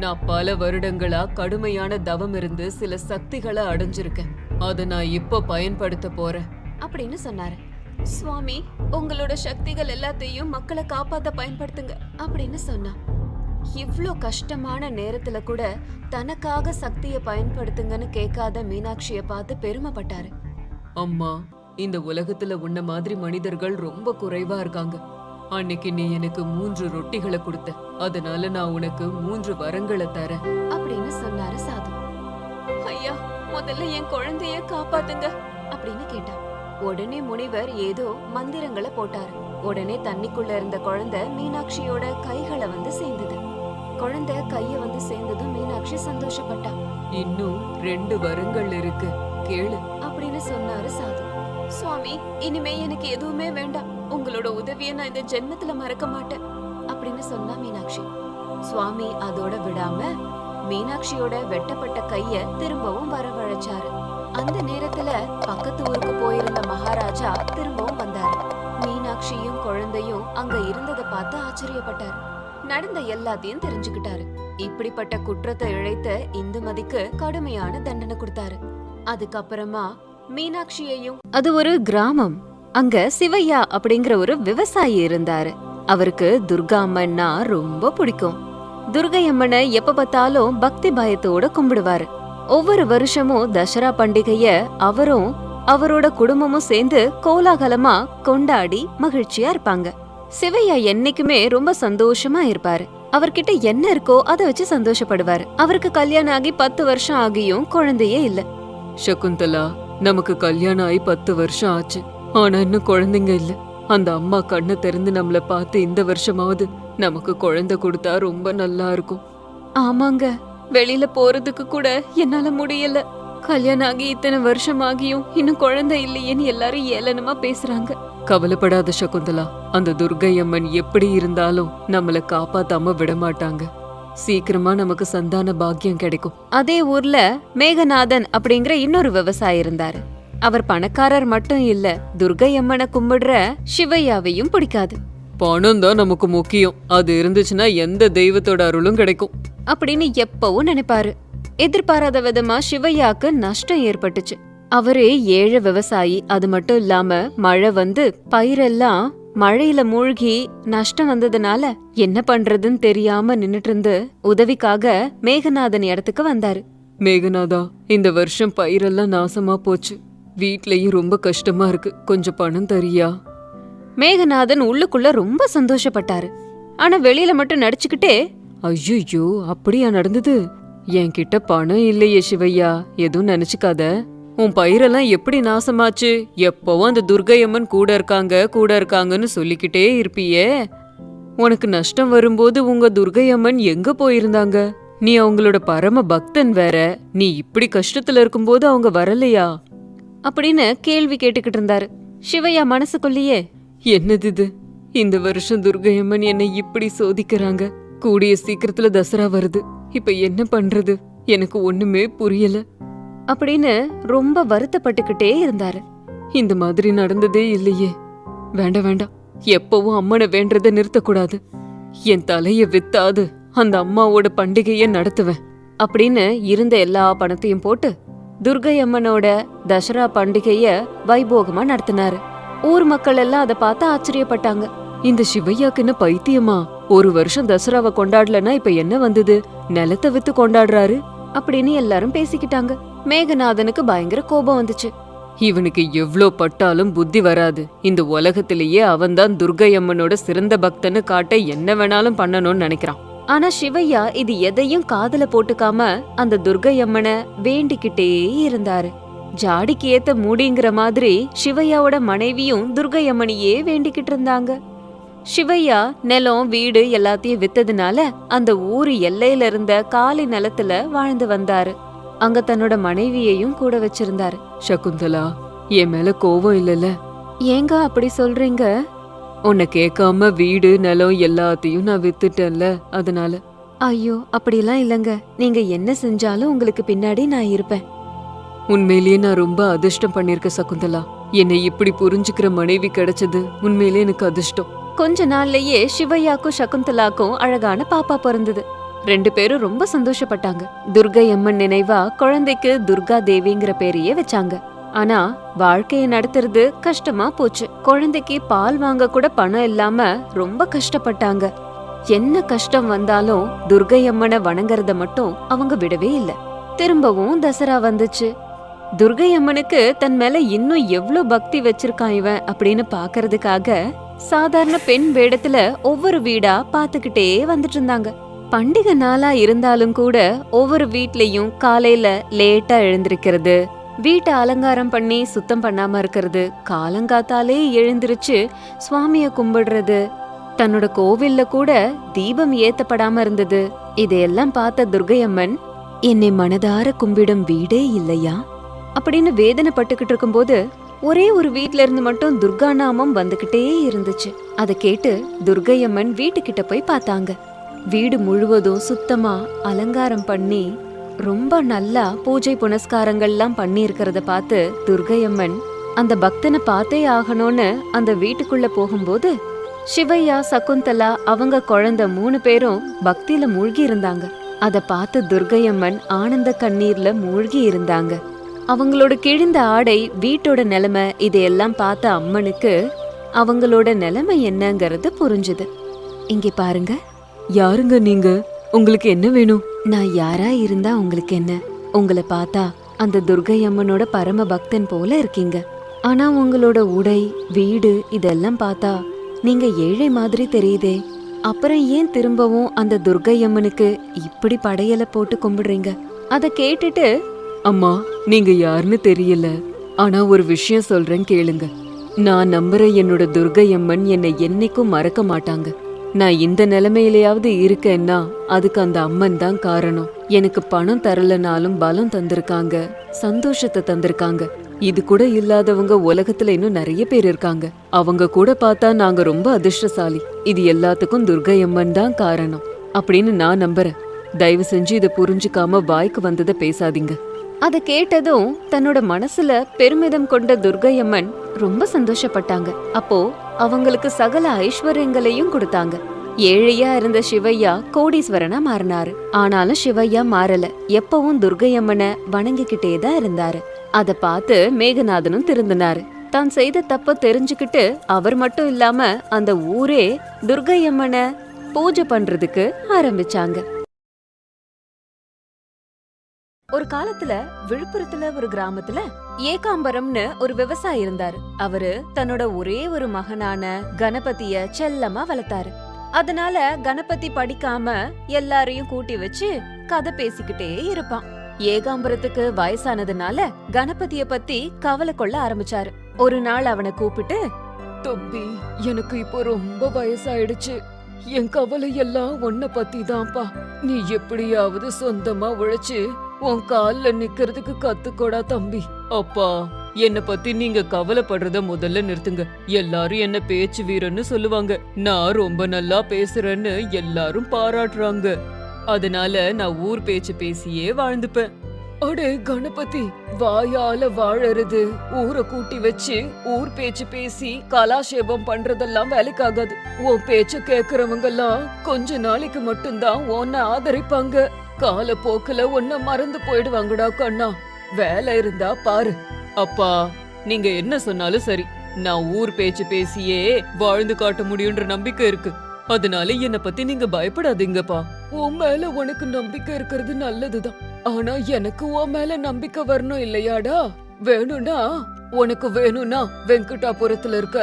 நான் பல வருடங்களா கடுமையான தவம் இருந்து சில சக்திகளை அடைஞ்சிருக்கேன். அத நான் இப்ப பயன்படுத்த போறேன் அப்படின்னு சொன்னாரு. சுவாமி, உங்களோட சக்திகள் எல்லாத்தையும் மக்களை காப்பாத்த பயன்படுத்துங்க அப்படின்னு சொன்னா. இவ்ளோ கஷ்டமான நேரத்துல கூட தனக்காக சக்தியை பயன்படுத்துங்கன்னு கேட்காத மீனாட்சிய பார்த்து பெருமைப்பட்டாரு. அம்மா, இந்த உலகத்துல உன்ன மாதிரி மனிதர்கள் ரொம்ப குறைவா இருக்காங்க. அன்னைக்கு நீ எனக்கு 3 ரொட்டிகளை கொடுத்த, அதனால நான் உனக்கு 3 வரங்களை தரேன் அப்படின்னு சொன்னாரு சாது. ஐயா, முதல்ல என் குழந்தைய காப்பாத்துங்க அப்படின்னு கேட்டா. உடனே முனிவர் ஏதோ மந்திரங்களை போட்டாரு. உடனே தண்ணிக்குள்ள இருந்த குழந்தை மீனாட்சியோட கைகளை வந்து சேர்ந்தது. குழந்தை கைய வந்து சேர்ந்ததும் மீனாட்சி சந்தோஷப்பட்டா. இன்னும் 2 வரங்கள் இருக்கு, கேளு அப்படின்னு சொன்னாரு சாது. சுவாமி, இனிமே எனக்கு எதுவுமே வேண்டாம். உங்களோட உதவியை நான் இந்த ஜென்மத்துல மறக்க மாட்டேன் அப்படின்னு சொன்னா மீனாட்சி. சுவாமி அதோட விடாம மீனாட்சியோட வெட்டப்பட்ட கைய திரும்பவும் வரவழைச்சாரு. அந்த நேரத்துல பக்கத்து ஊருக்கு போயிருந்த மகாராஜா திரும்பவும் வந்தாரு. மீனாட்சியும் குழந்தையும் அங்க இருந்ததை பார்த்து ஆச்சரியப்பட்டாரு. நடந்த எல்லாத்தையும் தெரிஞ்சுக்கிட்டாரு. இப்படிப்பட்ட குற்றத்தை இழைத்த இந்துமதிக்கு கடுமையான தண்டனை கொடுத்தாரு. அதுக்கப்புறமா மீனாட்சியையும். அது ஒரு கிராமம். அங்க சிவையா அப்படிங்கிற ஒரு விவசாயி இருந்தாரு. அவருக்கு துர்கா அம்மன்னா ரொம்ப பிடிக்கும். துர்கை அம்மனை எப்ப பார்த்தாலும் பக்தி பயத்தோட கும்பிடுவாரு. ஒவ்வொரு வருஷமும் தசரா பண்டிகைய அவரும் அவரோட குடும்பமும் சேர்ந்து கோலாகலமா கொண்டாடி மகிழ்ச்சியா இருப்பாங்க. சிவையா என்னைக்குமே ரொம்ப சந்தோஷமா இருப்பாரு. அவர்கிட்ட என்ன இருக்கோ அதை வச்சு சந்தோஷப்படுவாரு. அவருக்கு கல்யாணம் ஆகி 10 வருஷம் ஆகியும் குழந்தையே இல்ல. சகுந்தலா, நமக்கு கல்யாணம் ஆகி 10 வருஷம் ஆச்சு, ஆனா இன்னும் குழந்தைங்க இல்ல. அந்த அம்மா கண்ணை திறந்து நம்மள பார்த்து இந்த வருஷமாவது நமக்கு குழந்தை கொடுத்தா ரொம்ப நல்லா இருக்கும். ஆமாங்க, வெளியில போறதுக்கு கூட என்னால முடியல. கல்யாணம் ஆகி இத்தனை வருஷம் ஆகியும் இன்னும் குழந்தை இல்லையேன்னு எல்லாரும் ஏளனமா பேசுறாங்க. கவலைப்படாத சகுந்தலா, அந்த துர்கை அம்மன் எப்படி இருந்தாலும் நம்மள காப்பாத்தாம விட மாட்டாங்க. சீக்கிரமா நமக்கு சந்தான பாக்கியம் கிடைக்கும். அதே ஊர்ல மேகநாதன் அப்படிங்கிற இன்னொரு விவசாயி இருந்தாரு. அவர் பணக்காரர் மட்டும் இல்ல, துர்கை அம்மனை கும்பிடுற சிவையாவையும் பிடிக்காது. பணம் தான் நமக்கு முக்கியம், அது இருந்துச்சுன்னா எந்த தெய்வத்தோட அருளும் கிடைக்கும் அப்படின்னு எப்பவும் நினைப்பாரு. எதிர்பாராத விதமா சிவையாக்கு நஷ்டம் ஏற்பட்டுச்சு. அவரே ஏழை விவசாயி. அது மட்டும் இல்லாம மழை வந்து பயிரெல்லாம் மழையில மூழ்கி நஷ்டம் வந்ததுனால என்ன பண்றதுன்னு தெரியாம நின்னுட்டு இருந்து உதவிக்காக மேகநாதன் இடத்துக்கு வந்தாரு. மேகநாதா, இந்த வருஷம் பயிரெல்லாம் நாசமா போச்சு. வீட்லயும் ரொம்ப கஷ்டமா இருக்கு, கொஞ்சம் பணம் தரியா? மேகநாதன் உள்ளுக்குள்ள ரொம்ப சந்தோஷப்பட்டாரு. ஆனா வெளியில மட்டும் நடிச்சுக்கிட்டே, ஐயோ, அப்படியா நடந்தது? என்கிட்ட பணம் இல்லையே சிவையா, எதுவும் நினைச்சுக்காத. உன் பயிரெல்லாம் எப்படி நாசமாச்சு? எப்பவும் அந்த துர்கையம்மன் கூட இருக்காங்கன்னு சொல்லிக்கிட்டே இருப்பியே. உனக்கு நஷ்டம் வரும்போது உங்க துர்கையம்மன் எங்க போயிருந்தாங்க? நீ அவங்களோட பரம பக்தன் வேற. நீ இப்படி கஷ்டத்துல இருக்கும்போது அவங்க வரலையா அப்படின்னு கேள்வி கேட்டுக்கிட்டு இருந்தாரு. சிவையா மனசுக்குள்ளேயே, என்னது இது? இந்த வருஷம் துர்கையம்மன் என்னை இப்படி சோதிக்கிறாங்க. கூடிய சீக்கிரத்துல தசரா வருது, இப்ப என்ன பண்றது? எனக்கு ஒண்ணுமே புரியல அப்படின்னு ரொம்ப வருத்தப்பட்டுக்கிட்டே இருந்தாரு. இந்த மாதிரி நடந்ததே இல்லையே. வேண்டாம், எப்பவும் அம்மனை வேண்டதை நிறுத்தக்கூடாது. என் தலைய வித்தாது அந்த அம்மாவோட பண்டிகைய நடத்துவேன் அப்படின்னு இருந்த எல்லா பணத்தையும் போட்டு துர்கை அம்மனோட தசரா பண்டிகைய வைபோகமா நடத்தினாரு. ஊர் மக்கள் எல்லாம் அதை பார்த்து ஆச்சரியப்பட்டாங்க. இந்த சிவையாக்குன்னு பைத்தியமா? ஒரு வருஷம் தசராவை கொண்டாடலன்னா இப்ப என்ன வந்தது? நிலத்தை வித்து கொண்டாடுறாரு அப்படின்னு எல்லாரும் பேசிக்கிட்டாங்க. மேகநாதனுக்கு பயங்கர கோபம் வந்துச்சு. இவனுக்கு எவ்ளோ பட்டாலும் புத்தி வராது. இந்த உலகத்திலேயே அவன்தான் துர்கை அம்மனோட சிறந்த பக்தன்னு காட்ட என்ன வேணாலும் பண்ணணும்னு நினைக்கிறான். ஆனா சிவையா இது எதையும் காதுல போட்டுக்காம அந்த துர்க்கையம்மனை வேண்டிக்கிட்டே இருந்தாரு. ஜாடிக்கு ஏத்த மூடிங்கிற மாதிரி சிவையாவோட மனைவியும் துர்க்கையம்மனையே வேண்டிக்கிட்டு இருந்தாங்க. சிவையா நிலம் வீடு எல்லாத்தையும் வித்ததுனால அந்த ஊரு எல்லையில இருந்த காலி நிலத்துல வாழ்ந்து வந்தாரு. அங்க தன்னோட மனைவியையும் கூட வச்சிருந்தாரு. சகுந்தலா, என் மேல கோவம் இல்லல? ஏங்க அப்படி சொல்றீங்க? உன்னை கேட்காம வீடு நிலம் எல்லாத்தையும் நான் வித்துட்டேன்ல, அதனால. ஐயோ, அப்படிலாம் இல்லங்க. நீங்க என்ன செஞ்சாலும் உங்களுக்கு பின்னாடி நான் இருப்பேன். உண்மையிலேயே நான் ரொம்ப அதிர்ஷ்டம் பண்ணிருக்கேன் சகுந்தலா. என்னை இப்படி புரிஞ்சுக்கிற மனைவி கிடைச்சது உண்மையிலேயே எனக்கு அதிர்ஷ்டம். கொஞ்ச நாள்லயே சிவையாக்கும் சகுந்தலாக்கும் அழகான பாப்பா பிறந்தது. 2 பேரும் ரொம்ப சந்தோஷப்பட்டாங்க. துர்கை அம்மன் நினைவா குழந்தைக்கு துர்கா தேவிங்கிற பேரையே வச்சாங்க. ஆனா வாழ்க்கைய நடத்துறது கஷ்டமா போச்சு. குழந்தைக்கு பால் வாங்க கூட பணம் இல்லாம ரொம்ப கஷ்டப்பட்டாங்க. என்ன கஷ்டம் வந்தாலும் துர்கை அம்மனை வணங்கறத மட்டும் அவங்க விடவே இல்ல. திரும்பவும் தசரா வந்துச்சு. துர்கை அம்மனுக்கு தன் மேல இன்னும் எவ்ளோ பக்தி வச்சிருக்கான் இவன் அப்படின்னு பாக்குறதுக்காக சாதாரண பெண் வேடத்துல ஒவ்வொரு வீடா பாத்துக்கிட்டே வந்துட்டு இருந்தாங்க. பண்டிகை நாளா இருந்தாலும் கூட ஒவ்வொரு வீட்லயும் காலையில லேட்டா எழுந்திருக்கிறது, வீட்டை அலங்காரம் பண்ணி சுத்தம் பண்ணாம இருக்கிறது, காலங்காத்தாலே எழுந்திருச்சு சுவாமிய கும்பிடுறது, தன்னோட கோவில்ல கூட தீபம் ஏத்தப்படாம இருந்தது. இதையெல்லாம் பார்த்த துர்க்கையம்மன், என்னை மனதார கும்பிடும் வீடே இல்லையா அப்படின்னு வேதனைப்பட்டுக்கிட்டு இருக்கும்போது ஒரே ஒரு வீட்ல இருந்து மட்டும் துர்கா நாமம் வந்துகிட்டே இருந்துச்சு. அதை கேட்டு துர்க்கையம்மன் வீட்டுக்கிட்ட போய் பார்த்தாங்க. வீடு முழுவதும் சுத்தமா அலங்காரம் பண்ணி ரொம்ப நல்லா பூஜை புனஸ்காரங்கள்லாம் பண்ணி இருக்கிறத பார்த்து துர்க்கையம்மன் அந்த பக்தனை பார்த்தே ஆகணும்னு அந்த வீட்டுக்குள்ள போகும்போது சிவையா சகுந்தலா அவங்க குழந்தை 3 பேரும் பக்தியில மூழ்கி இருந்தாங்க. அத பார்த்து துர்க்கையம்மன் ஆனந்த கண்ணீர்ல மூழ்கி இருந்தாங்க. அவங்களோட கிழிந்த ஆடை, வீட்டோட நிலைமை இதையெல்லாம் பார்த்த அம்மனுக்கு அவங்களோட நிலைமை என்னங்கிறது புரிஞ்சுது. இங்க பாருங்க. யாருங்க நீங்க? உங்களுக்கு என்ன வேணும்? நான் யாரா இருந்தா உங்களுக்கு என்ன? உங்களை பார்த்தா அந்த துர்கை அம்மனோட பரம பக்தன் போல இருக்கீங்க. ஆனா உங்களோட உடை, வீடு இதெல்லாம் பார்த்தா நீங்க ஏழை மாதிரி தெரியுதே. அப்புறம் ஏன் திரும்பவும் அந்த துர்கை அம்மனுக்கு இப்படி படையல போட்டு கும்பிடுறீங்க? அத கேட்டுட்டு, அம்மா, நீங்க யாருன்னு தெரியல, ஆனா ஒரு விஷயம் சொல்றேன் கேளுங்க. நான் நம்புற என்னோட துர்கை அம்மன் என்னை என்னைக்கும் மறக்க மாட்டாங்க. நான் இந்த நிலைமையிலயாவது இருக்கேன்னா அதுக்கு அந்த அம்மன் தான் காரணம். எனக்கு பணம் தரலனாலும் பலம் தந்திருக்காங்க, சந்தோஷத்தை தந்திருக்காங்க. இது கூட இல்லாதவங்க உலகத்துல இன்னும் நிறைய பேர் இருக்காங்க. அவங்க கூட பார்த்தா நாங்க ரொம்ப அதிர்ஷ்டசாலி. இது எல்லாத்துக்கும் துர்கை அம்மன் தான் காரணம் அப்படின்னு நான் நம்புறேன். தயவு செஞ்சு இதை புரிஞ்சுக்காம வாய்க்கு வந்ததை பேசாதீங்க. அத கேட்டதும் தன்னோட மனசுல பெருமிதம் கொண்ட துர்கை அம்மன் ரொம்ப சந்தோஷப்பட்டாங்க. அப்போ அவங்களுக்கு சகல ஐஸ்வர்யங்களையும் கொடுத்தாங்க. ஏழையா இருந்த சிவையா கோடீஸ்வரனா மாறினாரு. ஆனாலும் சிவையா மாறல. எப்பவும் துர்கை அம்மனை வணங்கிக்கிட்டே தான் இருந்தாரு. அத பார்த்து மேகநாதனும் திருந்தினாரு. தான் செய்த தப்ப தெரிஞ்சுக்கிட்டு அவர் மட்டும் இல்லாம அந்த ஊரே துர்கை அம்மனை பூஜை பண்றதுக்கு ஆரம்பிச்சாங்க. ஒரு காலத்துல விழுப்புரத்துல ஒரு கிராமத்துல ஏகாம்பரம்னு ஒரு விவசாயி இருந்தாரு. அவரு தன்னோட ஒரே ஒரு மகனான கணபதிய செல்லமா வளர்த்தாரு. அதனால கணபதி படிக்காம எல்லாரையும் கூட்டி வச்சு கதை பேசிக்கிட்டே இருப்பான். ஏகாம்பரத்துக்கு வயசானதுனால கணபதிய பத்தி கவலை கொள்ள ஆரம்பிச்சாரு. ஒரு நாள் அவனை கூப்பிட்டு, தம்பி, எனக்கு இப்போ ரொம்ப வயசாயிடுச்சு. என் கவலை எல்லாம் உன்னை பத்தி தான்ப்பா. நீ எப்படியாவது சொந்தமா உழைச்சு உன் கால்ல நிக்கிறதுக்கு கத்துக்கோடா தம்பி. அப்பா, என்ன பத்தி நீங்க கவலைப்படுறத முதல்ல நிறுத்துங்க. எல்லாரும் என்ன பேச்சு வீரன்னு சொல்லுவாங்க. நான் ரொம்ப நல்லா பேசுறேன்னு எல்லாரும் பாராட்டுறாங்க. அதனால நான் ஊர் பேச்சு பேசியே வாழ்ந்துப்பேன். அடே கணபதி, வாயால வாழறது, ஊரை கூட்டி வச்சு ஊர் பேச்சு பேசி கலாஷேபம் பண்றதெல்லாம் வேலைக்காகாது. உன் பேச்ச கேக்குறவங்க எல்லாம் கொஞ்ச நாளைக்கு மட்டும்தான் உன்னை ஆதரிப்பாங்க. காலப்போக்குல உன்னை மறந்து போயிடுவாங்கடா கண்ணா. வேலை இருந்தா பாரு. அப்பா, நீங்க என்ன சொன்னாலும் சரி. நான் ஊர் பேச்சு பேசியே வாழ்ந்து காட்ட முடியுன்ற நம்பிக்கை இருக்கு. அதனால என்ன பத்தி நீங்க பயப்படாதீங்கப்பா. உன் மேல உனக்கு நம்பிக்கை இருக்கிறது நல்லதுதான். ஆனா எனக்கு உன் மேல நம்பிக்கை வரணும் இல்லையாடா? உனக்கு வேணும்னா வெங்கடாபுரத்துல இருக்க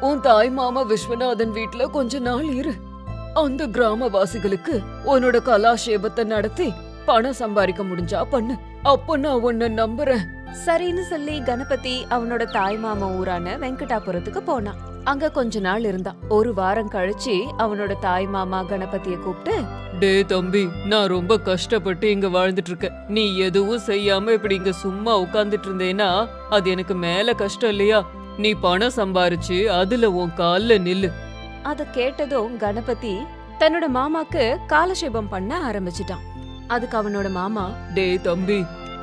உன் தாய் மாமா விஸ்வநாதன் வீட்டுல கொஞ்ச நாள் இரு. அந்த கிராமவாசிகளுக்கு உன்னோட கலாஷேபத்தை நடத்தி பணம் சம்பாதிக்க முடிஞ்சா பண்ணு, அப்ப நான் உன்னை நம்புறேன். சரின்னு சொல்லி கணபதி அவனோட தாய் மாமா ஊரான வெங்கடாபுரத்துக்கு போனான். அங்க கொஞ்ச நாள் இருந்தான். ஒரு வாரம் கழிச்சு அவனோட தாய் மாமா கணபதிய கூப்பிட்டு, டே தம்பி, நான் ரொம்ப கஷ்டப்பட்டு இங்க வாழ்ந்துட்டு இருக்கேன். நீ எதுவும் செய்யாம இப்படி இங்க சும்மா உட்கார்ந்துட்டு இருந்தேன்னா அது எனக்கு மேல கஷ்டம் இல்லையா? நீ பணம் சம்பாரிச்சு அதுல உன் கால்ல நில்லு. அத கேட்டதும் கணபதி தன்னோட மாமாக்கு காலக்ஷேபம் பண்ண ஆரம்பிச்சிட்டான். அதுக்கு அவனோட மாமா, டே தம்பி,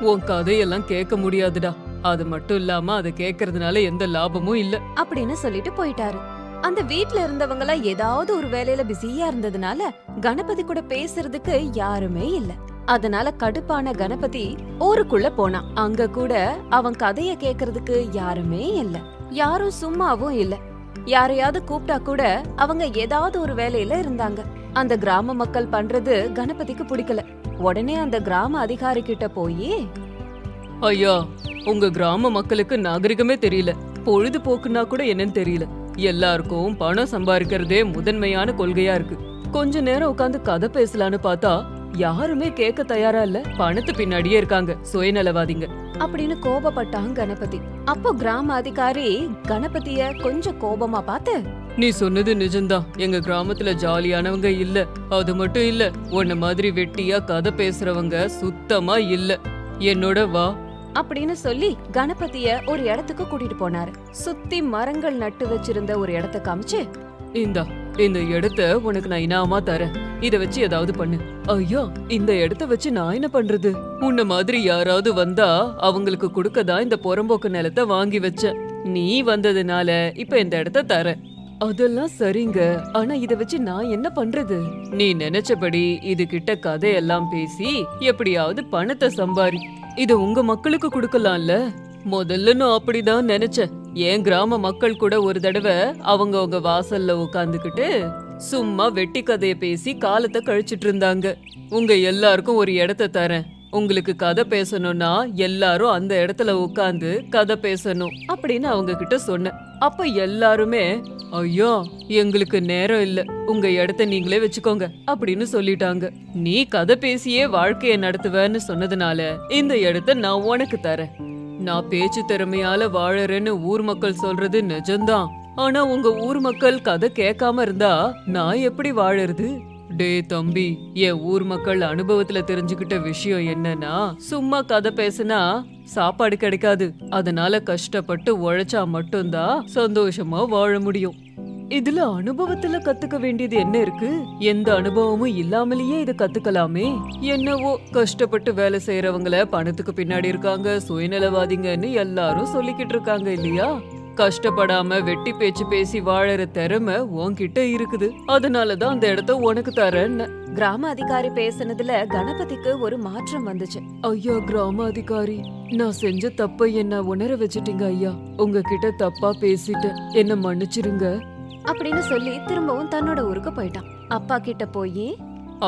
உன் கதையெல்லாம் கேட்க முடியாதுடா. அது மட்டும் இல்லாம அதை கேக்குறதுனால எந்த லாபமும் இல்ல அப்படின்னு சொல்லிட்டு போயிட்டாரு. அந்த வீட்ல இருந்தவங்க எல்லாம் ஏதாவது ஒரு வேலையில பிஸியா இருந்ததுனால கணபதி கூட பேசுறதுக்கு யாருமே இல்ல. அதனால கடுப்பான கணபதி ஊருக்குள்ள போனான். அங்க கூட அவன் கதைய கேக்குறதுக்கு யாருமே இல்ல. யாரும் சும்மாவும் இல்ல. யாரையாவது கூப்பிட்டா கூட அவங்க ஏதாவது ஒரு வேலையில இருந்தாங்க. அந்த கிராம மக்கள் பண்றது கணபதிக்கு பிடிக்கல. உடனே அந்த கிராம அதிகாரி கிட்ட போய், ஐயா, உங்க கிராம மக்களுக்கு நாகரிகமே தெரியல, பொழுதுபோக்குன்னா கூட என்னன்னு தெரியல. எல்லாருக்கும் பணம் சம்பாதிக்கிறதே முதன்மையான கொள்கையா இருக்கு. கொஞ்ச நேரம் உட்காந்து கதை பேசலான்னு பார்த்தா யாருமே கேட்க தயாரா இல்ல. பணத்து பின்னாடியே இருக்காங்க சுயநலவாதிங்க அப்படின்னு கோபப்பட்டான் கணபதி. அப்போ கிராம அதிகாரி கணபதிய கொஞ்சம் கோபமா பார்த்து, நீ சொன்னது நிஜம்தான். எங்க கிராமத்துல ஜாலியானவங்க இல்ல. அது மட்டும் இல்ல, உன்ன மாதிரி வெட்டியா கதை பேசுறவங்க சுத்தமா இல்ல. என்னோட வா அப்படின்னு சொல்லி கணபதிய ஒரு இடத்துக்கு கூட்டிட்டு போனாரு. சுத்தி மரங்கள் நட்டு வச்சிருந்த ஒரு இடத்த காமிச்சு, இந்த இடத்த உனக்கு நான் இனாமா தரேன். இத வச்சு ஏதாவது பண்ணு. ஐயா, இந்த இடத்த வச்சு நான் என்ன பண்றது? உன்ன மாதிரி யாராவது வந்தா அவங்களுக்கு கொடுக்கதான் இந்த புறம்போக்கு நிலத்தை வாங்கி வச்ச. நீ வந்ததுனால இப்ப இந்த இடத்த தரேன். அதெல்லாம் சரிங்க, ஆனா இத வச்சு நான் என்ன பண்றது? நீ நினைச்சபடி இது கிட்ட கதையெல்லாம் பேசி எப்படியாவது பணத்தை சம்பாரி. இது உங்க மக்களுக்கு கொடுக்கலாம்ல. முதல்ல நான் அப்படிதான் நினைச்சேன். என் கிராம மக்கள் கூட ஒரு தடவை அவங்க வாசல்ல உட்காந்துக்கிட்டு சும்மா வெட்டி கதைய பேசி காலத்தை கழிச்சிட்டு இருந்தாங்க. உங்க எல்லாருக்கும் ஒரு இடத்த தரேன். உங்களுக்கு கதை பேசணும்னா எல்லாரும் அந்த இடத்துல உட்காந்து கதை பேசணும் அப்படின்னு அவங்க கிட்ட சொன்னேன். அப்ப எல்லாருமே, ஐயா, எங்களுக்கு நேரம் இல்ல, உங்க இடத்த நீங்களே வச்சுக்கோங்க அப்படின்னு சொல்லிட்டாங்க. நீ கதை பேசியே வாழ்க்கைய நடத்துவேன்னு சொன்னதுனால இந்த இடத்த நான் உனக்கு தரேன். நான் பேச்சு திறமையால வாழறேன்னு ஊர் மக்கள் சொல்றது நிஜம்தான். ஆனா உங்க ஊர் மக்கள் கதை கேட்காம இருந்தா நான் எப்படி வாழறது? டே தம்பி, என் ஊர் மக்கள் அனுபவத்துல தெரிஞ்சுக்கிட்ட விஷயம் என்னன்னா, சும்மா கதை பேசினா சாப்பாடு கிடைக்காது. அதனால கஷ்டப்பட்டு உழைச்சா மட்டும்தான் சந்தோஷமா வாழ முடியும். இதுல அனுபவத்துல கத்துக்க வேண்டியது என்ன இருக்கு? எந்த அனுபவமும் இல்லாமலேயே இத கத்துக்கலாமே. என்னவோ கஷ்டப்பட்டு வேலை செய்யறவங்கள பணத்துக்கு பின்னாடி இருக்காங்க, சுயநலவாதிங்கன்னு எல்லாரும் சொல்லிக்கிட்டு இருக்காங்க இல்லையா? கஷ்டப்படாம வெட்டி பேச்சு பேசி வாழற திறமை உன்கிட்ட இருக்குது. அதனாலதான் அந்த இடத்த உனக்கு தரேன்னு. கிராம அதிகாரி பேசுனதுல கணபதிக்கு ஒரு மாற்றம் வந்துச்சு. ஐயா கிராம அதிகாரி, நான் செஞ்ச தப்ப என்ன உணர வச்சுட்டீங்க ஐயா. உங்ககிட்ட தப்பா பேசிட்டேன், என்ன மன்னிச்சிருங்க அப்படின்னு சொல்லி திரும்பவும் தன்னோட ஊருக்கு போயிட்டான். அப்பா கிட்ட போய்,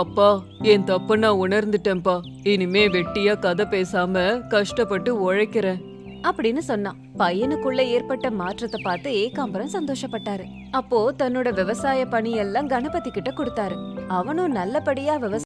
அப்பா, என் தப்ப நான் உணர்ந்துட்டேன்பா. இனிமே வெட்டியா கதை பேசாம கஷ்டப்பட்டு உழைக்கிறேன் அப்படின்னு சொன்னான். பையனுக்குள்ள ஏற்பட்ட மாற்றத்தை பார்த்து ஏகாம்பரம் சந்தோஷப்பட்டாரு. அப்போ தன்னோட விவசாய பணி எல்லாம் கணபதி கிட்ட கொடுத்தாரு. அவனும் நல்லபடியா விவசாயம்